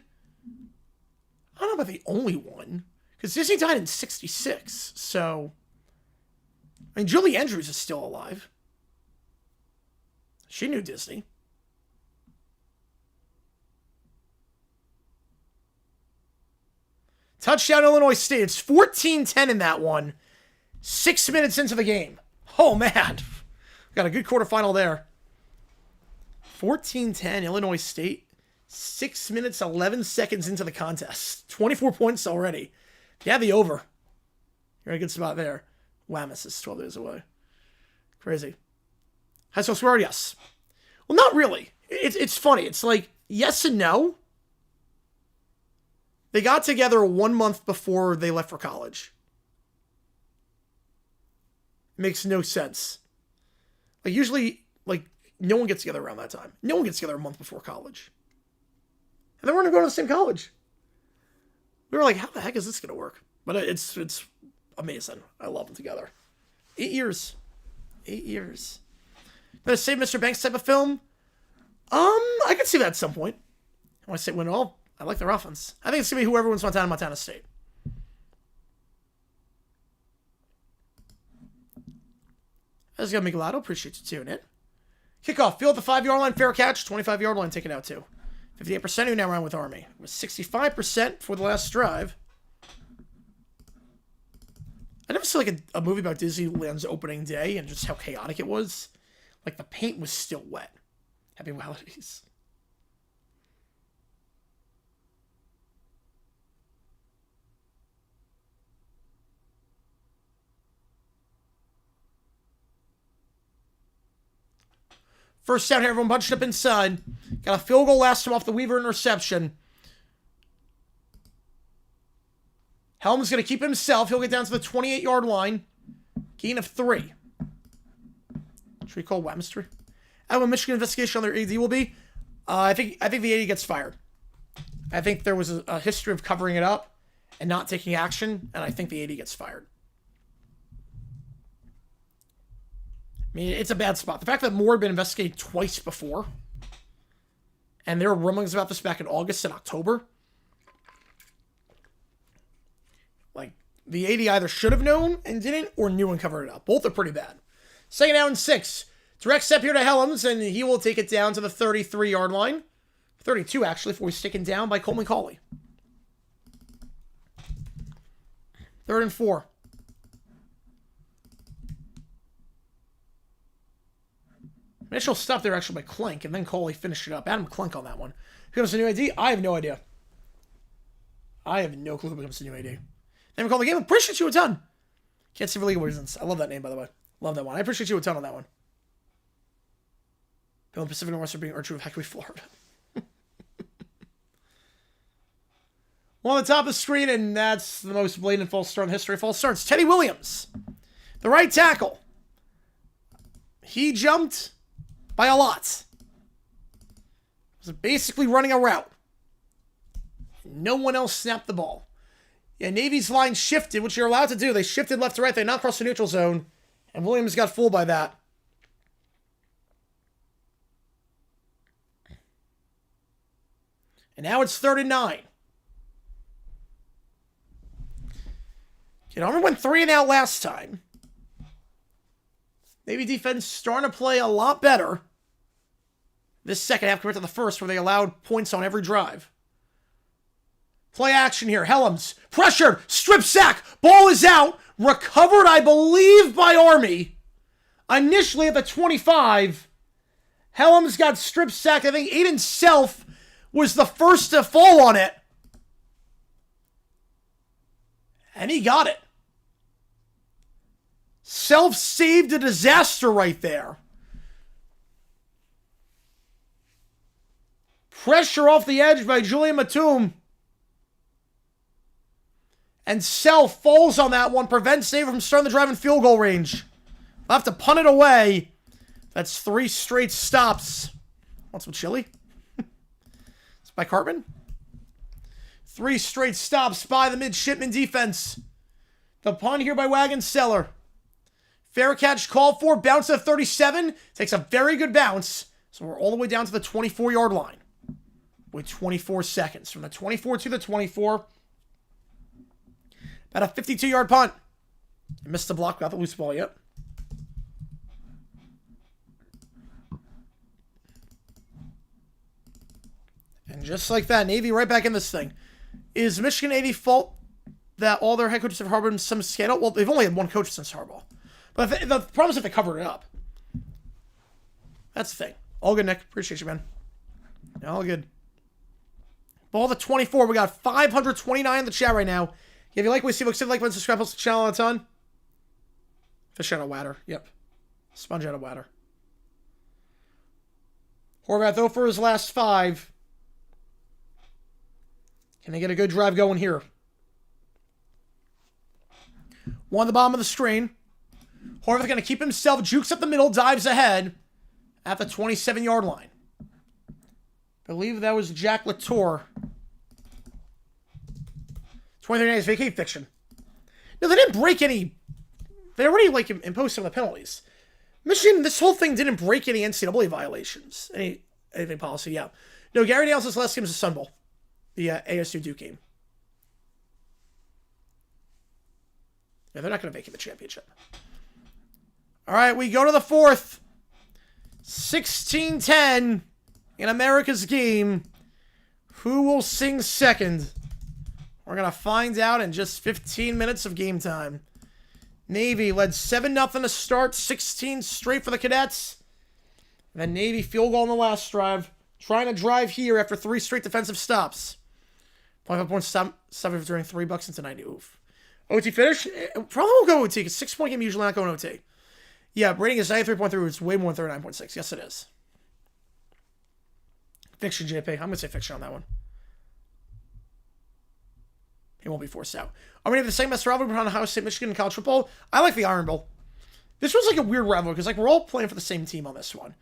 I don't know about the only one. Because Disney died in 1966. So, Julie Andrews is still alive. She knew Disney. Touchdown Illinois State. It's 14-10 in that one. 6 minutes into the game. Oh, man. Got a good quarterfinal there. 14-10 Illinois State. 6 minutes, 11 seconds into the contest. 24 points already. Yeah, the over. You're in a good spot there. Whammis is 12 days away. Crazy. High school swear? Yes. Well, not really. It's funny. It's yes and no. They got together 1 month before they left for college. It makes no sense. Like, usually, like, no one gets together around that time. No one gets together a month before college. And they weren't going to go to the same college. We were like, how the heck is this going to work? But it's amazing. I love them together. 8 years. 8 years. The same Mr. Banks type of film? I could see that at some point. I want to say, well, I like their offense. I think it's going to be whoever wins Montana State. That's going to make a lot. Appreciate you tuning in. Kickoff. Field at the 5-yard line. Fair catch. 25-yard line taken out too. 58% who now ran with Army. It was 65% for the last drive. I never saw like a movie about Disneyland's opening day and just how chaotic it was. Like the paint was still wet. Happy holidays. First down here, everyone bunched up inside. Got a field goal last time off the Weaver interception. Helm's going to keep himself. He'll get down to the 28-yard line. Gain of 3. Should we call Webster? I have a Michigan investigation on their AD will be. I think the AD gets fired. I think there was a history of covering it up and not taking action, and I think the AD gets fired. I mean, it's a bad spot. The fact that Moore had been investigated twice before, and there were rumblings about this back in August and October. Like, the AD either should have known and didn't, or knew and covered it up. Both are pretty bad. Second down and 6. Direct step here to Helms, and he will take it down to the 33-yard line. 32, actually, before he's taken down by Coleman Cauley. 3rd and 4. Initial stop there actually by Clink, and then Cauley finished it up. Adam Clink on that one. Who becomes a new AD? I have no idea. I have no clue who becomes a new AD. Then we call the game. Appreciate you a ton. Can't see for legal reasons. I love that name, by the way. Love that one. I appreciate you a ton on that one. Bill and Pacific Northwest are being Archer of Hickory, Florida. Well, on the top of the screen, and that's the most blatant false start in the history of false starts. Teddy Williams, the right tackle. He jumped by a lot. Was basically running a route. No one else snapped the ball. Yeah, Navy's line shifted, which you're allowed to do. They shifted left to right. They not crossed the neutral zone. And Williams got fooled by that. And now it's 3rd and 9. Army went 3 and out last time. Navy defense starting to play a lot better this second half compared to the first, where they allowed points on every drive. Play action here. Helms, pressured, strip sack, ball is out, recovered, I believe, by Army. Initially at the 25, Helms got strip sacked. I think Aiden Self was the first to fall on it. And he got it. Self saved a disaster right there. Pressure off the edge by cgiulianihpu. And Self falls on that one, prevents Xavier from starting the drive in field goal range. They'll have to punt it away. That's 3 straight stops. Want some chili? It's by Cartman. 3 straight stops by the midshipmen defense. The punt here by Wagon Seller. Fair catch called for. Bounce to 37. Takes a very good bounce. So we're all the way down to the 24-yard line. With 24 seconds. From the 24 to the 24. About a 52-yard punt. Missed the block. Got the loose ball yet. And just like that, Navy right back in this thing. Is Michigan Navy fault that all their head coaches have harbored some scandal? Well, they've only had one coach since Harbaugh. But the problem is if they covered it up. That's the thing. All good, Nick. Appreciate you, man. All good. Ball to 24. We got 529 in the chat right now. If you like what we see, look, like, button, subscribe, post the channel a ton. Fish out of water. Yep. Sponge out of water. Horvath, though, for his last 5. Can they get a good drive going here? One at the bottom of the screen. Horvath going to keep himself, jukes up the middle, dives ahead at the 27-yard line. I believe that was Jack Latour. 23 days vacate fiction. No, they didn't break any. They already imposed some of the penalties. Michigan, this whole thing didn't break any NCAA violations. Anything policy, yeah. No, Gary Dale's last game was the Sun Bowl. The ASU Duke game. Yeah, they're not going to vacate the championship. All right, we go to the fourth. 16-10 in America's game. Who will sing second? We're going to find out in just 15 minutes of game time. Navy led 7-0 to start, 16 straight for the Cadets. And then Navy field goal on the last drive. Trying to drive here after 3 straight defensive stops. 5 points, 7 during $3 into 90. Oof. OT finish? Probably won't go OT because 6-point game usually not going OT. Yeah, rating is 93.3. It's way more than 39.6. Yes, it is. Fiction, JP. I'm going to say fiction on that one. He won't be forced out. Are we going to have the same best rivalry between Ohio State, Michigan, and college football? I like the Iron Bowl. This was like a weird rivalry because we're all playing for the same team on this one.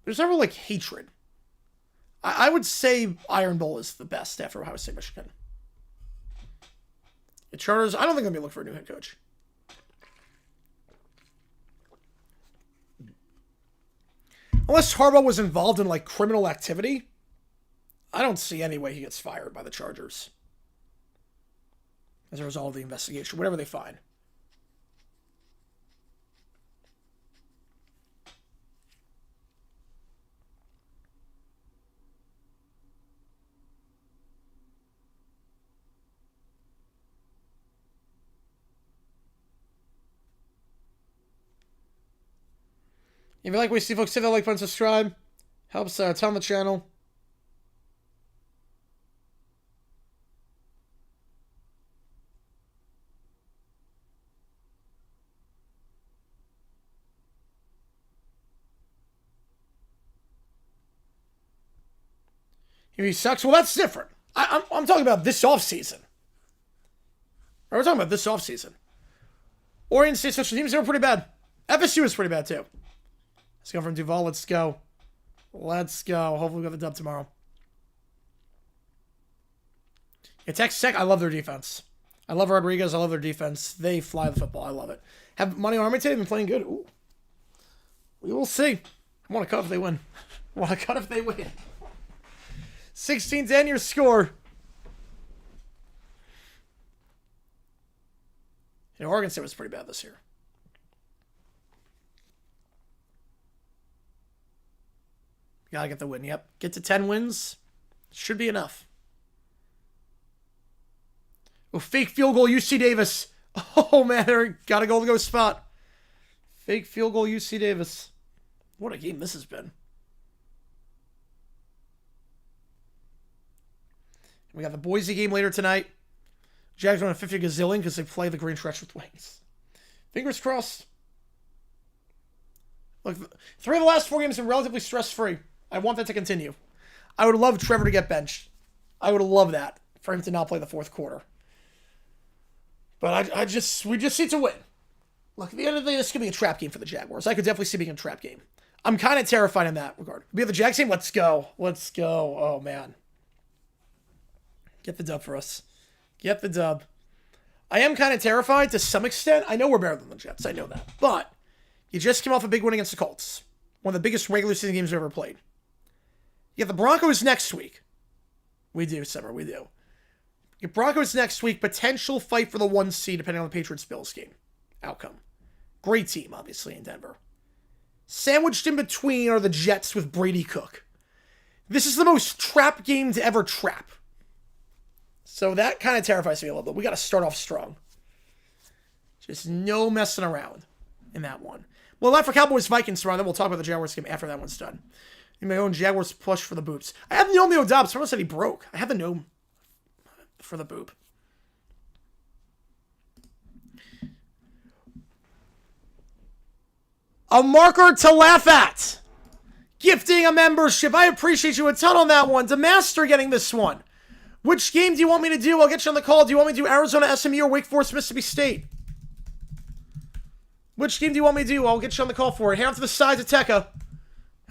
There's never hatred. I would say Iron Bowl is the best after Ohio State, Michigan. The Chargers, I don't think they'll be looking for a new head coach. Unless Harbaugh was involved in criminal activity, I don't see any way he gets fired by the Chargers. As a result of the investigation, whatever they find. If you like what you see, folks, hit that like button, subscribe. Helps tell the channel. If he sucks, well, that's different. I'm talking about this offseason. We're talking about this offseason. Oregon State special teams, they were pretty bad. FSU was pretty bad, too. Let's go from Duval. Let's go. Let's go. Hopefully we got the dub tomorrow. Yeah, Texas Tech, I love their defense. I love Rodriguez. I love their defense. They fly the football. I love it. Have money on Army today. Been playing good. Ooh. We will see. I want to cut if they win. I want to cut if they win. 16-10 your score. And Oregon State was pretty bad this year. Gotta get the win. Yep. Get to 10 wins. Should be enough. Oh, fake field goal, UC Davis. Oh, man. They got a goal to go spot. Fake field goal, UC Davis. What a game this has been. We got the Boise game later tonight. Jags run a 50 gazillion because they play the green stretch with wings. Fingers crossed. Look, 3 of the last 4 games have been relatively stress-free. I want that to continue. I would love Trevor to get benched. I would love that for him to not play the 4th quarter. But we just need to win. Look, at the end of the day, this could be a trap game for the Jaguars. I could definitely see it being a trap game. I'm kind of terrified in that regard. We have the Jags game. Let's go. Let's go. Oh, man. Get the dub for us. Get the dub. I am kind of terrified to some extent. I know we're better than the Jets. I know that. But you just came off a big win against the Colts. One of the biggest regular season games we've ever played. You have the Broncos next week. We do, Summer. We do. You have Broncos next week. Potential fight for the 1 seed depending on the Patriots-Bills game. Outcome. Great team, obviously, in Denver. Sandwiched in between are the Jets with Brady Cook. This is the most trap game to ever trap. So that kind of terrifies me a little bit. We got to start off strong. Just no messing around in that one. Well, that for Cowboys-Vikings tomorrow. Then we'll talk about the Jaguars game after that one's done. In my own Jaguars push for the boops. I have the Nomeo Dobbs. Someone said he broke. I have the gnome for the boop. A marker to laugh at. Gifting a membership. I appreciate you a ton on that one. Demaster getting this one. Which game do you want me to do? I'll get you on the call. Do you want me to do Arizona SMU or Wake Forest Mississippi State? Which game do you want me to do? I'll get you on the call for it. Hand off to the sides of Tekka.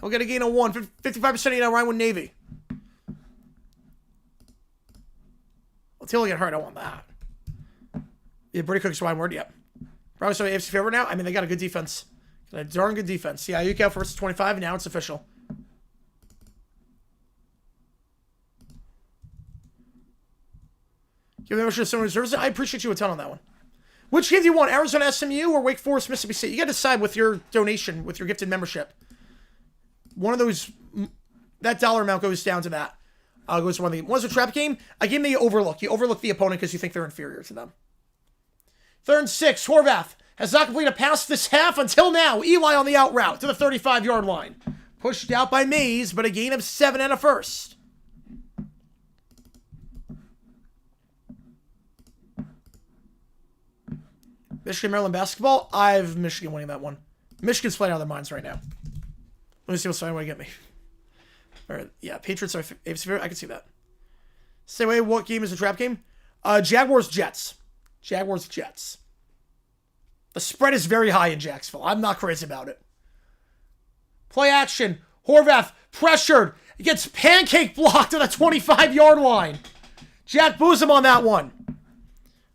We'll get a gain of 1. 55% of Ryan with Navy. Until I get hurt, I don't want that. Yeah, Brady Cook's wide word, yep. Probably so AFC favorite now. I mean, they got a good defense. Got a darn good defense. Yeah, UK out first 25, and now it's official. Give them a some reserves. I appreciate you a ton on that one. Which game do you want? Arizona SMU or Wake Forest Mississippi State? You got to decide with your donation, with your gifted membership. One of those, that dollar amount goes down to that. Goes to one of the, one's a trap game, a game that you overlook. You overlook the opponent because you think they're inferior to them. 3rd and 6, Horvath has not completed a pass this half until now. Eli on the out route to the 35-yard line. Pushed out by Mays, but a gain of 7 and a first. Michigan, Maryland basketball. I have Michigan winning that one. Michigan's playing out of their minds right now. Let me see what's trying to get me. All right, yeah, Patriots are AFC favorite. I can see that. Say away, what game is a trap game? Jaguars, Jets. Jaguars, Jets. The spread is very high in Jacksonville. I'm not crazy about it. Play action. Horvath pressured. He gets pancake blocked to the 25-yard line. Jack Boozum on that one.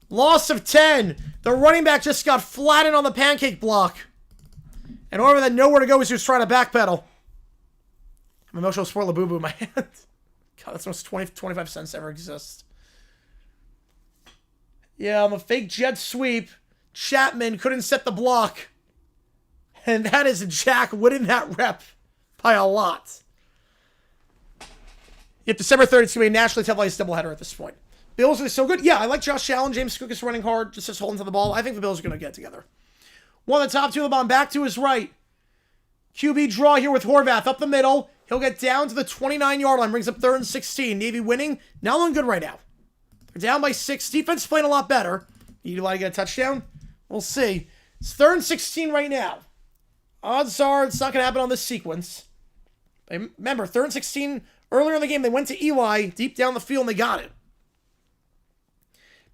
Loss of 10. The running back just got flattened on the pancake block. And Horvath had nowhere to go as he was trying to backpedal. I'm emotional sport Labubu in my hand. God, that's the most 25 cents ever exists. Yeah, I'm a fake jet sweep. Chapman couldn't set the block. And that is Jack winning that rep by a lot. Yet December 3rd, it's going to be a nationally televised doubleheader at this point. Bills are so good. Yeah, I like Josh Allen. James Cook is running hard, just holding to the ball. I think the Bills are going to get together. One of the top two of the bomb back to his right. QB draw here with Horvath up the middle. He'll get down to the 29-yard line. Brings up 3rd and 16. Navy winning. Not looking good right now. They're down by 6. Defense playing a lot better. Eli to get a touchdown? We'll see. It's 3rd and 16 right now. Odds are it's not going to happen on this sequence. Remember, 3rd and 16, earlier in the game, they went to Eli deep down the field and they got it.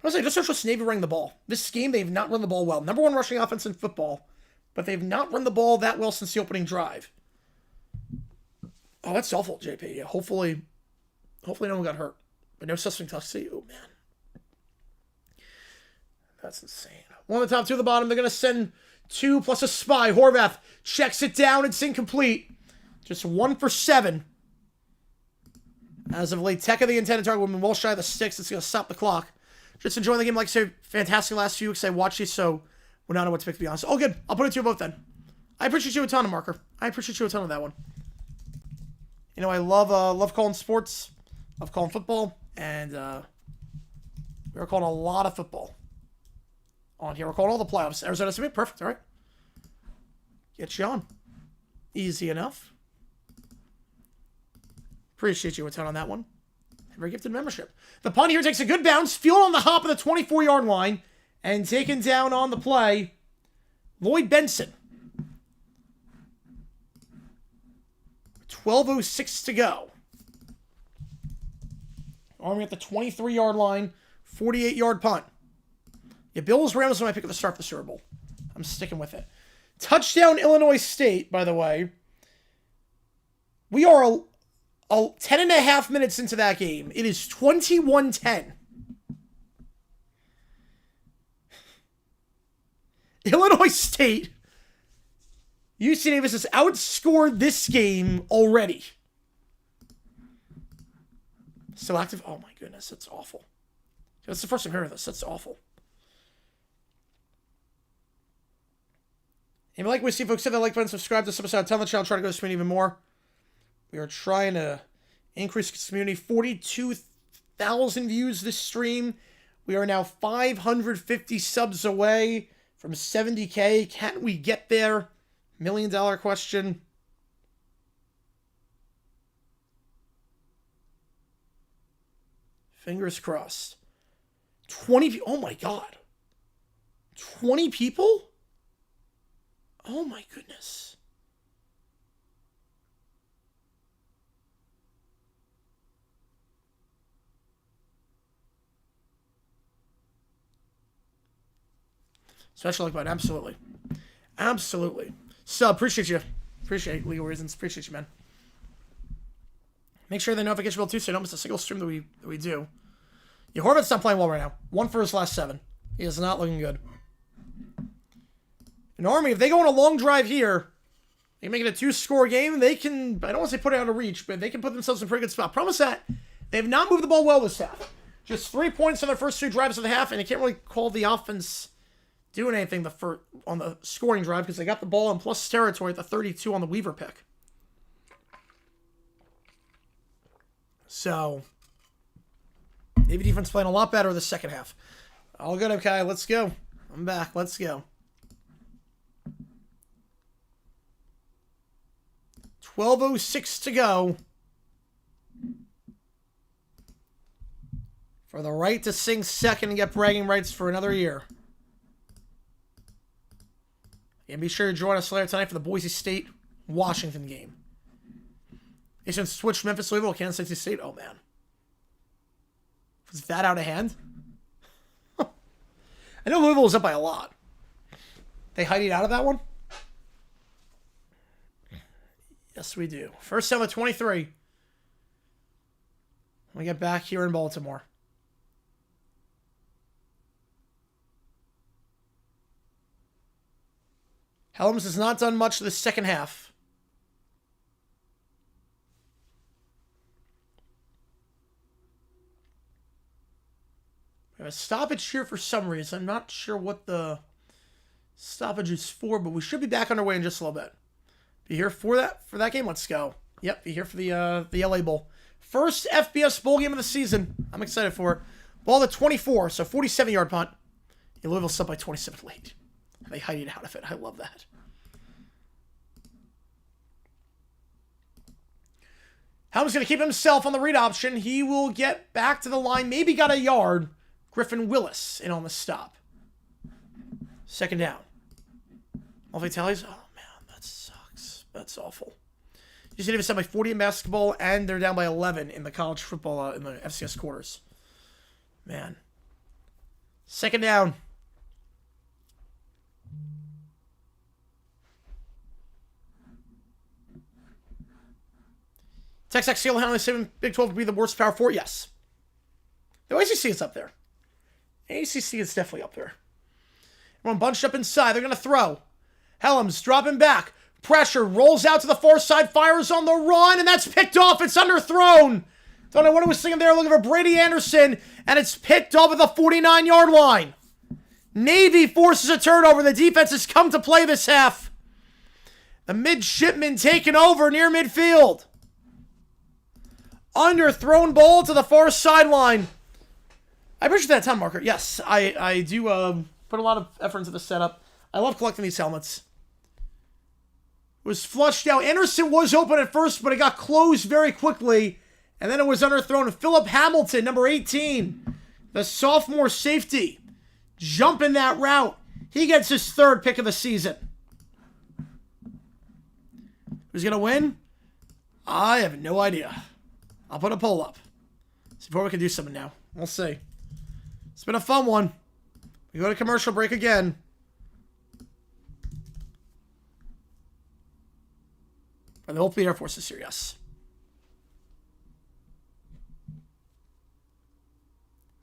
I was like, just don't trust Navy running the ball. This game, they've not run the ball well. Number 1 rushing offense in football, but they've not run the ball that well since the opening drive. Oh, that's awful, JP. Yeah, hopefully no one got hurt. But no suspect to see. Oh, man. That's insane. One of the top, 2 of the bottom. They're going to send 2 plus a spy. Horvath checks it down. It's incomplete. Just 1 for 7. As of late, Tekka, the intended target, would have been well shy of the 6. It's going to stop the clock. Just enjoying the game. Like I said, fantastic last few weeks. I watched these, so we don't know what to pick, to be honest. Oh, good. I'll put it to you both then. I appreciate you a ton, Marker. I appreciate you a ton on that one. You know, I love calling sports. Love calling football. And we're calling a lot of football on here. We're calling all the playoffs. Arizona State, perfect. All right. Get you on. Easy enough. Appreciate you a ton on that one. Very gifted membership. The punt here takes a good bounce. Field on the hop of the 24-yard line. And taken down on the play, Lloyd Benson. 12:06 to go. Army at the 23-yard line. 48-yard punt. Yeah, Bills Rams might pick at the start of the Super Bowl. I'm sticking with it. Touchdown Illinois State, by the way. We are 10 and a half minutes into that game. It is 21-10. Illinois State, UC Davis has outscored this game already. Still active? Oh my goodness, that's awful. That's the first time I've heard of this. That's awful. If you like what we see, folks, hit that like button, subscribe to this episode, tell the channel, try to go to screen even more. We are trying to increase this community. 42,000 views this stream. We are now 550 subs away from 70K. Can we get there? $1 million question. Fingers crossed. 20 people. Oh my God. 20 people? Oh my goodness. Special like button, absolutely. Absolutely. So, appreciate you. Appreciate legal reasons. Appreciate you, man. Make sure the notification bell too, so you don't miss a single stream that we do. Yeah, Horvat's not playing well right now. 1 for his last 7. He is not looking good. An Army, if they go on a long drive here, they make it a 2-score game. They can, I don't want to say put it out of reach, but they can put themselves in a pretty good spot. Promise that they have not moved the ball well this half. Just 3 points on their first 2 drives of the half, and you can't really call the offense doing anything on the scoring drive because they got the ball in plus territory at the 32 on the Weaver pick. So, Navy defense playing a lot better the second half. All good, okay, let's go. I'm back, let's go. 12:06 to go. For the right to sing second and get bragging rights for another year. And be sure to join us later tonight for the Boise State-Washington game. They should switch Memphis, Louisville, Kansas City State. Oh, man. Was that out of hand? I know Louisville was up by a lot. They hiding out of that one? Yes, we do. First down at 23. We get back here in Baltimore. Helms has not done much the second half. We have a stoppage here for some reason. I'm not sure what the stoppage is for, but we should be back underway in just a little bit. Be here for that game? Let's go. Yep, be here for the LA Bowl. First FBS bowl game of the season. I'm excited for it. Ball at 24, so 47-yard punt. Louisville's up by 27 late. They hide it out of it. I love that. Helms going to keep himself on the read option. He will get back to the line. Maybe got a yard. Griffin Willis in on the stop. Second down. Multi-tallies. Oh, man, that sucks. That's awful. You see, they've by 40 in basketball, and they're down by 11 in the college football, in the FCS quarters. Man. Second down. Texas Steel handling 7 Big 12 would be the worst Power 4? Yes. The ACC is up there. ACC is definitely up there. Everyone bunched up inside. They're going to throw. Helms dropping back. Pressure. Rolls out to the far side. Fires on the run. And that's picked off. It's underthrown. Don't know what I was thinking there. Looking for Brady Anderson. And it's picked off at the 49-yard line. Navy forces a turnover. The defense has come to play this half. The midshipmen taking over near midfield. Underthrown ball to the far sideline. I appreciate that time marker. Yes, I do put a lot of effort into the setup. I love collecting these helmets. It was flushed out. Anderson was open at first, but it got closed very quickly. And then it was underthrown. Philip Hamilton, number 18, the sophomore safety, jumping that route. He gets his 3rd pick of the season. Who's going to win? I have no idea. I'll put a poll up. See if we can do something now. We'll see. It's been a fun one. We go to commercial break again. And hopefully Air Force is here, yes.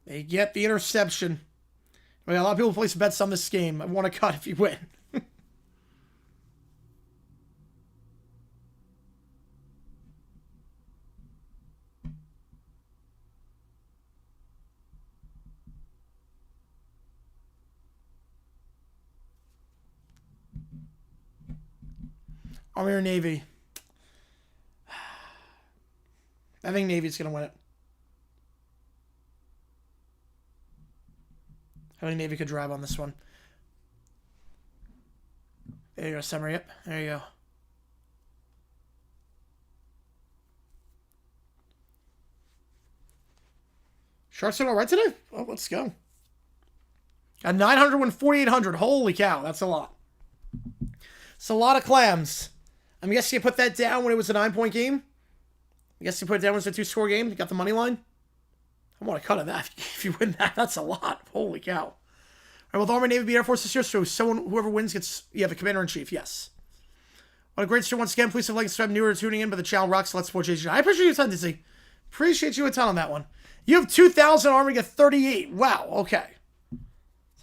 They get the interception. We got a lot of people place bets on this game. I want to cut if you win. Army or Navy? I think Navy's going to win it. I think Navy could drive on this one. There you go, summary. Yep, there you go. Sharks doing all right today? Oh, let's go. Got 900 win 4,800. Holy cow, that's a lot. It's a lot of clams. I'm guessing you put that down when it was a 9-point game. I guess you put it down when it was a 2-score game. You got the money line. I want to cut of that. If you win that, that's a lot. Holy cow. All right, Right, will the Army Navy beat Air Force this year? So whoever wins gets, the Commander-in-Chief, yes. What a great stream once again. Please have like, subscribe, newer tuning in, but the channel rocks. Let's support JG. I appreciate you a ton, Dizzy. Appreciate you a ton on that one. You have 2,000, Army get 38. Wow, okay.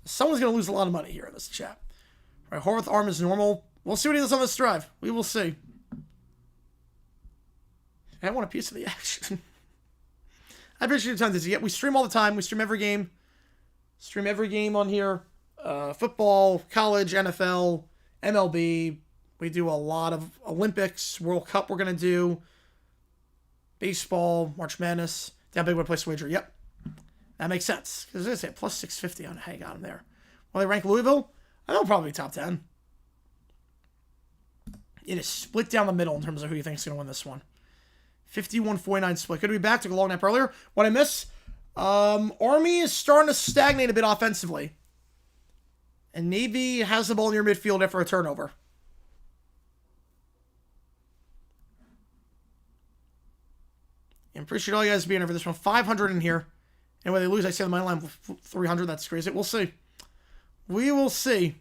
Someone's going to lose a lot of money here in this chat. All right, Horvath arm is normal. We'll see what he does on this drive. We will see. I want a piece of the action. I appreciate your time, Dizzy. We stream all the time. We stream every game. Stream every game on here. Football, college, NFL, MLB. We do a lot of Olympics, World Cup we're going to do. Baseball, March Madness. Down big, what place to wager. Yep. That makes sense. Because I say plus 650 on how you got them there. Will they rank Louisville? I know probably top 10. It is split down the middle in terms of who you think is going to win this one. 51-49 split. Could we be back? Took a long nap earlier. What I miss? Army is starting to stagnate a bit offensively. And Navy has the ball near midfield after a turnover. I appreciate all you guys being here for this one. 500 in here. And when they lose, I say the money line 300. That's crazy. We'll see. We will see.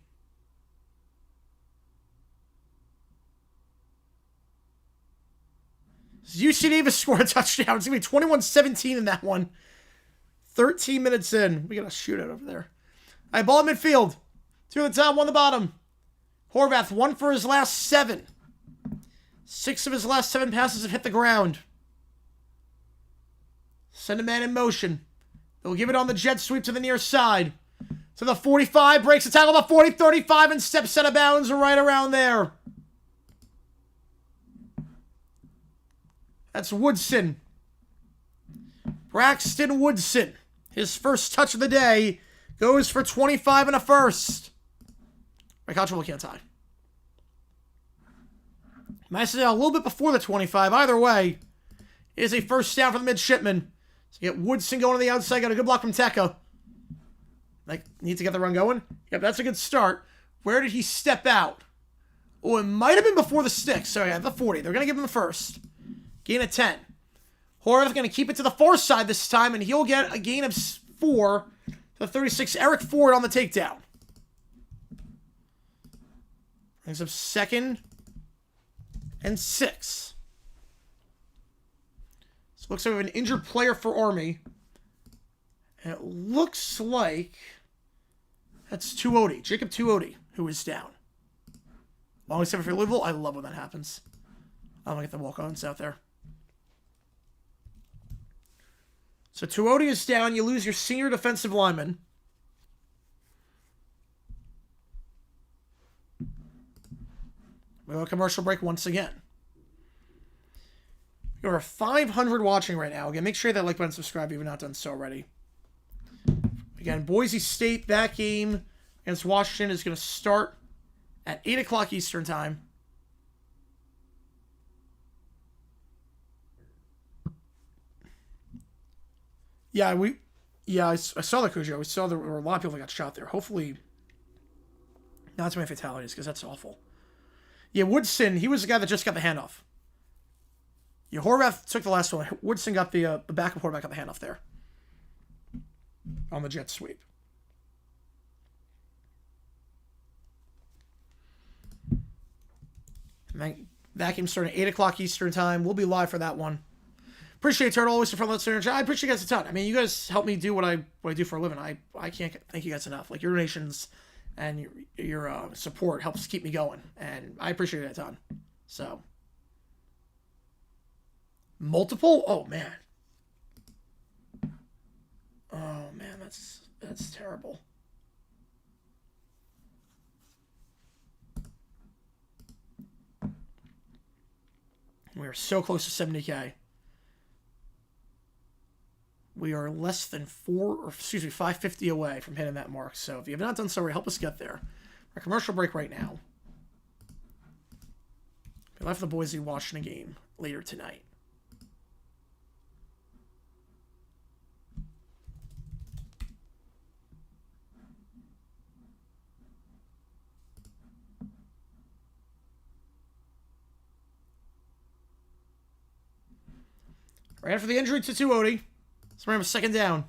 UC Davis scored a touchdown. It's going to be 21-17 in that one. 13 minutes in. We got a shootout over there. All right, ball in midfield. 2 at the top, 1 at the bottom. Horvath, 1 for his last 7. 6 of his last 7 passes have hit the ground. Send a man in motion. They'll give it on the jet sweep to the near side. To the 45, breaks the tackle, the 40, 35, and steps out of bounds right around there. That's Woodson. Braxton Woodson. His first touch of the day goes for 25 and a first. Right, Cottrell can't tie. Might say a little bit before the 25. Either way, it is a first down for the midshipmen. So you get Woodson going to the outside. Got a good block from Teka. Like, need to get the run going. Yep, that's a good start. Where did he step out? Oh, it might have been before the sticks. So yeah, the 40. They're going to give him the first. Gain of 10. Horvath going to keep it to the far side this time, and he'll get a gain of 4 to the 36. Eric Ford on the takedown. Brings up 2nd and 6. So it looks like we have an injured player for Army. And it looks like that's Tuodi, Jacob Tuodi, who is down. Long seven for Louisville. I love when that happens. I'm going to get the walk-ons out there. So Tuodi is down. You lose your senior defensive lineman. We go a commercial break once again. You're 500 watching right now. Again, make sure that like button, subscribe if you've not done so already. Again, Boise State, that game against Washington is going to start at 8 o'clock Eastern time. Yeah, I saw the Cujo. We saw there were a lot of people that got shot there. Hopefully, not too many fatalities, because that's awful. Yeah, Woodson, he was the guy that just got the handoff. Yeah, Horvath took the last one. Woodson got the back of Horvath got the handoff there. On the jet sweep. That game starting at 8 o'clock Eastern time. We'll be live for that one. Appreciate Turtle always for let's I appreciate you guys a ton. I mean, you guys help me do what I do for a living. I can't thank you guys enough. Like, your donations and your support helps keep me going, and I appreciate it a ton. So, multiple? Oh man, that's terrible. We are so close to 70K. We are less than 550 away from hitting that mark. So if you have not done so already, help us get there. Our commercial break right now. We left the Boise Washington game later tonight. Right after the injury to Tuodi. So we're going to have a second down.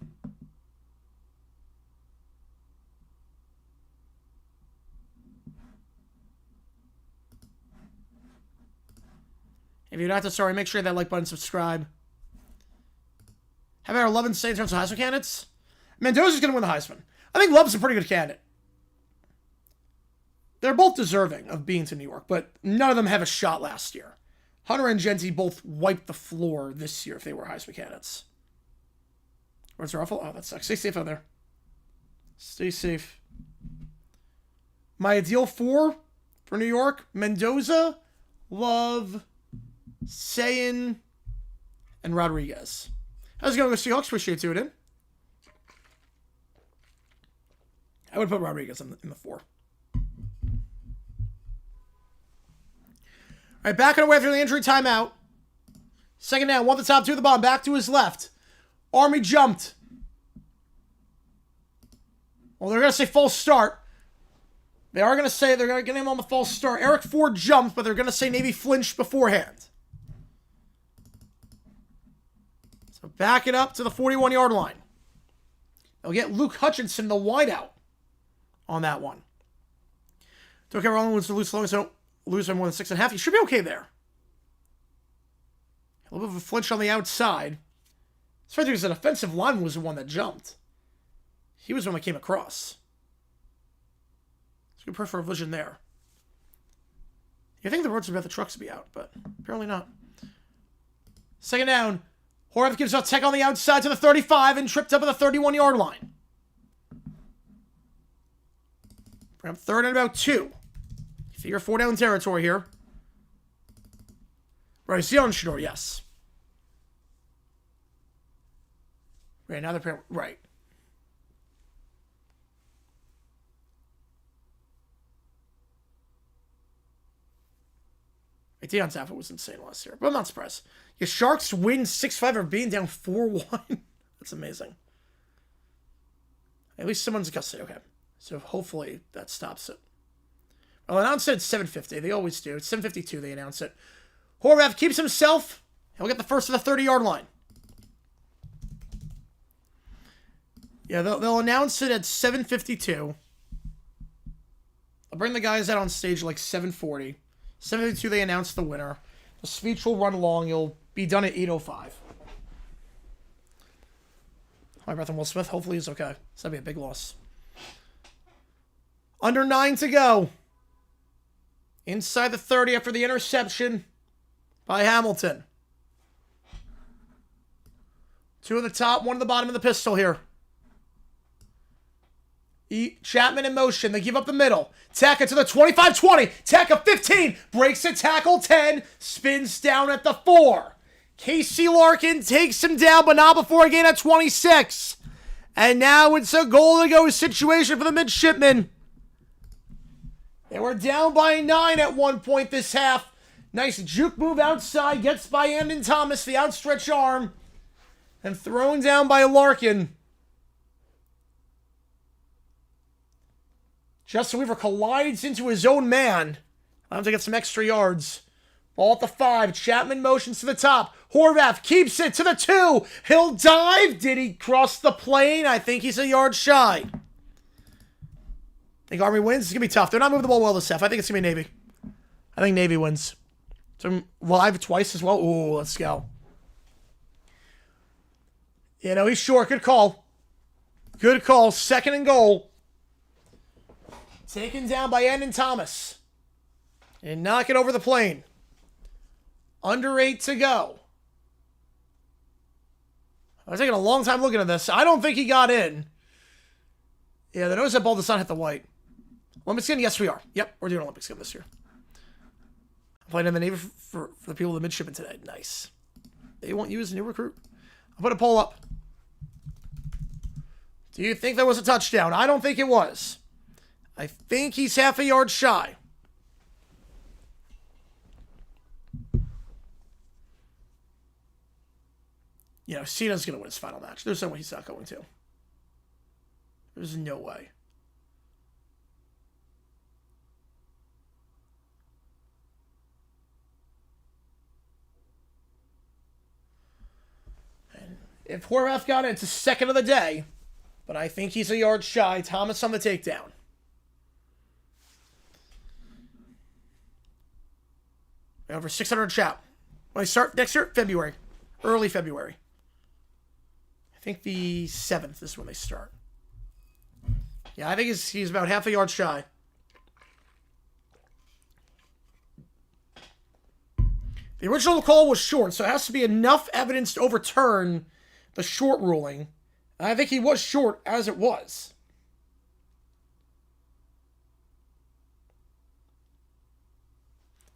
If you're not so sorry, make sure you hit that like button, subscribe. How about our Love and Say in terms of Heisman candidates? Mendoza's going to win the Heisman. I think Love's a pretty good candidate. They're both deserving of being to New York, but none of them have a shot last year. Hunter and Genty both wiped the floor this year if they were Heisman candidates. Where's Ruffle? Oh, that sucks. Stay safe out there. Stay safe. My ideal four for New York: Mendoza, Love, Sayin, and Rodriguez. How's it going with Seahawks? Appreciate you tuning in. I would put Rodriguez in the four. All right, back and away through the injury timeout. Second down, one at the top, two at the bottom. Back to his left. Army jumped. Well, they're going to say false start. They are going to say they're going to get him on the false start. Eric Ford jumped, but they're going to say Navy flinched beforehand. So back it up to the 41-yard line. They'll get Luke Hutchinson, the wideout, on that one. Don't care how long wants to lose long, so don't lose by more than 6.5. You should be okay there. A little bit of a flinch on the outside. It's funny because an offensive lineman was the one that jumped. He was the one that came across. It's good peripheral vision there. You think the words about the trucks to be out, but apparently not. Second down. Horvath gives out tech on the outside to the 35 and tripped up at the 31-yard line. Bring up third and about 2. Figure 4 down territory here. Right, Zion Shador, yes. Right, now they're right. Deion Taffet was insane last year, but I'm not surprised. Your Sharks win 6-5 or being down 4-1. That's amazing. At least someone's gusty. Okay, so hopefully that stops it. Well, announced it at 7:50. They always do. It's 7:52 they announce it. Horvath keeps himself. He'll get the first of the 30-yard line. Yeah, they'll announce it at 7:52. They'll bring the guys out on stage like 7:40. 7:52 they announce the winner. The speech will run long. You'll be done at 8:05. My breath on Will Smith. Hopefully he's okay. So that'd be a big loss. Under 9 to go. Inside the 30 after the interception by Hamilton. 2 at the top, 1 at the bottom of the pistol here. Chapman in motion. They give up the middle. Taka to the 25-20. Taka 15. Breaks a tackle 10. Spins down at the 4. Casey Larkin takes him down, but not before a gain at 26. And now it's a goal-to-go situation for the midshipmen. They were down by 9 at one point this half. Nice juke move outside. Gets by Andon Thomas, the outstretched arm. And thrown down by Larkin. Justin Weaver collides into his own man. Allows him to get some extra yards. Ball at the 5. Chapman motions to the top. Horvath keeps it to the 2. He'll dive. Did he cross the plane? I think he's a yard shy. I think Army wins. It's going to be tough. They're not moving the ball well this half. I think it's going to be Navy. I think Navy wins. So live twice as well. Ooh, let's go. You know, he's short. Good call. Good call. Second and goal. Taken down by Andon Thomas. And knock it over the plane. Under 8 to go. I was taking a long time looking at this. I don't think he got in. Yeah, the notice that ball does not hit the white. Olympic skin? Yes, we are. Yep, we're doing Olympic skin this year. I'm playing in the Navy for the people of the midshipmen today. Nice. They want you as a new recruit. I'll put a poll up. Do you think that was a touchdown? I don't think it was. I think he's half a yard shy. You know, Cena's going to win his final match. There's no way he's not going to. There's no way. And if Horvath got it, it's a second of the day. But I think he's a yard shy. Thomas on the takedown. Over 600 chap. When I start next year, February. Early February. I think the 7th is when they start. Yeah, I think he's about half a yard shy. The original call was short, so it has to be enough evidence to overturn the short ruling. And I think he was short as it was.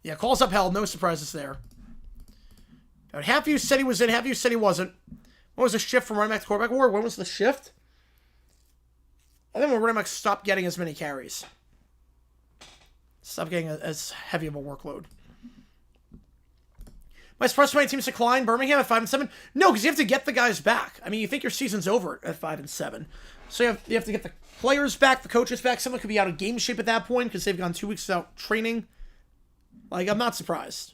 Yeah, calls upheld. No surprises there. Now, half of you said he was in, half of you said he wasn't. What was the shift from running back to quarterback? Or when was the shift? I think when running back stopped getting as many carries. Stopped getting as heavy of a workload. My surprise my team's decline. Birmingham at 5-7. No, because you have to get the guys back. I mean, you think your season's over at 5-7. So you have to get the players back, the coaches back. Someone could be out of game shape at that point because they've gone 2 weeks without training. Like, I'm not surprised.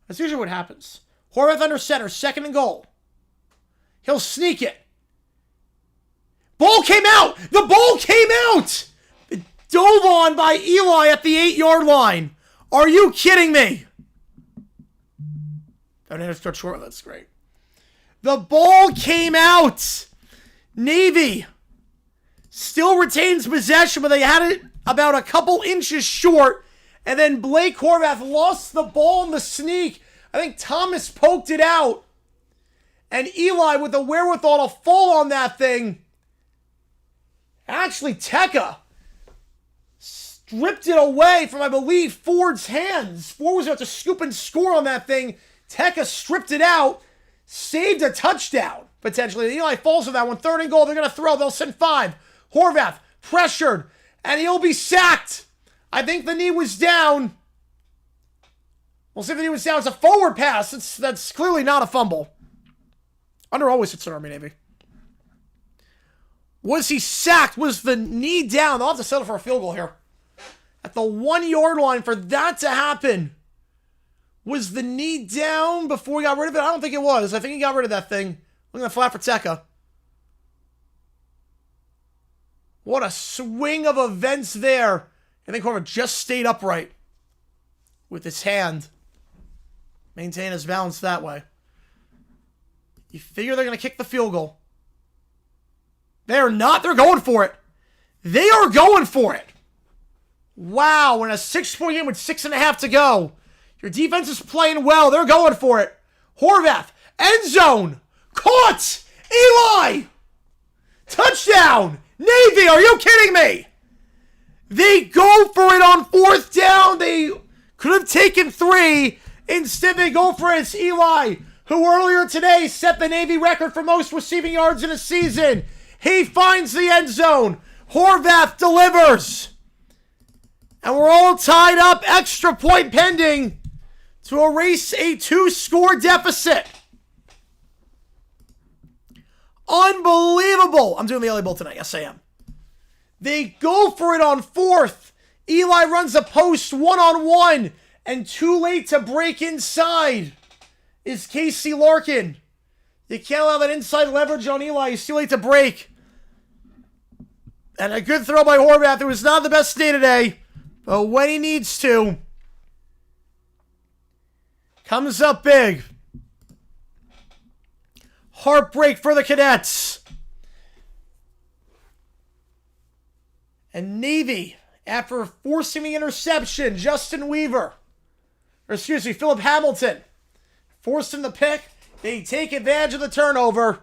That's usually what happens. Horvath under center, 2nd and goal. He'll sneak it. Ball came out! The ball came out! It dove on by Eli at the 8-yard line. Are you kidding me? Don't have to start short. That's great. The ball came out. Navy still retains possession, but they had it about a couple inches short. And then Blake Horvath lost the ball in the sneak. I think Thomas poked it out. And Eli with the wherewithal to fall on that thing. Actually, Tekka stripped it away from, I believe, Ford's hands. Ford was about to scoop and score on that thing. Tekka stripped it out, saved a touchdown, potentially. Eli falls on that one. 3rd and goal. They're going to throw. They'll send 5. Horvath pressured, and he'll be sacked. I think the knee was down. We'll see if the knee was down. It's a forward pass. That's clearly not a fumble. Under always hits an Army Navy. Was he sacked? Was the knee down? They'll have to settle for a field goal here. At the 1-yard line for that to happen. Was the knee down before he got rid of it? I don't think it was. I think he got rid of that thing. Look at the flat for Tekka. What a swing of events there. I think Horvath just stayed upright with his hand. Maintain his balance that way. You figure they're going to kick the field goal. They're not. They're going for it. They are going for it. Wow. In a 6-point game with 6.5 to go. Your defense is playing well. They're going for it. Horvath. End zone. Caught. Eli. Touchdown. Navy. Are you kidding me? They go for it on 4th down. They could have taken 3. Instead, they go for it. It's Eli, who earlier today set the Navy record for most receiving yards in a season. He finds the end zone. Horvath delivers. And we're all tied up. Extra point pending to erase a 2-score deficit. Unbelievable. I'm doing the LA Bowl tonight. Yes, I am. They go for it on 4th. Eli runs a post 1-on-1. And too late to break inside is Casey Larkin. You can't allow that inside leverage on Eli. He's too late to break. And a good throw by Horvath. It was not the best day today. But when he needs to, comes up big. Heartbreak for the Cadets. And Navy, after forcing the interception, Philip Hamilton forced him the pick. They take advantage of the turnover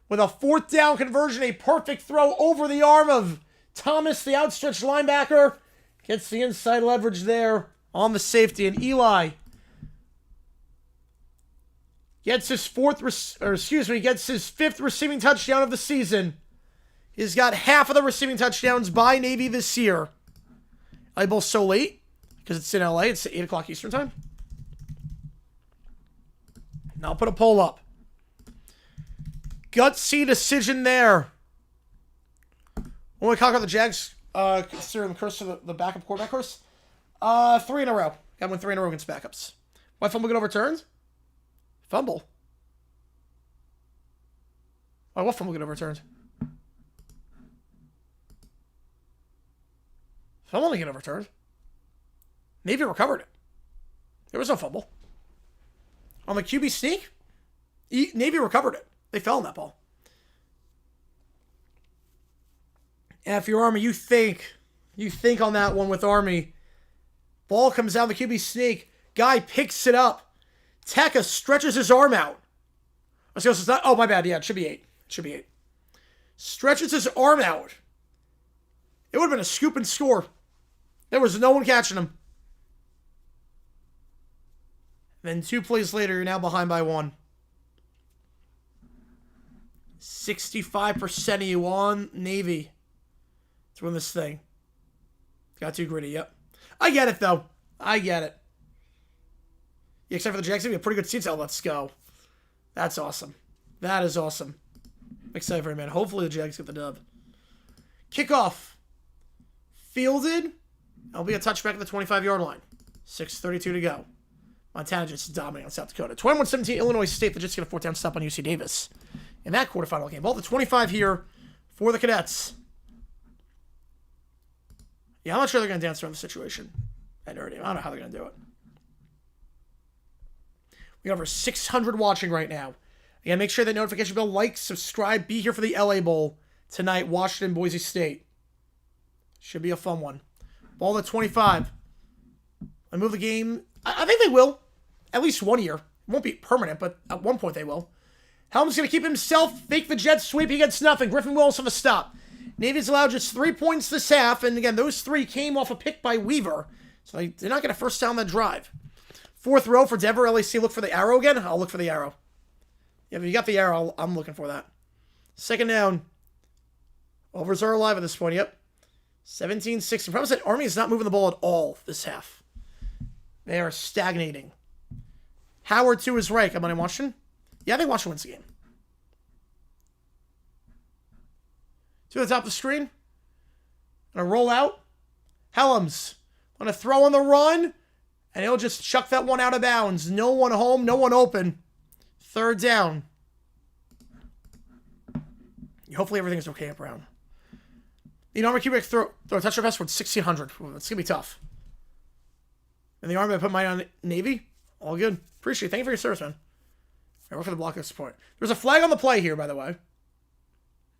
with a 4th down conversion, a perfect throw over the arm of Thomas, the outstretched linebacker. Gets the inside leverage there on the safety, and Eli gets his 5th receiving touchdown of the season. He's got half of the receiving touchdowns by Navy this year. I bowl so late because it's in LA. It's 8 o'clock Eastern time. Now I'll put a poll up. Gutsy decision there. When we conquer the Jags, considering the curse of the backup quarterback curse, 3 in a row. Got win 3 in a row against backups. Why fumble get overturned? Fumble. Why what fumble get overturned? Fumble didn't get overturned. Navy recovered it. There was no fumble. On the QB sneak, Navy recovered it. They fell on that ball. And if you're Army, you think on that one with Army. Ball comes down the QB sneak. Guy picks it up. Tekka stretches his arm out. It's not, oh, my bad. Yeah, it should be 8. It should be 8. Stretches his arm out. It would have been a scoop and score. There was no one catching him. Then 2 plays later, you're now behind by 1. 65% of you on Navy to win this thing. Got too gritty, yep. I get it, though. I get it. Yeah, except for the Jags, give me a pretty good seat. Let's go. That's awesome. That is awesome. I'm excited for it, man. Hopefully the Jags get the dub. Kickoff. Fielded. That'll be a touchback at the 25-yard line. 6:32 to go. Montana just dominating on South Dakota. 21-17, Illinois State. They're just going to 4th down stop on UC Davis in that quarterfinal game. Ball to 25 here for the Cadets. Yeah, I'm not sure they're going to dance around the situation. I don't know how they're going to do it. We got over 600 watching right now. Again, make sure that notification bell, like, subscribe, be here for the LA Bowl tonight, Washington, Boise State. Should be a fun one. Ball to 25. I move the game. I think they will. At least 1 year. It won't be permanent, but at one point they will. Helm's going to keep himself. Fake the jet sweep. He gets nothing. Griffin Willis for the stop. Navy's allowed just 3 points this half. And again, those 3 came off a pick by Weaver. So they're not going to first down that drive. 4th row for Denver. LAC. Look for the arrow again. I'll look for the arrow. Yeah, if you got the arrow, I'm looking for that. 2nd down. Overs are alive at this point. Yep. 17-16. The problem is that Army is not moving the ball at all this half. They are stagnating. Howard to his right. Come on in, Washington. Yeah, I think Washington wins the game. To the top of the screen. Gonna roll out. Helms. Gonna throw on the run. And he'll just chuck that one out of bounds. No one home, no one open. 3rd down. Hopefully everything's okay up around. The Army QB throw a touchdown pass for 1,600. It's going to be tough. And the Army, I put mine on Navy. All good. Appreciate it. Thank you for your service, man. I work for the block of support. There's a flag on the play here, by the way.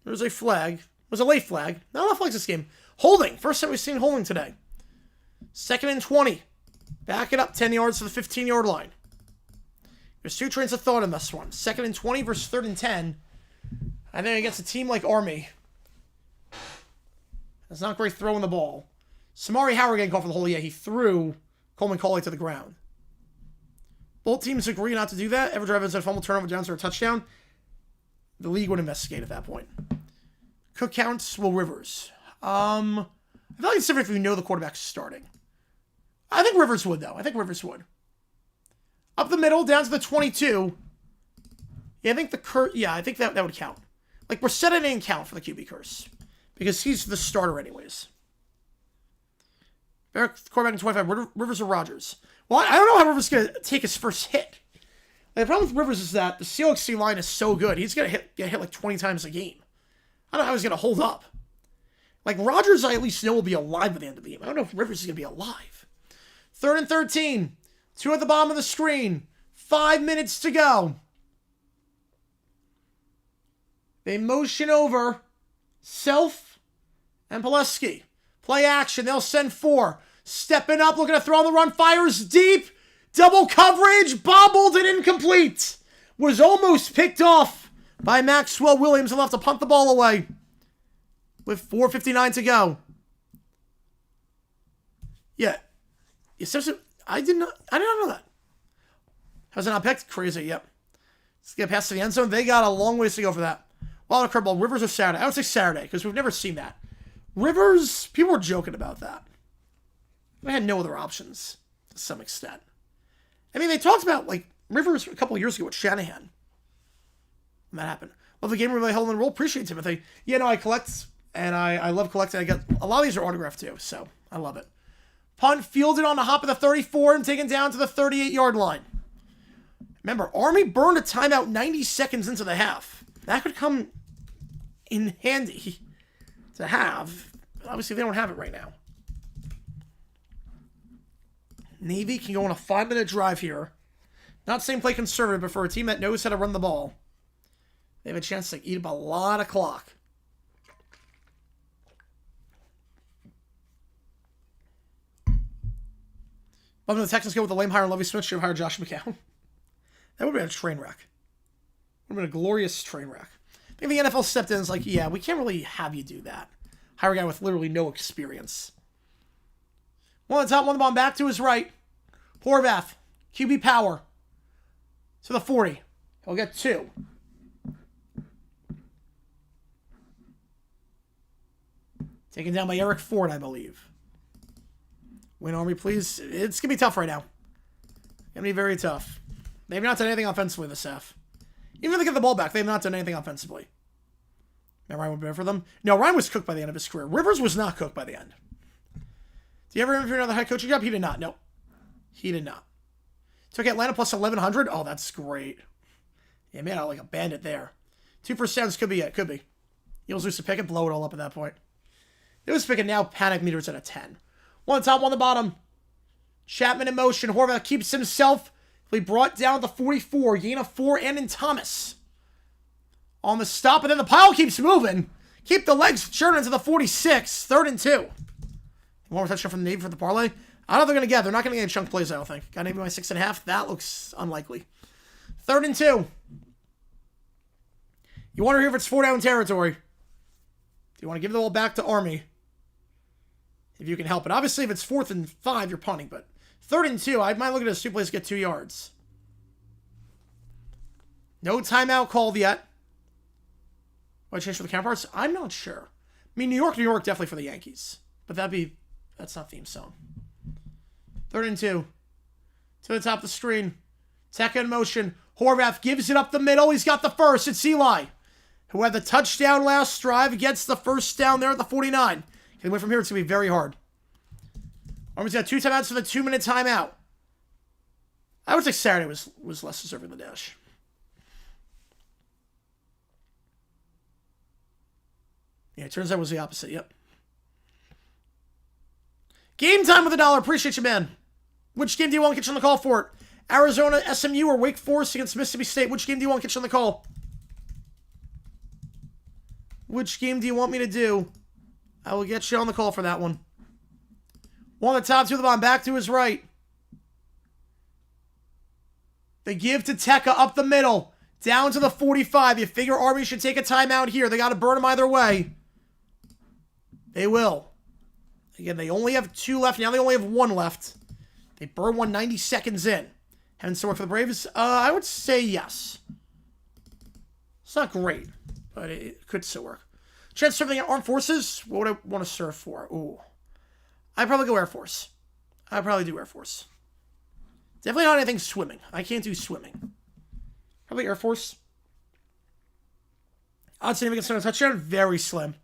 There's a flag. It was a late flag. Not a lot of flags this game. Holding. First time we've seen holding today. 2nd and 20. Back it up 10 yards to the 15-yard line. There's 2 trains of thought in this one. 2nd and 20 versus 3rd and 10. I think against a team like Army. It's not great throwing the ball. Samari Howard getting called for the hole. Yeah, he threw Coleman Cauley to the ground. Both teams agree not to do that. Ever drive inside fumble, turnover, downs, or a touchdown. The league would investigate at that point. Cook counts, Will Rivers. I feel like it's different if you know the quarterback's starting. I think Rivers would, though. I think Rivers would. Up the middle, down to the 22. Yeah, I think I think that would count. Like, Brissetta didn't count for the QB curse. Because he's the starter anyways. Quarterback in 25. Rivers or Rodgers? Well, I don't know how Rivers is going to take his first hit. Like, the problem with Rivers is that the CLXC line is so good. He's going to get hit like 20 times a game. I don't know how he's going to hold up. Like, Rodgers, I at least know will be alive at the end of the game. I don't know if Rivers is going to be alive. 3rd and 13. 2 at the bottom of the screen. 5 minutes to go. They motion over Self and Pileski. Play action. They'll send 4. Stepping up, looking to throw on the run. Fires deep. Double coverage. Bobbled and incomplete. Was almost picked off by Maxwell Williams. He'll have to punt the ball away with 4:59 to go. Yeah. I did not know that. How's it not picked? Crazy, yep. Let's get past the end zone. They got a long ways to go for that. Wild card ball. Rivers or Saturday? I would say Saturday, because we've never seen that. Rivers, people were joking about that. They had no other options, to some extent. I mean, they talked about, like, Rivers a couple of years ago with Shanahan. When that happened. Love the game room by Helen and Roll. Appreciate Timothy. Yeah, no, I collect, and I love collecting. I got a lot of these are autographed, too, so I love it. Punt fielded on the hop of the 34 and taken down to the 38-yard line. Remember, Army burned a timeout 90 seconds into the half. That could come in handy to have. But obviously, they don't have it right now. Navy can go on a 5-minute drive here. Not saying play conservative, but for a team that knows how to run the ball, they have a chance to eat up a lot of clock. Welcome to the Texans go with the lame hire Lovie Smith. Should have hired Josh McCown. That would have been a train wreck. Would have been a glorious train wreck. I think the NFL stepped in and was like, yeah, we can't really have you do that. Hire a guy with literally no experience. One on the top, one on the bottom, back to his right. Horvath, QB power. To the 40. He'll get 2. Taken down by Eric Ford, I believe. Win Army, please. It's going to be tough right now. Going to be very tough. They've not done anything offensively this half. Even if they get the ball back, they've not done anything offensively. Now Ryan would be better for them. No, Ryan was cooked by the end of his career. Rivers was not cooked by the end. Did he ever interview another head coaching job? He did not. No. He did not. Took Atlanta plus 1,100. Oh, that's great. Yeah, man, I like a bandit there. 2% could be it. Could be. Eagles lose to pick and blow it all up at that point. It was picking now. Panic meters at a 10. One on top, one on the bottom. Chapman in motion. Horvath keeps himself. He brought down the 44. Gain of 4 and in Thomas. On the stop, and then the pile keeps moving. Keep the legs churning to the 46. 3rd and 2. One more touchdown from the Navy for the parlay. I don't know if they're going to get. They're not going to get any chunk plays, I don't think. Got Navy by 6.5. That looks unlikely. 3rd and 2. You wonder here if it's 4-down territory. Do you want to give the ball back to Army? If you can help it. Obviously, if it's 4th and 5, you're punting, but 3rd and 2, I might look at this 2 plays to get 2 yards. No timeout called yet. What change for the counterparts? I'm not sure. I mean, New York, definitely for the Yankees. But that's not theme song. 3rd and 2. To the top of the screen. Tech in motion. Horvath gives it up the middle. He's got the first. It's Eli, who had the touchdown last drive, gets the first down there at the 49. Can win from here? It's going to be very hard. Army's got 2 timeouts for the 2-minute timeout. I would say Saturday was less deserving than Dash. Yeah, it turns out it was the opposite. Yep. Game time with $1. Appreciate you, man. Which game do you want to catch on the call for it? Arizona, SMU, or Wake Forest against Mississippi State? Which game do you want to catch on the call? Which game do you want me to do? I will get you on the call for that one. One on the top, 2 on the bottom, back to his right. They give to Tekka up the middle, down to the 45. You figure Army should take a timeout here. They got to burn him either way. They will. Again, they only have 2 left. Now they only have 1 left. They burn 1 90 seconds in. Having still work for the Braves? I would say yes. It's not great, but it could still work. Chance serving Armed Forces? What would I want to serve for? Ooh. I'd probably go Air Force. I'd probably do Air Force. Definitely not anything swimming. I can't do swimming. Probably Air Force. Odds to get a touchdown? Very slim.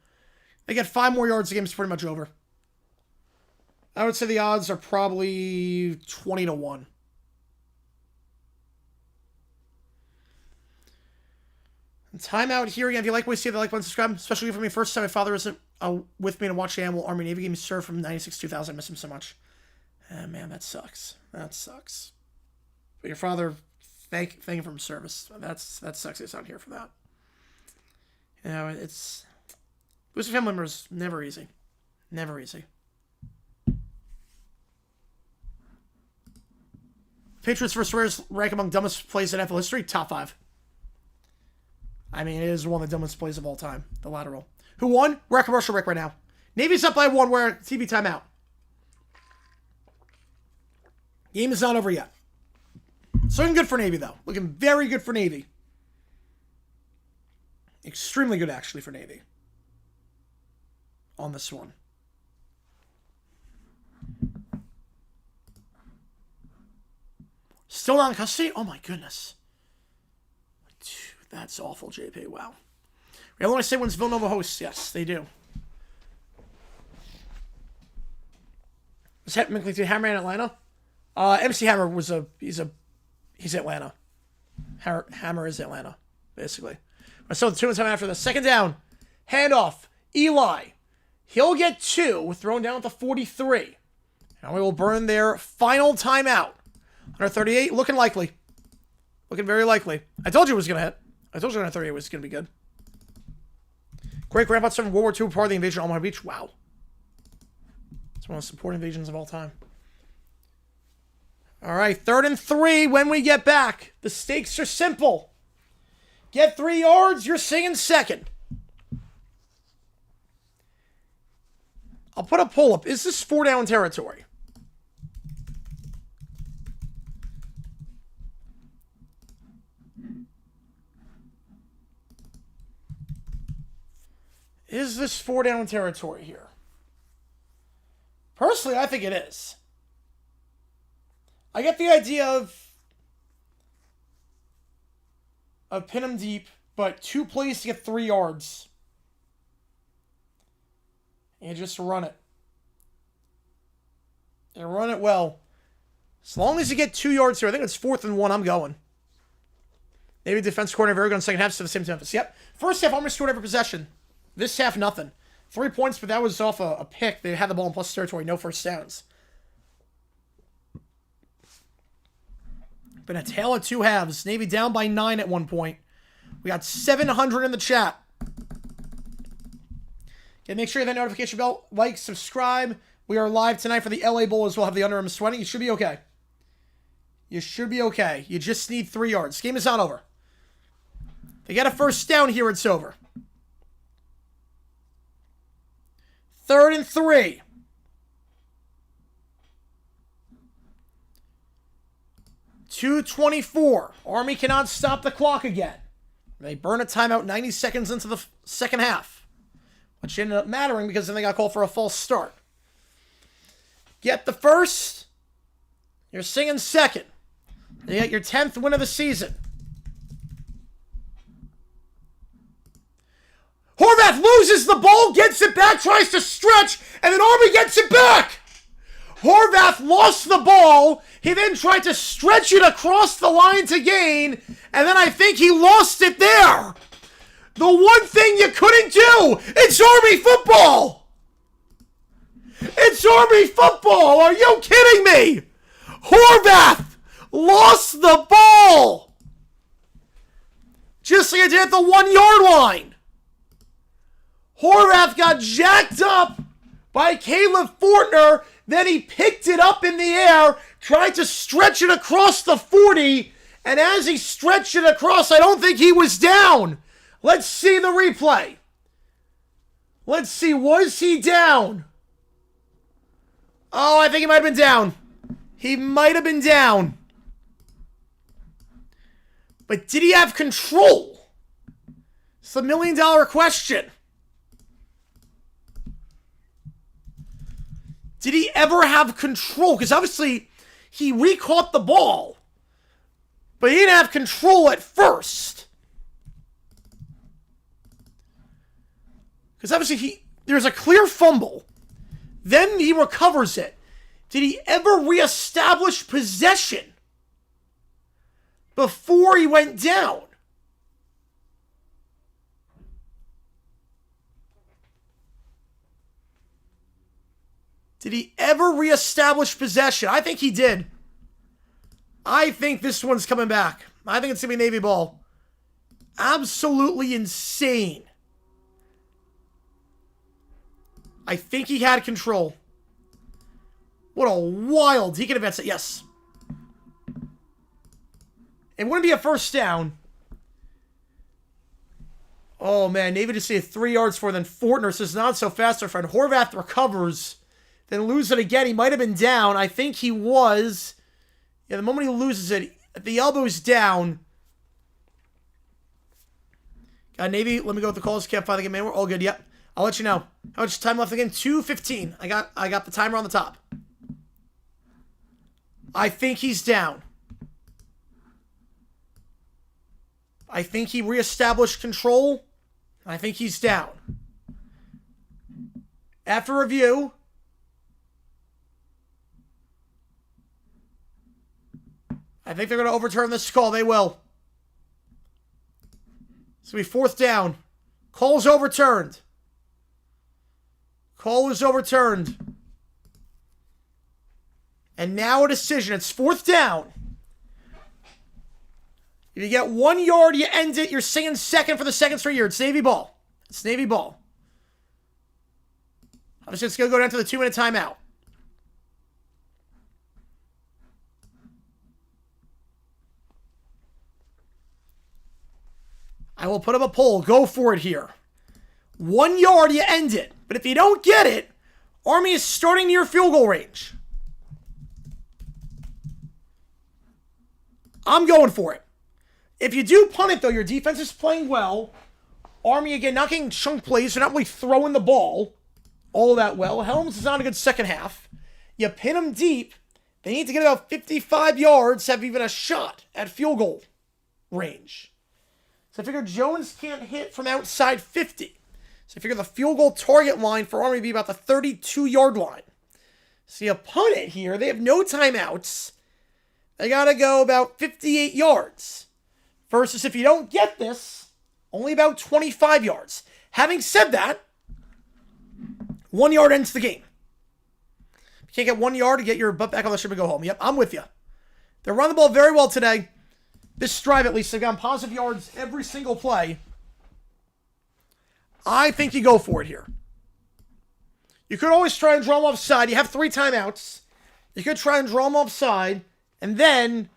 They get 5 more yards, the game's pretty much over. I would say the odds are probably 20-1. And timeout here again. If you like what you see, the like button, subscribe. Especially for me, first time my father isn't with me to watch the annual Army Navy game. He served from 96 2000. I miss him so much. Man, that sucks. That sucks. But your father, thank him for his service. That sucks. It's not here for that. You know, it's losing family members never easy. Never easy. Patriots vs. Raiders rank among dumbest plays in NFL history. Top 5. I mean, it is one of the dumbest plays of all time. The lateral. Who won? We're at commercial break right now. Navy's up by 1. We're at TV timeout. Game is not over yet. It's looking good for Navy, though. Looking very good for Navy. Extremely good, actually, for Navy. On this one. Still not in custody? Oh, my goodness. That's awful, JP. Wow. Illinois State wins Villanova hosts. Yes, they do. Was McLean Hammer in Atlanta? MC Hammer was he's Atlanta. Hammer is Atlanta, basically. So the 2 time after the second down. Handoff. Eli. He'll get 2. Thrown down at the 43. And we will burn their final timeout. 138, looking likely. Looking very likely. I told you it was going to hit. I told you on 38 was going to be good. Great grandpa from World War II, part of the invasion of Omaha Beach. Wow. It's one of the most important invasions of all time. All right, 3rd and 3 when we get back. The stakes are simple. Get 3 yards, you're singing second. I'll put a pull-up. Is this 4-down territory? Is this 4-down territory here? Personally, I think it is. I get the idea of pin him deep, but 2 plays to get 3 yards. And just run it. And run it well. As long as you get 2 yards here, I think it's 4th and 1, I'm going. Maybe defense coordinator very good in the second half, so the same to Memphis. Yep. First half, almost scored every possession. This half, nothing. 3 points, but that was off a pick. They had the ball in plus territory, no first downs. Been a tale of 2 halves. Navy down by 9 at one point. We got 700 in the chat. Okay, make sure you hit that notification bell, like, subscribe. We are live tonight for the LA Bowl as well. Have the underarm sweating. You should be okay. You should be okay. You just need 3 yards. Game is not over. They get a first down here, it's over. 3rd and 3. .224. Army cannot stop the clock again. They burn a timeout 90 seconds into the second half. Which ended up mattering because then they got called for a false start. Get the first. You're singing second. You get your 10th win of the season. Horvath loses the ball, gets it back, tries to stretch, and then Army gets it back. Horvath lost the ball. He then tried to stretch it across the line to gain, and then I think he lost it there. The one thing you couldn't do, it's Army football. It's Army football. Are you kidding me? Horvath lost the ball. Just like I did at the 1-yard line. Horvath got jacked up by Caleb Fortner. Then he picked it up in the air, tried to stretch it across the 40, and as he stretched it across, I don't think he was down. Let's see the replay. Let's see, was he down? Oh, I think he might have been down. He might have been down. But did he have control? It's the $1 million question. Did he ever have control? Because obviously, he re-caught the ball. But he didn't have control at first. Because obviously, there's a clear fumble. Then he recovers it. Did he ever reestablish possession before he went down? Did he ever reestablish possession? I think he did. I think this one's coming back. I think it's going to be Navy ball. Absolutely insane. I think he had control. What a wild. He can advance it. Yes. It wouldn't be a first down. Oh, man. Navy just saved 3 yards for then Fortner says not so fast, our friend. Horvath recovers. Then lose it again. He might have been down. I think he was. Yeah, the moment he loses it, the elbow's down. Got Navy. Let me go with the calls. Can't find the game anywhere. All good. Yep. I'll let you know. How much time left again? 2:15. I got the timer on the top. I think he's down. I think he reestablished control. I think he's down. After review, I think they're going to overturn this call. They will. It's going to be 4th down. Call's overturned. Call is overturned. And now a decision. It's 4th down. If you get 1 yard, you end it. You're singing second for the second straight year. It's Navy ball. It's Navy ball. I'm just going to go down to the 2-minute timeout. I will put up a poll. Go for it here. 1 yard, you end it. But if you don't get it, Army is starting near field goal range. I'm going for it. If you do punt it, though, your defense is playing well. Army, again, not getting chunk plays. They're not really throwing the ball all that well. Helms is on a good second half. You pin them deep. They need to get about 55 yards to have even a shot at field goal range. So I figure Jones can't hit from outside 50. So I figure the field goal target line for Army would be about the 32-yard line. So you punt it here. They have no timeouts. They got to go about 58 yards. Versus if you don't get this, only about 25 yards. Having said that, 1 yard ends the game. If you can't get 1 yard to get your butt back on the ship and go home. Yep, I'm with you. They're running the ball very well today. This drive, at least, they've gotten positive yards every single play. I think you go for it here. You could always try and draw them offside. You have 3 timeouts. You could try and draw them offside. And then,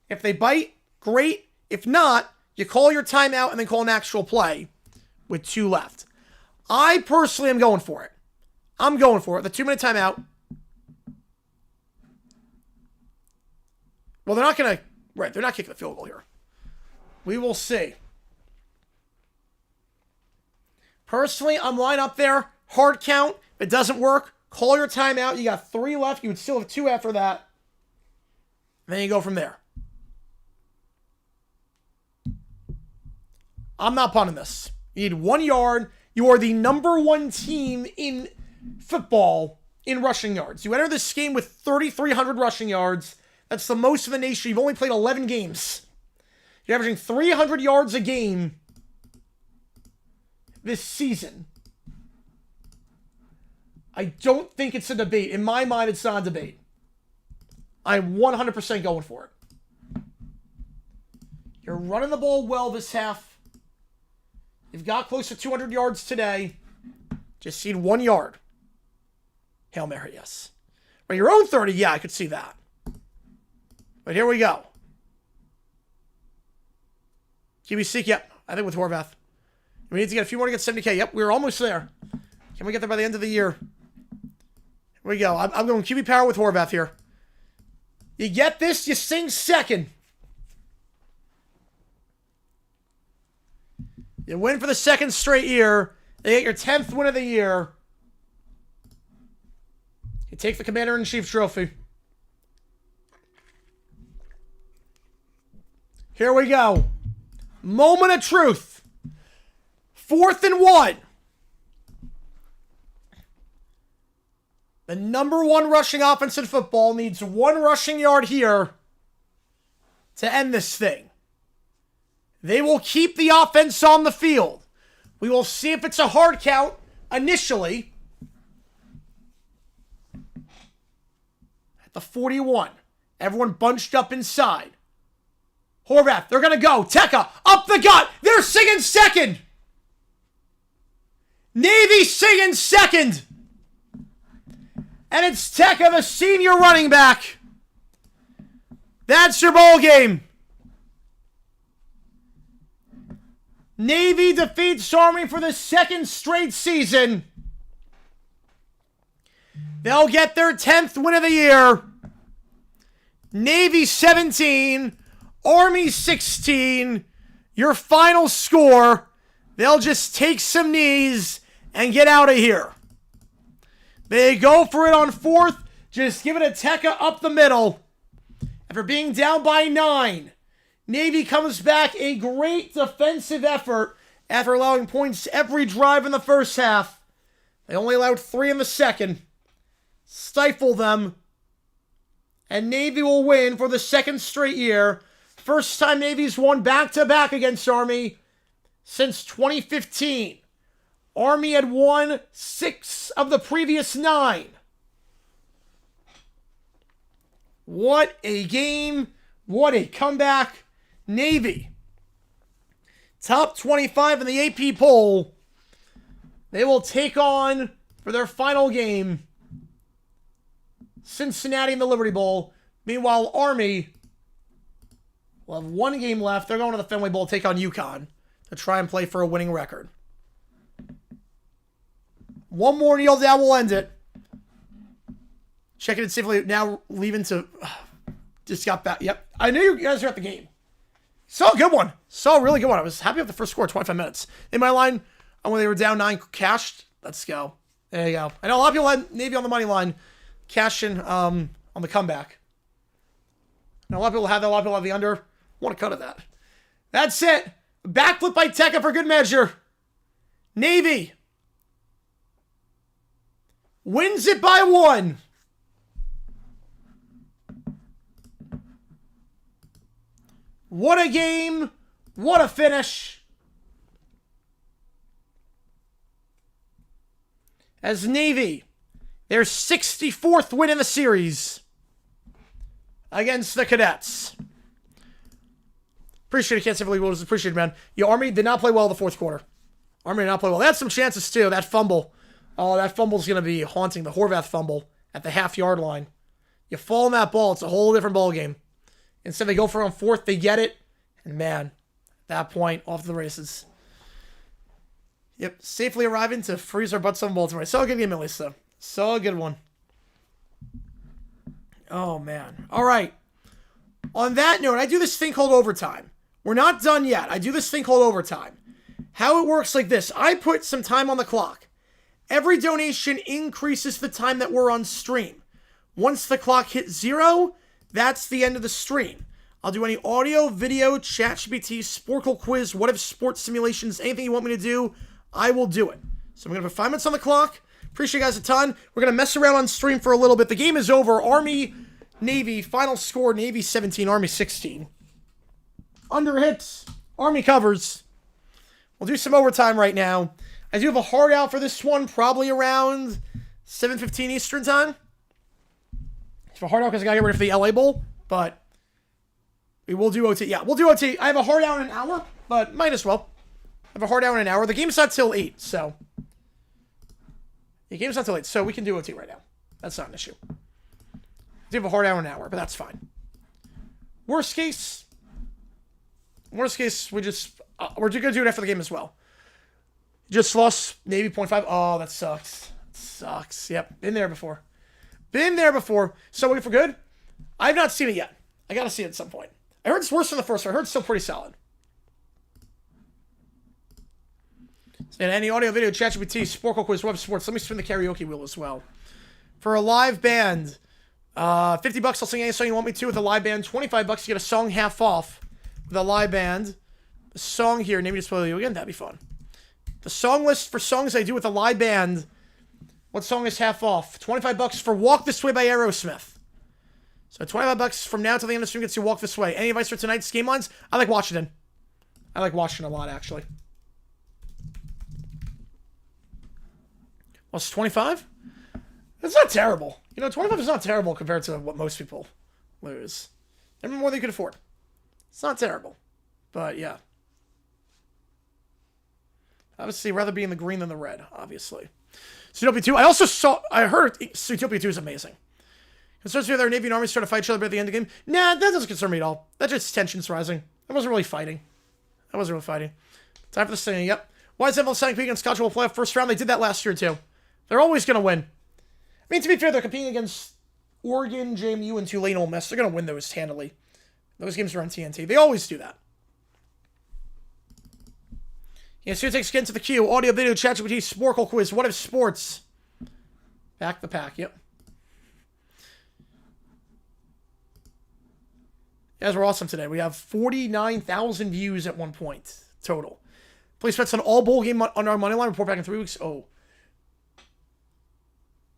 if they bite, great. If not, you call your timeout and then call an actual play with 2 left. I personally am going for it. I'm going for it. The 2-minute timeout. Well, they're not going to... Right, they're not kicking the field goal here. We will see. Personally, I'm lined up there. Hard count. If it doesn't work, call your timeout. You got 3 left. You would still have 2 after that. And then you go from there. I'm not punting this. You need 1 yard. You are the number 1 team in football in rushing yards. You enter this game with 3,300 rushing yards. That's the most in the nation. You've only played 11 games. You're averaging 300 yards a game this season. I don't think it's a debate. In my mind, it's not a debate. I'm 100% going for it. You're running the ball well this half. You've got close to 200 yards today. Just need 1 yard. Hail Mary, yes. But your own 30, yeah, I could see that. But here we go. QB yep. I think with Horvath. We need to get a few more to get 70K. Yep, we're almost there. Can we get there by the end of the year? Here we go. I'm going QB power with Horvath here. You get this, you sing second. You win for the second straight year. You get your 10th win of the year. You take the Commander-in-Chief trophy. Here we go. Moment of truth. 4th and 1. The number 1 rushing offense in football needs 1 rushing yard here to end this thing. They will keep the offense on the field. We will see if it's a hard count initially. At the 41. Everyone bunched up inside. Horvath, they're going to go. Tekka, up the gut. They're singing second. Navy singing second. And it's Tekka, the senior running back. That's your bowl game. Navy defeats Army for the 2nd straight season. They'll get their 10th win of the year. Navy 17, Army 16. Your final score. They'll just take some knees and get out of here. They go for it on 4th. Just give it a Tekka up the middle. After being down by 9, Navy comes back. A great defensive effort after allowing points every drive in the first half. They only allowed 3 in the second. Stifle them. And Navy will win for the 2nd straight year. First time Navy's won back-to-back against Army since 2015. Army had won 6 of the previous 9. What a game. What a comeback. Navy top 25 in the AP poll. They will take on, for their final game, Cincinnati in the Liberty Bowl. Meanwhile, Army will have one game left. They're going to the Fenway Bowl to take on UConn to try and play for a winning record. One more kneel down will end it. Checking it safely. Now leaving to... just got back. Yep. I knew you guys were at the game. Saw a good one. Saw a really good one. I was happy with the first score, 25 minutes. In my line, when they were down 9, cashed. Let's go. There you go. I know a lot of people had Navy on the money line. Cashing on the comeback. And a lot of people have that. A lot of people have the under. Want a cut of that. That's it. Backflip by Tekka for good measure. Navy wins it by 1. What a game. What a finish. As Navy, their 64th win in the series against the Cadets. Appreciate it. Can't say really well. Appreciate it, man. Your Army did not play well in the fourth quarter. Army did not play well. They had some chances, too. That fumble. Oh, that fumble's going to be haunting. The Horvath fumble at the half-yard line. You fall on that ball, it's a whole different ball game. Instead, they go for on 4th. They get it. And, man, at that point, off to the races. Yep, safely arriving to freeze our butts on Baltimore. So a good game, at least, though. So a good one. Oh, man. All right. On that note, I do this thing called overtime. We're not done yet. I do this thing called overtime. How it works like this. I put some time on the clock. Every donation increases the time that we're on stream. Once the clock hits 0, that's the end of the stream. I'll do any audio, video, ChatGPT, Sporkle quiz, what if sports simulations, anything you want me to do, I will do it. So I'm going to put 5 minutes on the clock. Appreciate you guys a ton. We're going to mess around on stream for a little bit. The game is over. Army, Navy, final score, Navy 17, Army 16. Under hits, Army covers. We'll do some overtime right now. I do have a hard out for this one, probably around 7:15 Eastern time. It's a hard out because I got to get ready for the LA Bowl, but we will do OT. Yeah, we'll do OT. I have a hard out in an hour, but might as well. I have a hard out in an hour. The game's not till 8, so... The game's not till 8, so we can do OT right now. That's not an issue. I do have a hard out in an hour, but that's fine. Worst case, we're just... we're going to do it after the game as well. Just lost Navy 0.5. Oh, that sucks. Sucks. Yep. Been there before. So wait for good? I've not seen it yet. I got to see it at some point. I heard it's worse than the first one. I heard it's still pretty solid. And any audio, video, ChatGPT, Sporkle quiz, web sports. Let me spin the karaoke wheel as well. For a live band, $50 I'll sing any song you want me to with a live band. $25 you get a song half off with a live band. The song here, name me to spoil you again. That'd be fun. The song list for songs I do with a live band. What song is half off? $25 for Walk This Way by Aerosmith. So $25 from now till the end of the stream gets you Walk This Way. Any advice for tonight's game lines? I like Washington. I like Washington a lot, actually. What's 25? That's not terrible. 25 is not terrible compared to what most people lose. Never more than you could afford. It's not terrible. But, yeah. Obviously, rather be in the green than the red, obviously. Zootopia 2. I heard Zootopia 2 is amazing. Concerns me that our Navy and Army start to fight each other at the end of the game. Nah, that doesn't concern me at all. That's just tensions rising. I wasn't really fighting. Time for the singing, yep. Why is Evel Sang competing against Scotch will playoff first round? They did that last year, too. They're always going to win. I mean, to be fair, they're competing against Oregon, JMU, and Tulane Ole Miss. They're going to win those handily. Those games are on TNT. They always do that. Yes, here takes again to the queue. Audio, video, ChatGPT, Sporkle quiz. What if sports? Back the pack, yep. You guys were awesome today. We have 49,000 views at one point total. Please bets on all bowl game on our money line. Report back in 3 weeks. Oh.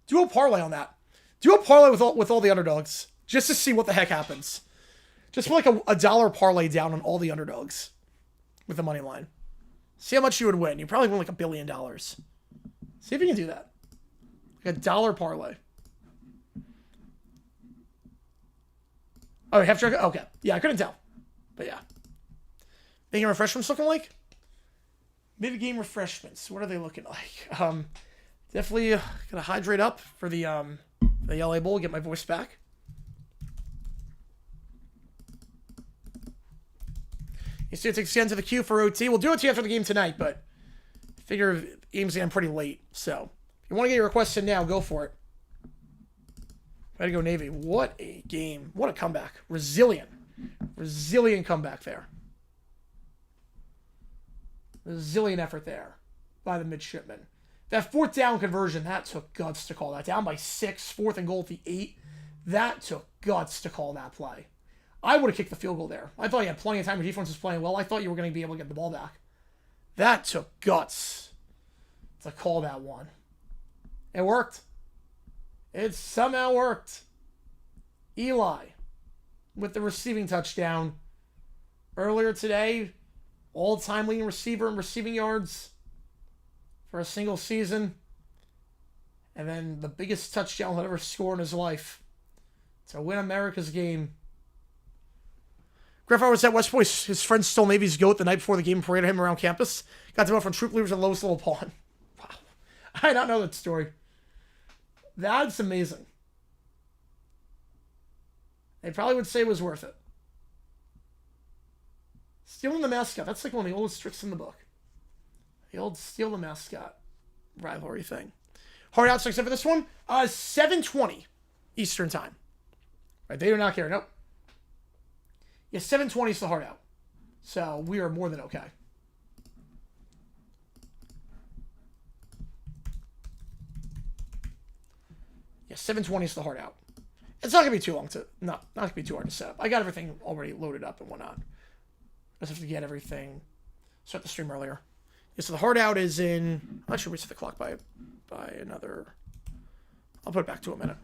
Do a parlay on that. Do a parlay with all the underdogs. Just to see what the heck happens. Just put like a dollar parlay down on all the underdogs. With the money line. See how much you would win. You probably win like $1 billion. See if you can do that. Like a dollar parlay. Oh, half track. Okay. Yeah, I couldn't tell. But yeah. Thinking refreshments looking like? Mid-game refreshments. What are they looking like? Definitely gonna hydrate up for the LA Bowl. Get my voice back. You see, it takes again to the queue for OT. We'll do OT after the game tonight, but I figure the game's getting pretty late. So if you want to get your requests in now, go for it. Way to go, Navy. What a game. What a comeback. Resilient comeback there. Resilient effort there by the midshipmen. That 4th down conversion, that took guts to call that. Down by 6, 4th and goal at the 8. That took guts to call that play. I would have kicked the field goal there. I thought you had plenty of time. Your defense was playing well. I thought you were going to be able to get the ball back. That took guts to call that one. It worked. It somehow worked. Eli with the receiving touchdown. Earlier today, all-time leading receiver in receiving yards for a single season. And then the biggest touchdown he'll ever score in his life to win America's game. Griffin was at West Point. His friend stole Navy's goat the night before the game and paraded him around campus. Got to go from troop leaders and lowest little pawn. Wow. I did not know that story. That's amazing. They probably would say it was worth it. Stealing the mascot. That's like one of the oldest tricks in the book. The old steal the mascot rivalry thing. Hard out, except for this one. 7:20 Eastern time. Right, they do not care. Nope. Yeah, 7:20 is the hard out. So we are more than okay. Yeah, 7:20 is the hard out. It's not gonna be too long to not gonna be too hard to set up. I got everything already loaded up and whatnot. I just have to get everything. Start the stream earlier. Yeah, so the hard out is in. I should reset the clock by another. I'll put it back to a minute.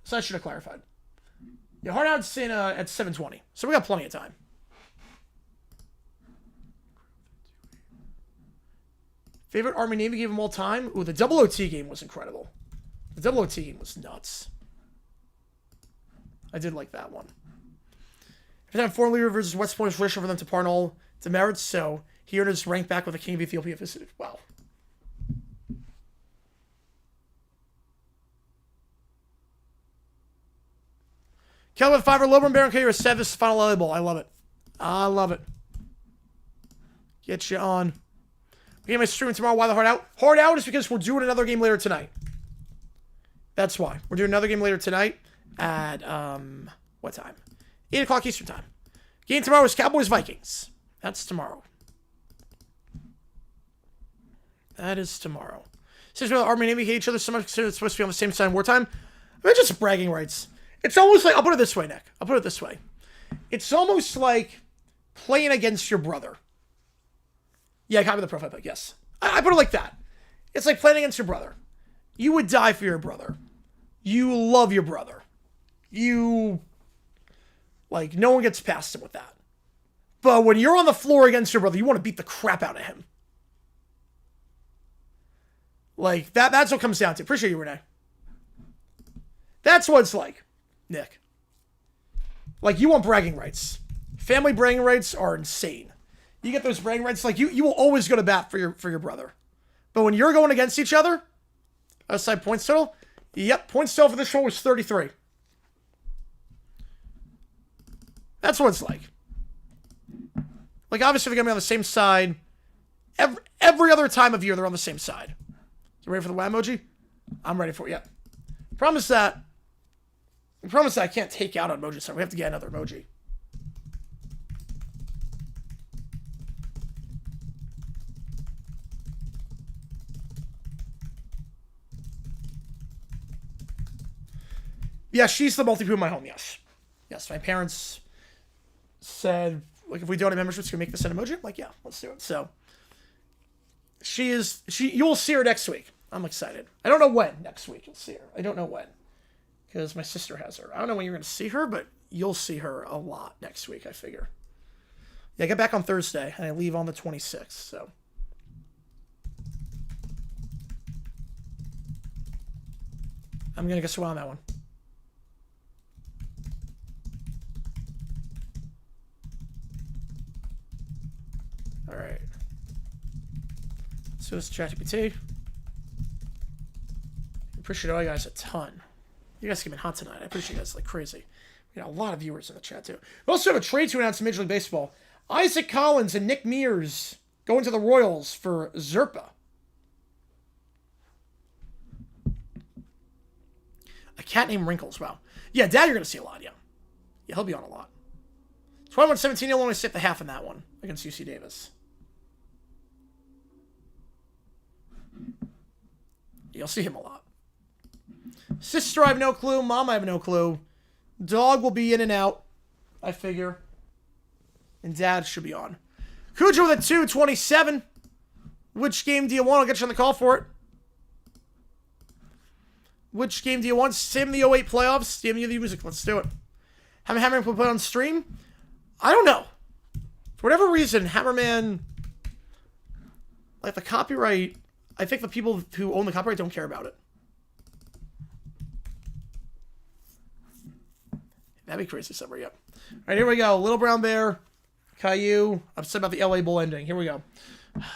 So I should have clarified. Yeah, hard out's in at 7:20, so we got plenty of time. Favorite Army Navy game of all time? Ooh, the double OT game was incredible. The double OT game was nuts. I did like that one. Every time foreign leader versus West Point was racial for them to pardon all demerits, so he earned his rank back with the King of Ethiopia visited. Wow. Kelvin Fiver, Lobran Baron K. said this is final LA Bowl. I love it. I love it. Get you on. We get my streaming tomorrow. Why the hard out? Hard out is because we're doing another game later tonight. That's why. We're doing another game later tonight at, what time? 8 o'clock Eastern time. Game tomorrow is Cowboys-Vikings. That's tomorrow. That is tomorrow. Since the Army and Navy hate each other so much, consider it's supposed to be on the same side in wartime. I mean, just bragging rights. It's almost like, I'll put it this way, Nick. I'll put it this way. It's almost like playing against your brother. Yeah, copy the profile pic, yes. I put it like that. It's like playing against your brother. You would die for your brother. You love your brother. You, like, no one gets past him with that. But when you're on the floor against your brother, you want to beat the crap out of him. Like, that's what it comes down to. Appreciate you, Renee. That's what it's like, Nick. Like, you want bragging rights. Family bragging rights are insane. You get those bragging rights, like, you will always go to bat for your brother. But when you're going against each other, outside points total, yep, points total for this show was 33. That's what it's like. Like, obviously, they're going to be on the same side. Every other time of year, they're on the same side. You ready for the wow emoji? I'm ready for it, yep. Promise that I can't take out an emoji, so we have to get another emoji. Yeah, she's the multi-poo in my home, yes. Yes, my parents said, like, if we donate memberships, can we make this an emoji? I'm like, yeah, let's do it. So, you'll see her next week. I'm excited. I don't know when next week you'll see her. I don't know when. Because my sister has her. I don't know when you're going to see her, but you'll see her a lot next week, I figure. Yeah, I get back on Thursday, and I leave on the 26th, so. I'm going to guess on that one. All right. So this is ChatGPT. Appreciate all you guys a ton. You guys came in hot tonight. I appreciate you guys like crazy. We got a lot of viewers in the chat too. We also have a trade to announce in Major League Baseball. Isaac Collins and Nick Mears going to the Royals for Zerpa. A cat named Wrinkles. Wow. Yeah, Dad, you're going to see a lot, yeah. Yeah, he'll be on a lot. 21-17, he'll only sit the half in that one against UC Davis. You'll see him a lot. Sister, I have no clue. Mom, I have no clue. Dog will be in and out, I figure. And Dad should be on. Cujo with a 227. Which game do you want? I'll get you on the call for it. Which game do you want? Same the 08 playoffs. DM you the music. Let's do it. Have Hammerman put on stream? I don't know. For whatever reason, Hammerman, like the copyright, I think the people who own the copyright don't care about it. That'd be crazy somewhere, yep. All right, here we go. Little Brown Bear, Caillou. Upset about the LA Bowl ending. Here we go.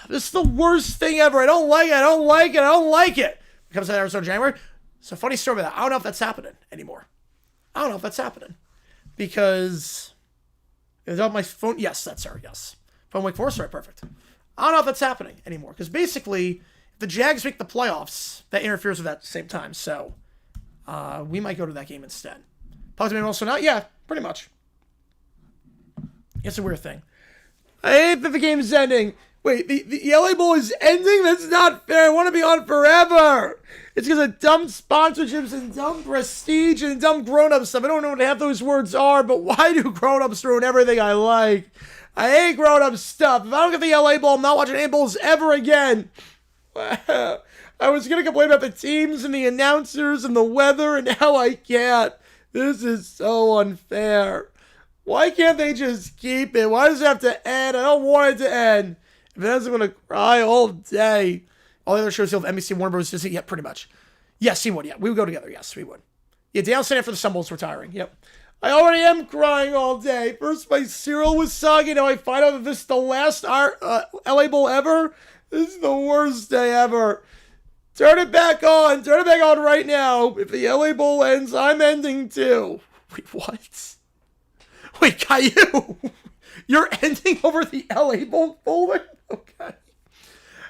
This is the worst thing ever. I don't like it. I don't like it. I don't like it. It comes out in Arizona, January. It's a funny story about that. I don't know if that's happening anymore. I don't know if that's happening. Because is on my phone. Yes, that's her. Yes. Phone Wake Forest, right? Perfect. I don't know if that's happening anymore. Because basically, if the Jags make the playoffs, that interferes with that at the same time. So we might go to that game instead. Talk to me also not? Yeah, pretty much. It's a weird thing. I hate that the game is ending. Wait, the LA Bowl is ending? That's not fair. I want to be on forever. It's because of dumb sponsorships and dumb prestige and dumb grown-up stuff. I don't know what half those words are, but why do grown-ups ruin everything I like? I hate grown-up stuff. If I don't get the LA Bowl, I'm not watching any Bowls ever again. I was going to complain about the teams and the announcers and the weather, and now I can't. This is so unfair. Why can't they just keep it? Why does it have to end? I don't want it to end. If it ends, I'm going to cry all day. All the other shows he'll have NBC, Warner Bros. Disney. Yeah, pretty much. Yes, he would. Yeah, we would go together. Yes, we would. Yeah, Dale said after the Sun Bowl's retiring. Yep. I already am crying all day. First, my cereal was soggy. Now I find out that this is the last LA Bowl ever. This is the worst day ever. Turn it back on. Turn it back on right now. If the LA Bowl ends, I'm ending too. Wait, what? Wait, Caillou. You're ending over the LA Bowl folder? Okay.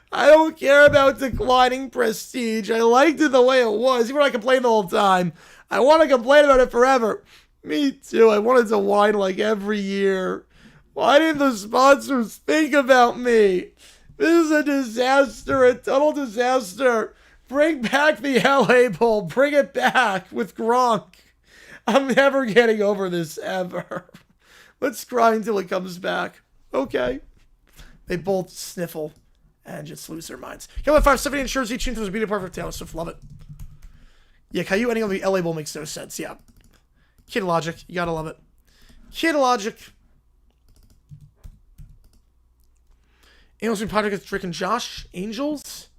I don't care about declining prestige. I liked it the way it was. Even when I complained the whole time. I want to complain about it forever. Me too. I wanted to whine like every year. Why didn't the sponsors think about me? This is a disaster, a total disaster. Bring back the LA Bowl. Bring it back with Gronk. I'm never getting over this ever. Let's cry until it comes back. Okay. They both sniffle and just lose their minds. Killer 570 ensures each team was a beauty perfect Taylor Swift. Love it. Yeah, Caillou ending on the LA Bowl makes no sense. Yeah. Kid logic. You gotta love it. Kid logic. Angels and Padres Drake and Josh. Angels?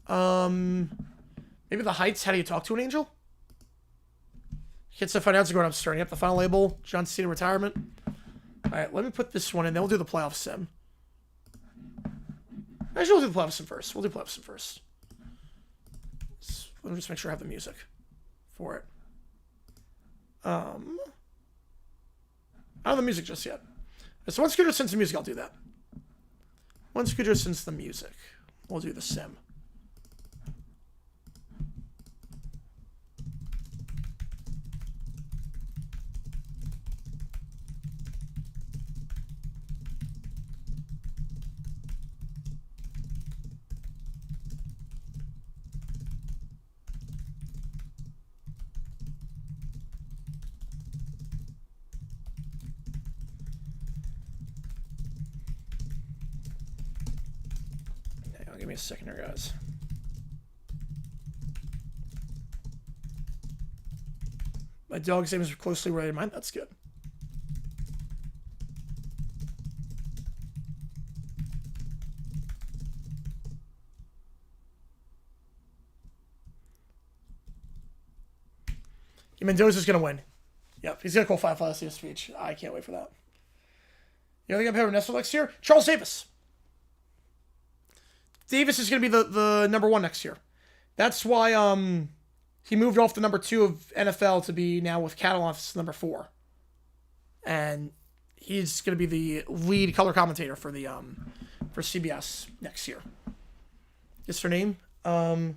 Maybe the Heights. How do you talk to an angel? Kids to find out going up starting up the final label. John Cena retirement. Alright, let me put this one in. Then we'll do the playoff sim. Actually, we'll do the playoff sim first. We'll do playoff sim first. Let me just make sure I have the music for it. I don't have the music just yet. So once Scooter sends the music, I'll do that. Once Scooter sends the music, we'll do the sim. Give me a second here, guys. My dog's name is closely related to mine. That's good. Mendoza's going to win. Yep, he's going to call 5 last year's speech. I can't wait for that. You think I'm paying Ernesto next year? Charles Davis. Davis is going to be the number 1 next year. That's why he moved off the number 2 of NFL to be now with Catalan's number 4. And he's going to be the lead color commentator for the for CBS next year. What's her name? Wags.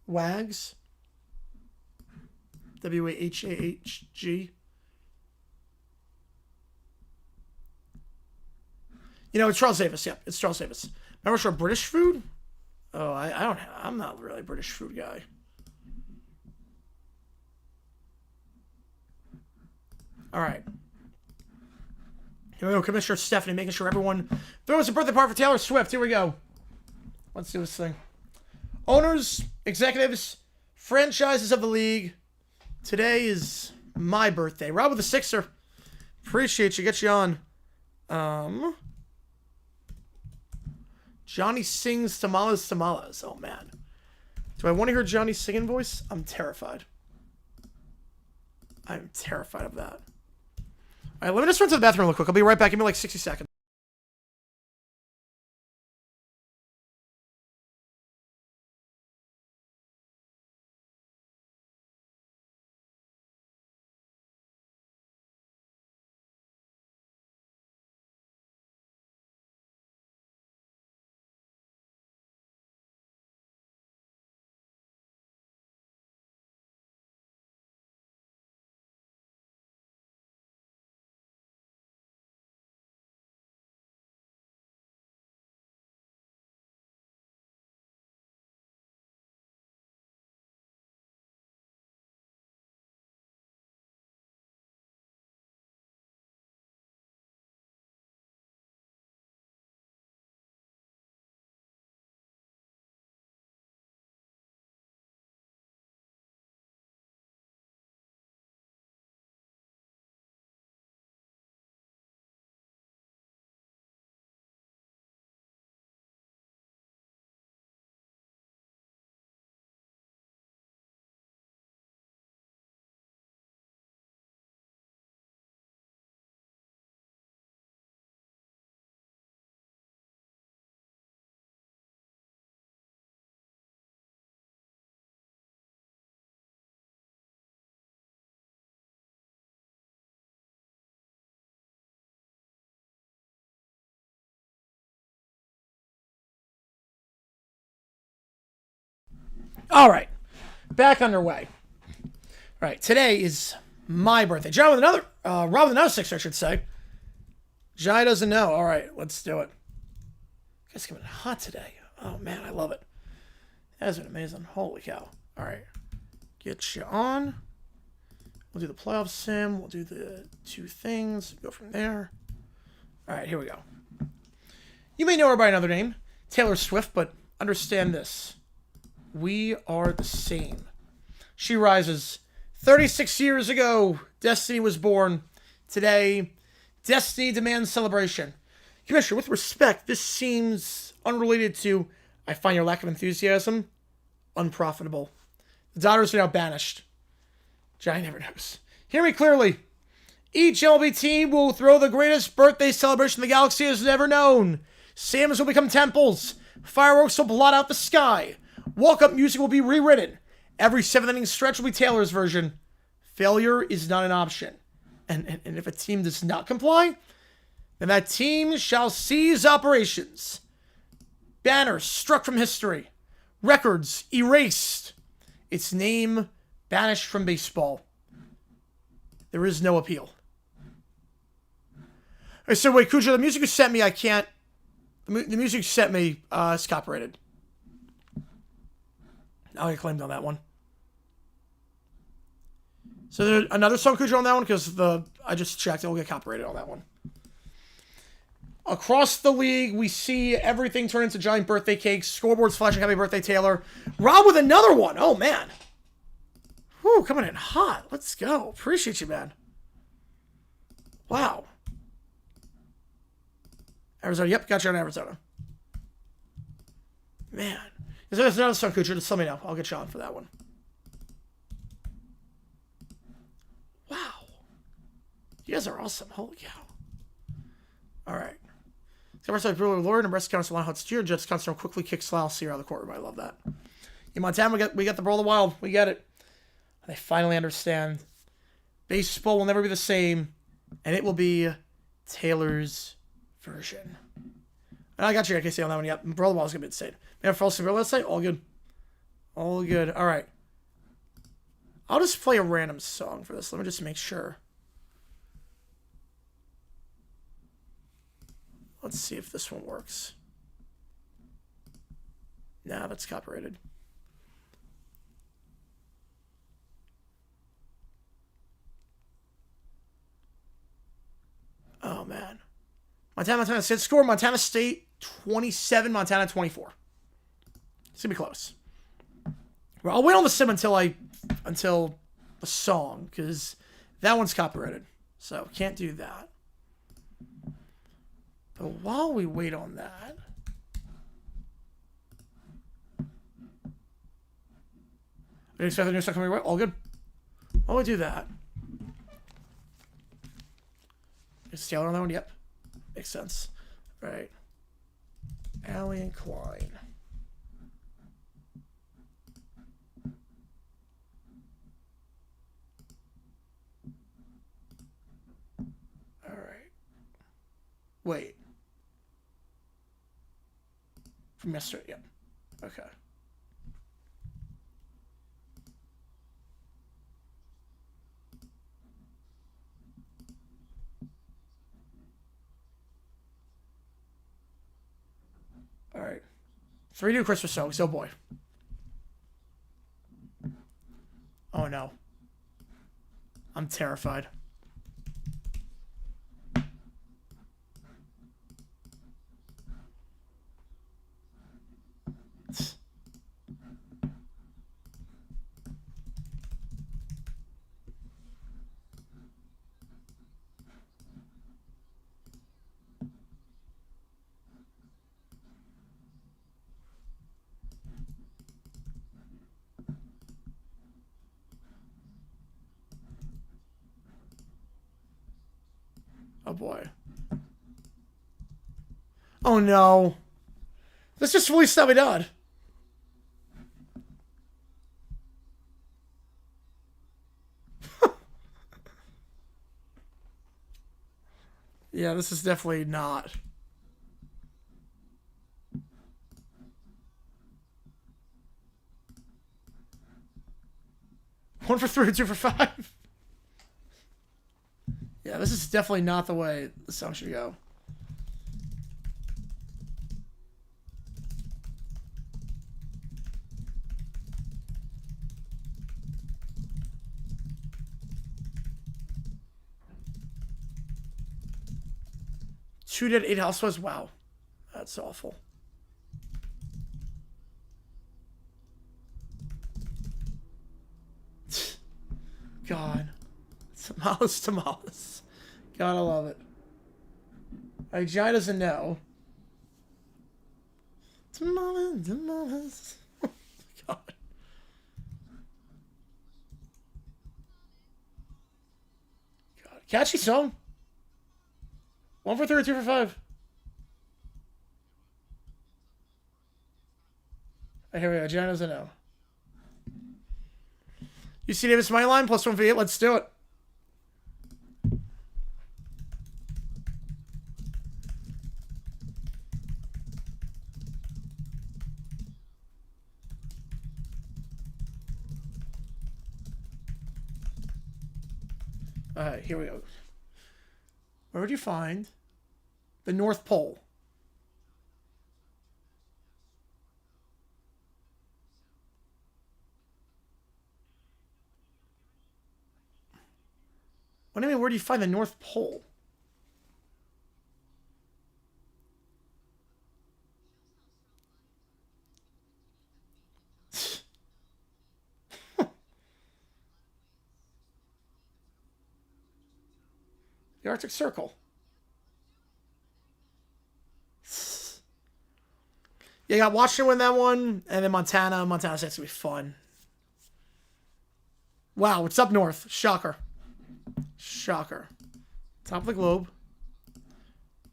Wahahg. You know, it's Charles Davis. Yeah, it's Charles Davis. Remember for British food? Oh, I'm not really a British food guy. All right. Here we go, Commissioner Stephanie, making sure everyone throws a birthday party for Taylor Swift. Here we go. Let's do this thing. Owners, executives, franchises of the league. Today is my birthday. Rob with the Sixer. Appreciate you. Get you on. Johnny sings tamales, tamales. Oh, man. Do I want to hear Johnny's singing voice? I'm terrified. I'm terrified of that. All right, let me just run to the bathroom real quick. I'll be right back. Give me like 60 seconds. All right. Back underway. All right. Today is my birthday. John with another, Rob with another 6, I should say. Jai doesn't know. All right. Let's do it. It's coming hot today. Oh, man. I love it. That's been amazing. Holy cow. All right. Get you on. We'll do the playoff sim. We'll do the 2 things. Go from there. All right. Here we go. You may know her by another name, Taylor Swift, but understand this. We are the same. She rises. 36 years ago, Destiny was born. Today, Destiny demands celebration. Commissioner, with respect, this seems unrelated to, I find your lack of enthusiasm unprofitable. The daughters are now banished. Giant never knows. Hear me clearly. Each MLB team will throw the greatest birthday celebration the galaxy has ever known. Stadiums will become temples. Fireworks will blot out the sky. Walk-up music will be rewritten. Every 7th inning stretch will be Taylor's version. Failure is not an option. And if a team does not comply, then that team shall cease operations. Banners struck from history. Records erased. Its name banished from baseball. There is no appeal. I said, wait, Cujo, the music you sent me, I can't. The music you sent me is copyrighted. I'll get claimed on that one. So there's another song, Cujo, on that one? Because I just checked, it'll get copyrighted on that one. Across the league, we see everything turn into giant birthday cakes. Scoreboards flashing, happy birthday, Taylor. Rob with another one. Oh, man. Whew, coming in hot. Let's go. Appreciate you, man. Wow. Arizona. Yep, got you on Arizona. Man. There's another song, Kucher. Just let me know. I'll get you on for that one. Wow. You guys are awesome. Holy cow. All right. Cover side Brewer Lord and Breast counts the line huts cheer. Jets counts quickly kick Slough Sear out of the courtroom. I love that. In Montana, we got the Brawl of the Wild. We get it. They finally understand. Baseball will never be the same, and it will be Taylor's version. And I got you. I can't say on that one yet. Brawl of the Wild is going to be insane. Man, false severe last night. All good. All good. All right. I'll just play a random song for this. Let me just make sure. Let's see if this one works. Nah, that's copyrighted. Oh, man. Montana State score. Montana State 27, Montana 24. It's going to be close. Well, I'll wait on the sim until the song, because that one's copyrighted. So, can't do that. But while we wait on that... I expect the new stuff coming right. All good. While we do that... Is Taylor on that one? Yep. Makes sense. All right. Allie and Klein. All right. Wait. From yesterday. Yep. Okay. All right. 3 new Christmas songs. Oh, boy. Oh, no. I'm terrified. Oh, boy. Oh, no. This just really stubby done. Yeah, this is definitely not. One for 3, 2 for 5. Yeah, this is definitely not the way the song should go. Two dead, 8 housewives. Wow, that's awful. God, tamales. God, I love it. Like, Jai doesn't know. Tamales. God. God, catchy song. 1 for 3, 2 for 5. Right, here we go. Jai doesn't know. UC Davis money line plus 1 for 8. Let's do it. All right, here we go. Where would you find the North Pole? What do you mean, where do you find the North Pole? The Arctic Circle. Yeah, you got Washington win that one, and then Montana. Montana State's gonna be fun. Wow, it's up north. Shocker. Shocker. Top of the globe.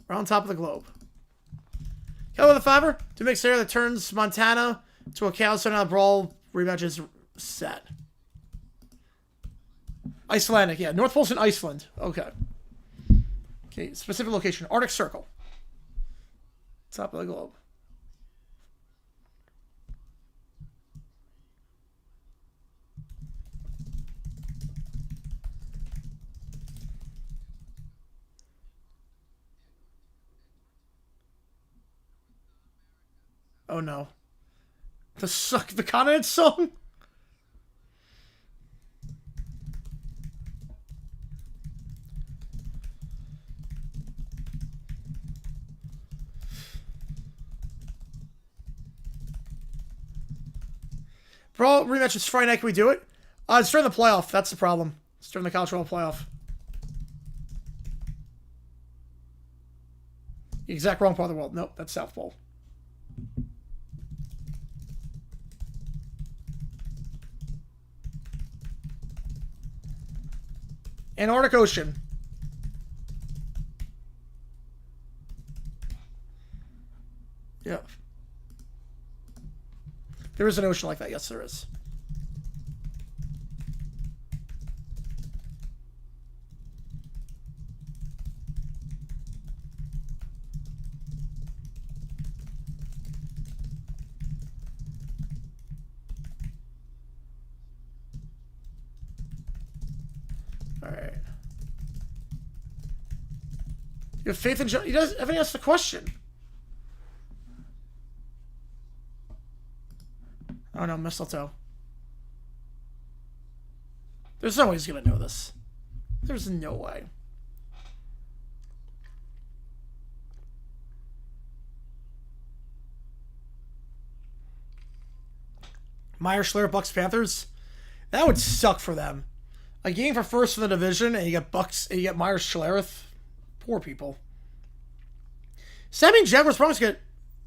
We're on top of the globe. Hello the Fiver. To make sure that turns Montana to a cow, so now brawl rematch is set. Icelandic, yeah. North Pole's in Iceland. Okay. Okay, specific location. Arctic Circle. Top of the globe. Oh no. The continent song? Brawl rematch is Friday night. Can we do it? It's during the playoff. That's the problem. It's during the college football playoff. Exact wrong part of the world. Nope, that's South Pole. Antarctic Ocean. Yep. There is an ocean like that. Yes, there is. All right. You have faith in John? He doesn't have any asked the question. Oh no, mistletoe. There's no way he's gonna know this. There's no way. Myers, Schler, Bucks, Panthers. That would suck for them. A game for first in the division, and you get Bucks, and you get Myers, Schlereth. Poor people. Sammy and Jaguars probably get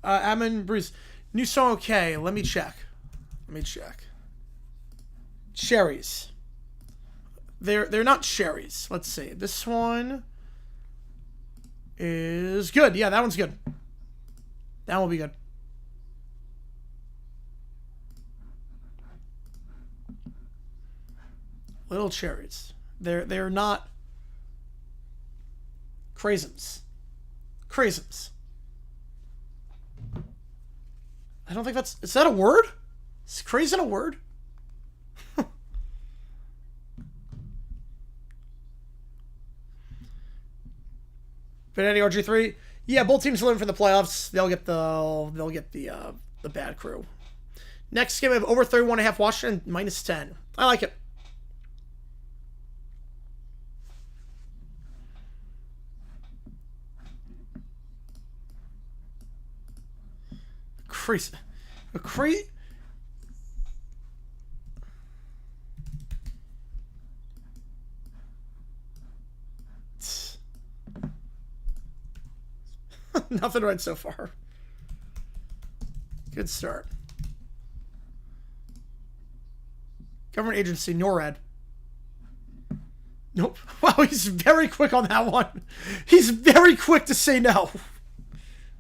Amon Breeze. New song, okay. Let me check. Cherries. They're not cherries. Let's see. This one is good. Yeah, that one's good. That will be good. Little cherries. They're not craisins. Craisins. I don't think that's... Is that a word? Is craisin a word? Benetti RG3. Yeah, both teams are in for the playoffs. They'll get the bad crew. Next game, we have over 31.5 Washington, -10. I like it. Crazy. Nothing right so far. Good start. Government agency, NORAD. Nope. Wow, he's very quick on that one. He's very quick to say no.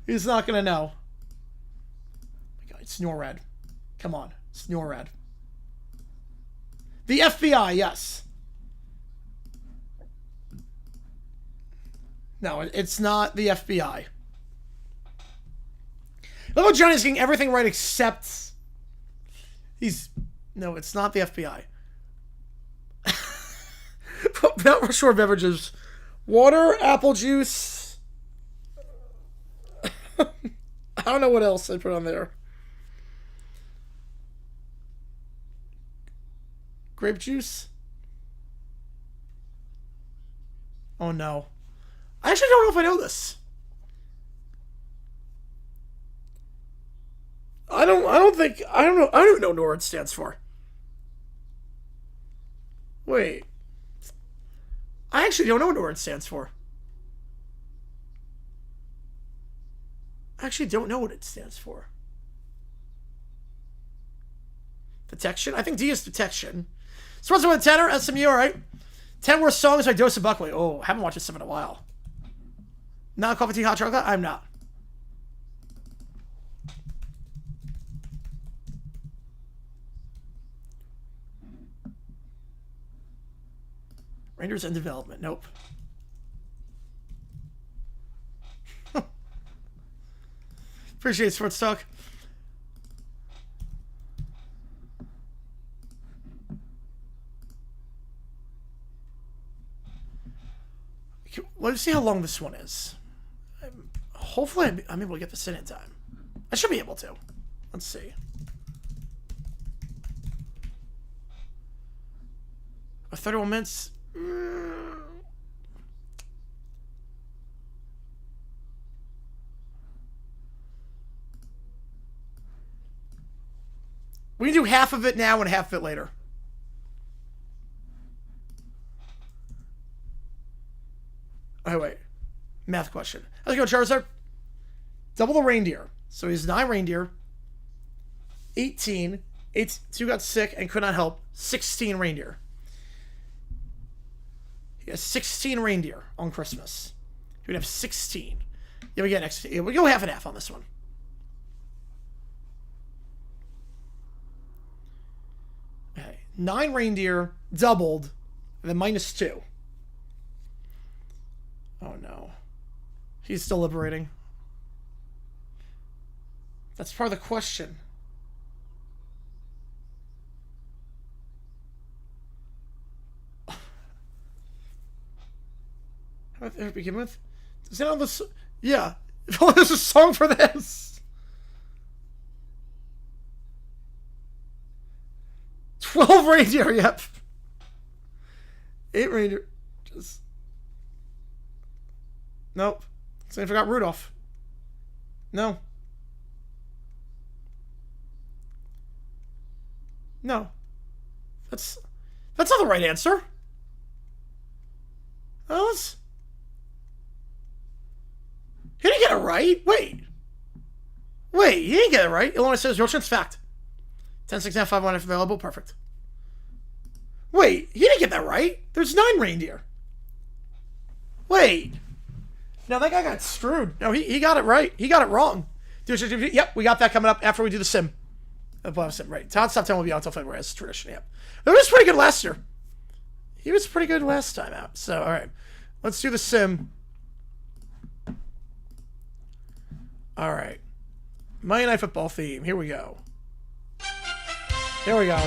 He's not going to know. It's NORAD. Come on. It's NORAD. The FBI, yes. No, it's not the FBI. Look how Johnny's getting everything right except... No, it's not the FBI. Mount Rushmore beverages. Water, apple juice. I don't know what else I put on there. Grape juice? Oh no. I actually don't know if I know this. I don't know what NORAD stands for. Wait. I actually don't know what NORAD stands for. I actually don't know what it stands for. Detection? I think D is detection. Sponsored with Tenor, SMU, alright. 10 Worst Songs by Dose of Buckley. Oh, haven't watched this in a while. Not coffee, tea, hot chocolate? I'm not. Reindeers in development. Nope. Appreciate sports talk. Let's see how long this one is. Hopefully I'm able to get this in time. I should be able to. Let's see. A 31 minutes. We can do half of it now and half of it later. Oh, wait. Math question. How's it going, Charizard? Double the reindeer. So he's 9 reindeer. 18. 2 got sick and could not help. 16 reindeer. He has 16 reindeer on Christmas. He would have 16. Yeah, we get next. Yeah, we go half and half on this one. Okay. 9 reindeer doubled, and then -2. Oh no. He's still liberating. That's part of the question. How did it begin with? Is that on this? Yeah. Oh, there's a song for this. 12 reindeer, yep. 8 reindeer. Just. Nope. So I forgot Rudolph. No. No. That's not the right answer. He didn't get it right. Wait, he didn't get it right. Illinois says real chance fact. 10, 6, 5, 1 if available. Perfect. Wait, he didn't get that right. There's 9 reindeer. Wait. No, that guy got screwed. No, he got it right. He got it wrong. Yep, we got that coming up after we do the sim. Right. Top 10 will be out until February as tradition. Yep. It was pretty good last year. He was pretty good last time out. So, all right. Let's do the sim. All right. Monday Night Football theme. Here we go. Here we go.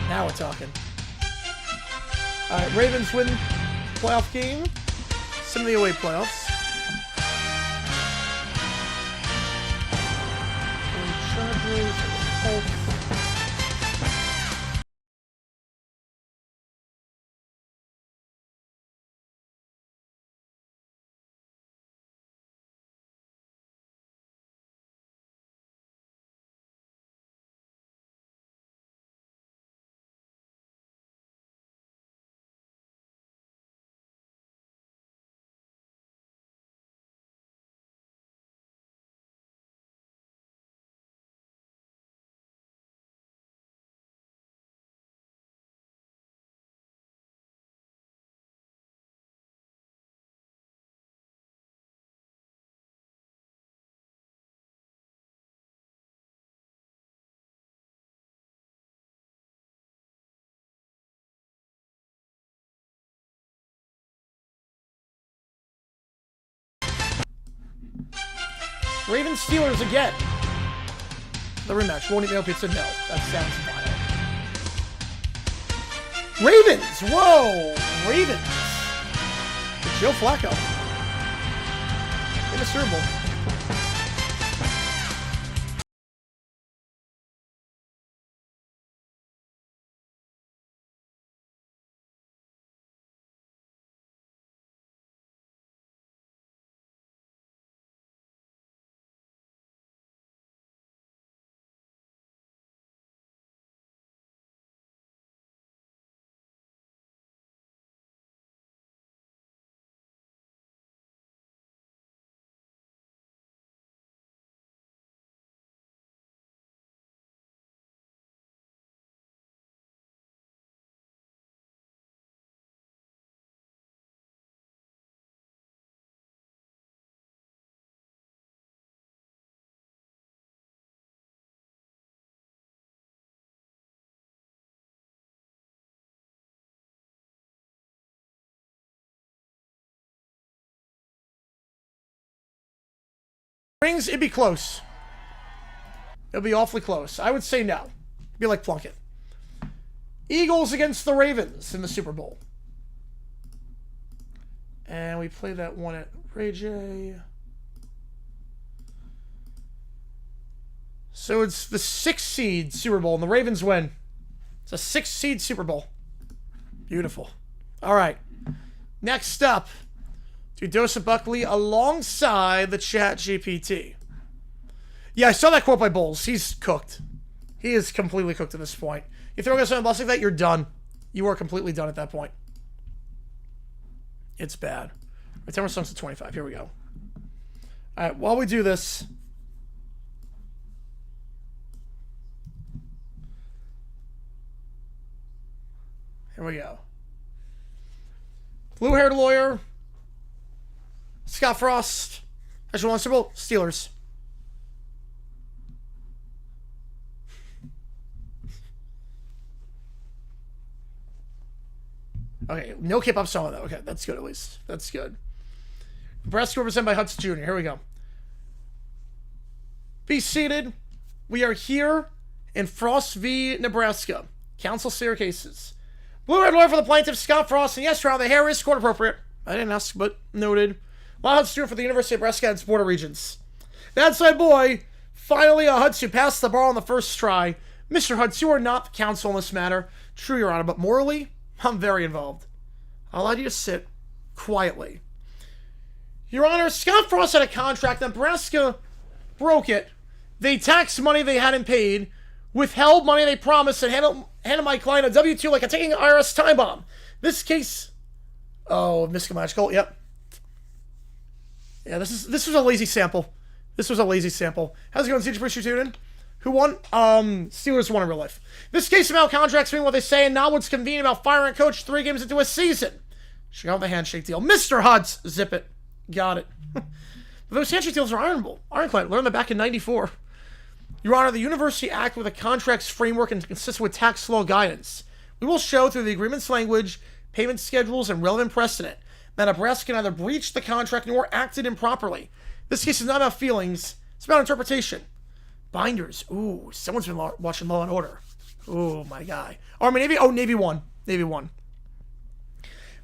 Now we're talking. All right. Ravens win playoff game. Sim of the away playoffs. Chargers, Colts. Ravens Steelers again. The rematch. Won't even pizza. No, that sounds vile. Ravens. Whoa, Ravens. Joe Flacco. In the Super Bowl. Rings, it'd be close. It'll be awfully close. I would say no. It'd be like Plunkett. Eagles against the Ravens in the Super Bowl. And we play that one at Ray J. So it's the 6th seed Super Bowl, and the Ravens win. It's a 6th seed Super Bowl. Beautiful. All right. Next up, Dudosa Buckley alongside the Chat GPT. Yeah, I saw that quote by Bowles. He's cooked. He is completely cooked at this point. You throw us on a bus like that, you're done. You are completely done at that point. It's bad. My timer sunk to 25. Here we go. All right, while we do this, here we go. Blue-haired lawyer, Scott Frost, has you won Super Bowl? Steelers. Okay, no K-pop song though. Okay, that's good at least. That's good. Nebraska represented by Hudson Jr. Here we go. Be seated. We are here in Frost v. Nebraska. Council staircases. Blue-haired lawyer for the plaintiff, Scott Frost, and yes, Your Honor, the hair is court appropriate. I didn't ask, but noted. Lyle Hudson for the University of Nebraska and its border regions. That side boy, finally a Hudson passed the ball on the first try. Mr. Hudson, you are not the counsel in this matter. True, Your Honor, but morally, I'm very involved. I'll allow you to sit quietly. Your Honor, Scott Frost had a contract. Nebraska broke it. They taxed money they hadn't paid, withheld money they promised, and handed my client a W-2 like a ticking IRS time bomb. This case... Oh, miscomatical. Yep. Yeah, this was a lazy sample. This was a lazy sample. How's it going, CG Student? Who won? Steelers won in real life. This case about contracts mean what they say and not what's convenient about firing a coach 3 games into a season. Check out the handshake deal. Mr. Huds, zip it. Got it. But those handshake deals are ironable. Ironclad. Learned that back in 94. Your Honor, the university acted with a contracts framework and consistent with tax law guidance. We will show through the agreement's language, payment schedules, and relevant precedent that Nebraska neither breached the contract nor acted improperly. This case is not about feelings. It's about interpretation. Binders. Ooh, someone's been watching Law and Order. Ooh, my guy. Army, Navy. Oh, Navy won. Navy won.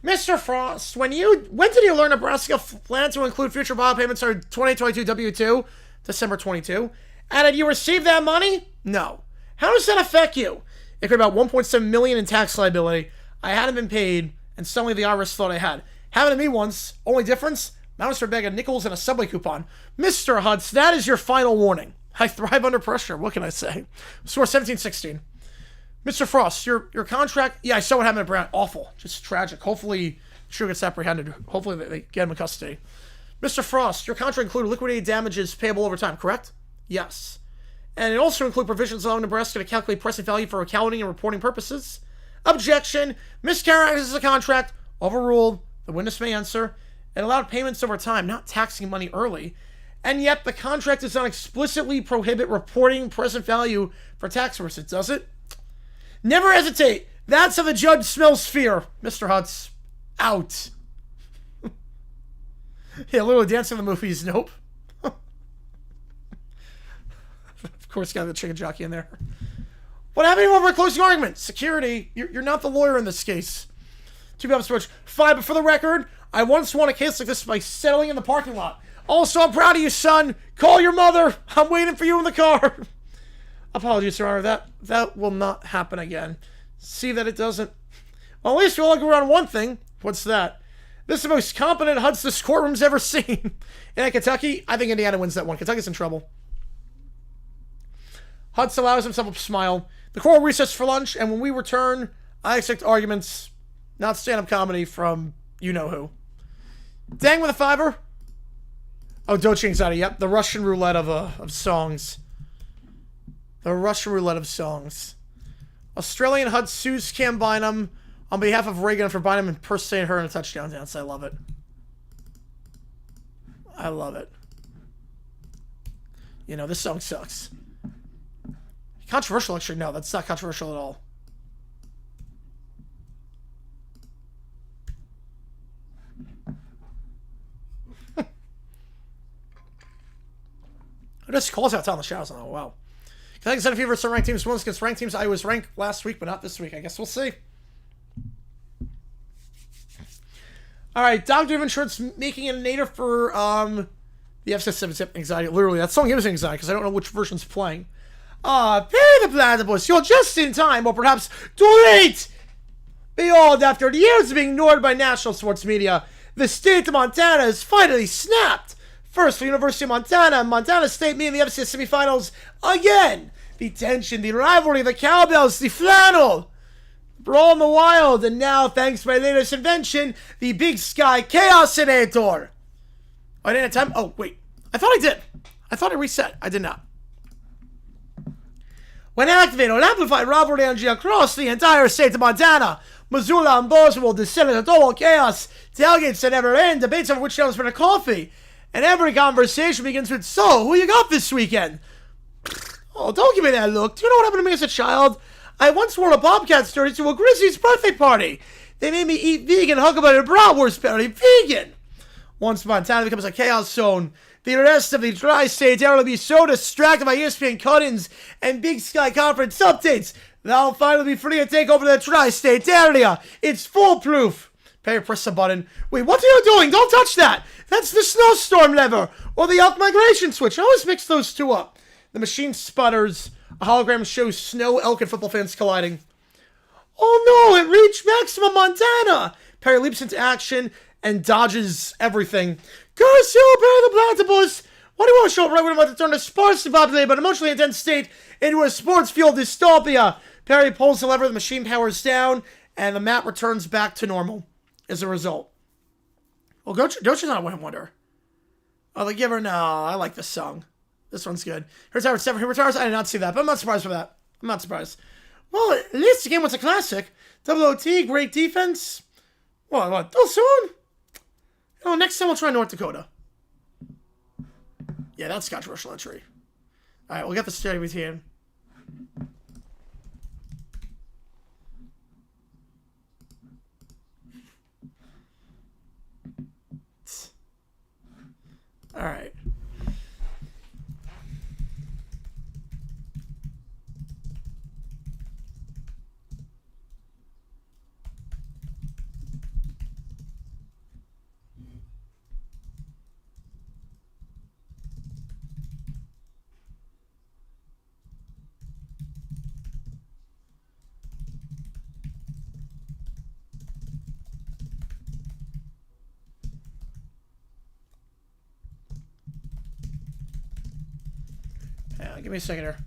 Mr. Frost, when did you learn Nebraska planned to include future bio payments or 2022 W-2, December 22? And did you receive that money? No. How does that affect you? It created about $1.7 million in tax liability. I hadn't been paid, and suddenly the IRS thought I had. Happened to me once. Only difference? Mounts for a bag of nickels and a Subway coupon. Mr. Hutz, that is your final warning. I thrive under pressure. What can I say? Score 17-16. Mr. Frost, your contract... Yeah, I saw what happened at Brown. Awful. Just tragic. Hopefully, True gets apprehended. Hopefully, they get him in custody. Mr. Frost, your contract included liquidated damages payable over time, correct? Yes. And it also included provisions allowing Nebraska to calculate present value for accounting and reporting purposes. Objection. Mischaracterizes the contract. Overruled. The witness may answer. It allowed payments over time, not taxing money early. And yet, the contract does not explicitly prohibit reporting present value for tax purposes, does it? Never hesitate. That's how the judge smells fear. Mr. Hutz, out. Yeah, Little Dance in the movies, nope. Of course, got the chicken jockey in there. What happened over a closing argument? Security, you're not the lawyer in this case. Too bad, Mr. 5, but for the record, I once won a case like this by settling in the parking lot. Also, I'm proud of you, son. Call your mother. I'm waiting for you in the car. Apologies, Your Honor. That will not happen again. See that it doesn't. Well, at least we all agree on one thing. What's that? This is the most competent Hudson this courtroom's ever seen. In Kentucky, I think Indiana wins that one. Kentucky's in trouble. Hudson allows himself a smile. The court will recess for lunch, and when we return, I expect arguments, not stand-up comedy from you-know-who. Dang with a 5-er. Oh, Dolce Anxiety, yep. The Russian roulette of songs. The Russian roulette of songs. Australian Hud sues Cam Bynum on behalf of Reagan for Bynum impersonating her in a touchdown dance. I love it. I love it. You know, this song sucks. Controversial, actually. No, that's not controversial at all. I just calls out on the shadows. Oh, wow. I think Santa Fe versus ranked teams once against ranked teams. I was ranked last week, but not this week. I guess we'll see. All right, Dr. Evan Short's making it a native for the FS7 anxiety. Literally, that song gives me anxiety because I don't know which version's playing. Perry the Platypus, you're just in time, or perhaps too late. Behold, after years of being ignored by national sports media, the state of Montana has finally snapped. First for University of Montana and Montana State meeting the FCS semifinals again. The tension, the rivalry, the cowbells, the flannel. Brawl in the wild, and now, thanks to my latest invention, the Big Sky Chaosinator. I didn't have time. Oh, wait. I thought I did. I thought I reset. I did not. When activated, it'll amplify rivalry energy across the entire state of Montana. Missoula and Bozeman will descend into total chaos. Tailgates that never end, debates over which channel to spend a coffee. And every conversation begins with, so, who you got this weekend? Oh, don't give me that look. Do you know what happened to me as a child? I once wore a Bobcat story to a Grizzlies birthday party. They made me eat vegan Huckleberry bratwurst parody. Vegan! Once Montana becomes a chaos zone, the rest of the tri-state area will be so distracted by ESPN cut-ins and Big Sky Conference updates, they'll finally be free to take over the tri-state area. It's foolproof. Perry, press the button. Wait, what are you doing? Don't touch that. That's the snowstorm lever or the elk migration switch. I always mix those two up. The machine sputters. A hologram shows snow, elk, and football fans colliding. Oh no, it reached maximum Montana. Perry leaps into action and dodges everything. Curse you, Perry the Platypus! Why do you want to show up right when I'm about to turn a sparsely populated but emotionally intense state into a sports-fueled dystopia? Perry pulls the lever, the machine powers down, and the map returns back to normal as a result. Well, Gochi's not a one wonder. Oh, the Giver? No, I like this song. This one's good. Retired 7. He retires. I did not see that, but I'm not surprised for that. I'm not surprised. Well, at least the game was a classic. Double OT, great defense. What? Too soon? Next time we'll try North Dakota. Yeah, that's controversial entry. All right, we'll get the study routine. All right. Give me a second here.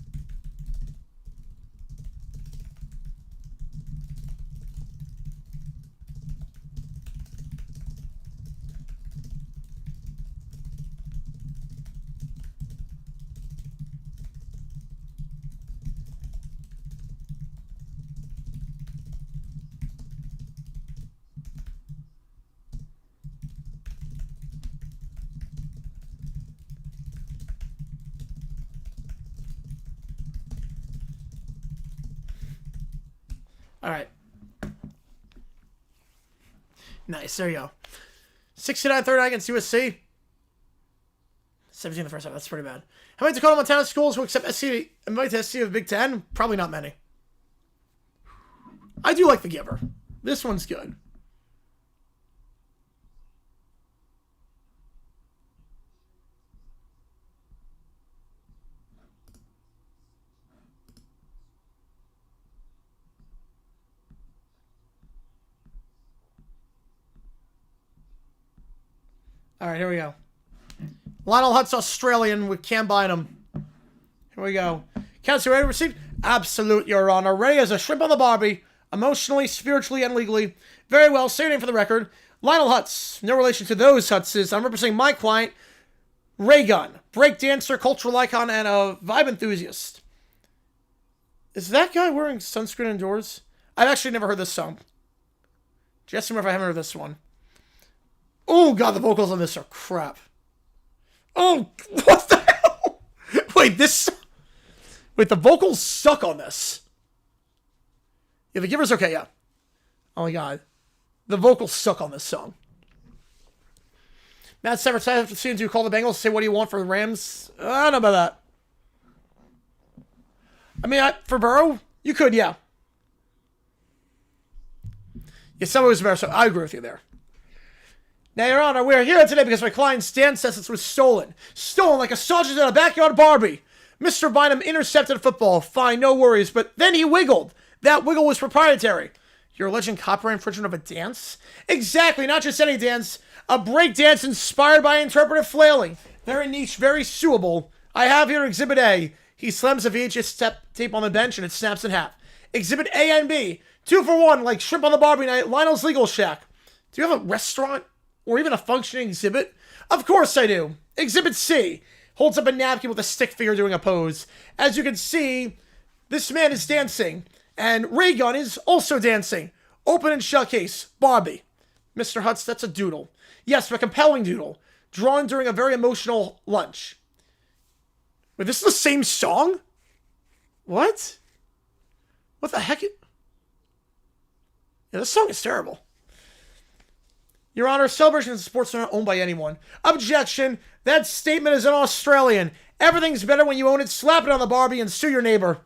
All right. Nice. There you go. 69 third against USC. 17 the first half. That's pretty bad. How many Dakota Montana schools will accept SC, invite to SC of the Big Ten? Probably not many. I do like the Giver. This one's good. All right, here we go. Lionel Hutz, Australian with Cam Bynum. Here we go. Council ready to receive? Absolute, Your Honor. Ready as a shrimp on the barbie. Emotionally, spiritually, and legally. Very well. Say your name for the record. Lionel Hutz. No relation to those Hutzes. I'm representing my client, Ray Gun. Breakdancer, cultural icon, and a vibe enthusiast. Is that guy wearing sunscreen indoors? I've actually never heard this song. Just remember if I haven't heard this one. Oh, God, the vocals on this are crap. Oh, what the hell? Wait, the vocals suck on this. Yeah, the Giver's okay, yeah. Oh, my God. The vocals suck on this song. Matt Stafford after seeing you call the Bengals, say, what do you want for the Rams? I don't know about that. I mean, for Burrow, you could, yeah. Yeah, someone was better, so I agree with you there. Now, Your Honor, we are here today because my client's dance sentence was stolen. Stolen like a sausage in a backyard Barbie. Mr. Bynum intercepted a football. Fine, no worries. But then he wiggled. That wiggle was proprietary. You're alleging copyright infringement of a dance? Exactly, not just any dance. A break dance inspired by interpretive flailing. Very niche, very suable. I have here Exhibit A. He slams a VHS tape on the bench and it snaps in half. Exhibit A and B. 2 for 1, like shrimp on the Barbie night, Lionel's Legal Shack. Do you have a restaurant? Or even a functioning exhibit? Of course I do. Exhibit C. Holds up a napkin with a stick figure doing a pose. As you can see, this man is dancing. And Ray Gun is also dancing. Open and shut case. Barbie. Mr. Hutz, that's a doodle. Yes, but a compelling doodle. Drawn during a very emotional lunch. Wait, this is the same song? What? What the heck? Yeah, this song is terrible. Your Honor, celebrations of sports are not owned by anyone. Objection. That statement is an Australian. Everything's better when you own it. Slap it on the Barbie and sue your neighbor.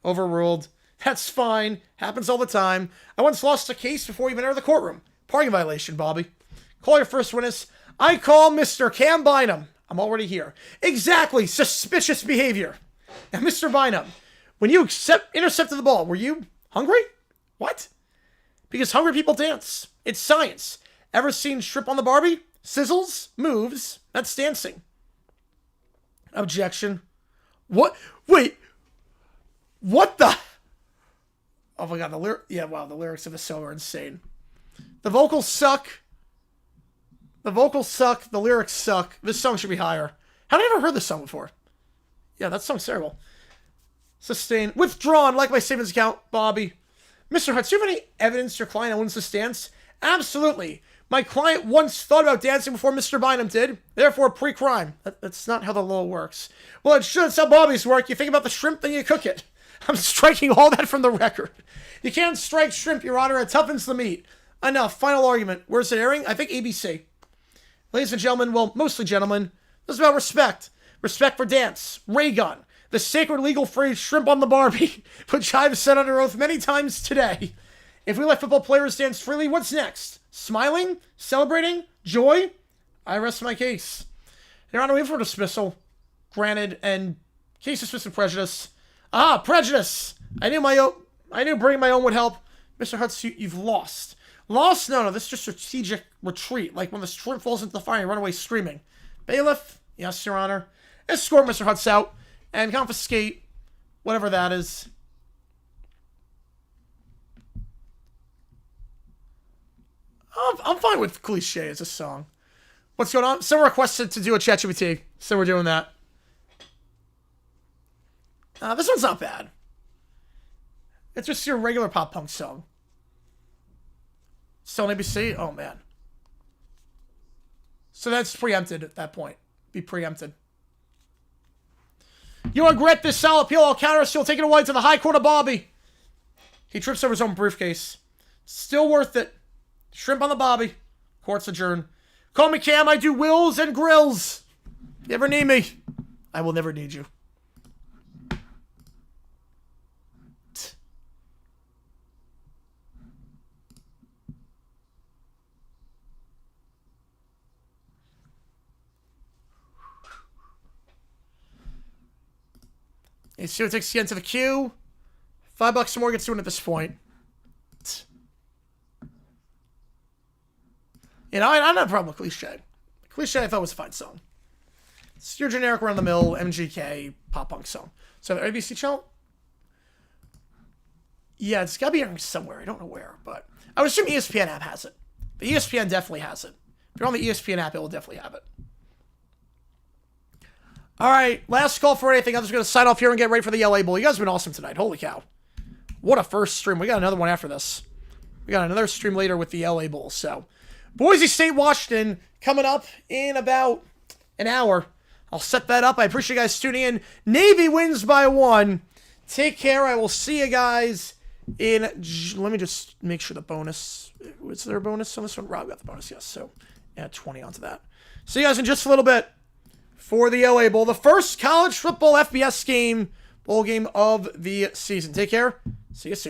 Overruled. That's fine. Happens all the time. I once lost a case before we even entered the courtroom. Parking violation, Bobby. Call your first witness. I call Mr. Cam Bynum. I'm already here. Exactly. Suspicious behavior. Now, Mr. Bynum, when you intercepted the ball, were you hungry? What? Because hungry people dance. It's science. Ever seen shrimp on the Barbie? Sizzles, moves, that's dancing. Objection. What? Wait. What the? Oh my god, the lyrics of the song are insane. The vocals suck. The lyrics suck. This song should be higher. Have I ever heard this song before? Yeah, that song's terrible. Sustain. Withdrawn, like my savings account, Bobby. Mr. Hutz, do you have any evidence your client owns this dance? Absolutely. My client once thought about dancing before Mr. Bynum did. Therefore, pre-crime. That's not how the law works. Well, it should. It's how Bobby's work. You think about the shrimp, then you cook it. I'm striking all that from the record. You can't strike shrimp, Your Honor. It toughens the meat. Enough. Final argument. Where's it airing? I think ABC. Ladies and gentlemen, well, mostly gentlemen, this is about respect. Respect for dance. Ray gun. The sacred legal phrase, shrimp on the Barbie, which I've said under oath many times today. If we let football players dance freely, what's next? Smiling? Celebrating? Joy? I rest my case. Your Honor, we have for dismissal. Granted, and case dismissed with prejudice. Ah, prejudice! I knew bringing my own would help. Mr. Hutz, you've lost. Lost? No, this is just strategic retreat, like when the shrimp falls into the fire and you run away screaming. Bailiff? Yes, Your Honor. Escort Mr. Hutz out and confiscate whatever that is. I'm fine with cliche as a song. What's going on? Someone requested to do a ChatGPT, so we're doing that. This one's not bad. It's just your regular pop punk song. Still on ABC? Oh, man. So that's preempted at that point. Be preempted. You regret this solid appeal. I'll counter us. You'll take it away to the High Court of Bobby. He trips over his own briefcase. Still worth it. Shrimp on the Bobby. Court's adjourned. Call me Cam. I do wills and grills. You ever need me? I will never need you. Hey, see what takes you into the queue. $5 or more gets doing at this point. You know, I don't have a problem with cliche. Cliche I thought was a fine song. It's your generic run-of-the-mill MGK pop-punk song. So the ABC channel? Yeah, it's gotta be airing somewhere. I don't know where, but I would assume ESPN app has it. The ESPN definitely has it. If you're on the ESPN app, it will definitely have it. All right, last call for anything. I'm just going to sign off here and get ready for the LA Bowl. You guys have been awesome tonight. Holy cow. What a first stream. We got another one after this. We got another stream later with the LA Bowl. So, Boise State, Washington, coming up in about an hour. I'll set that up. I appreciate you guys tuning in. Navy wins by 1. Take care. I will see you guys in... Let me just make sure the bonus... Was there a bonus on this one? Rob got the bonus, yes. So, Add 20 onto that. See you guys in just a little bit for the LA Bowl, the first college football FBS bowl game of the season. Take care. See you soon.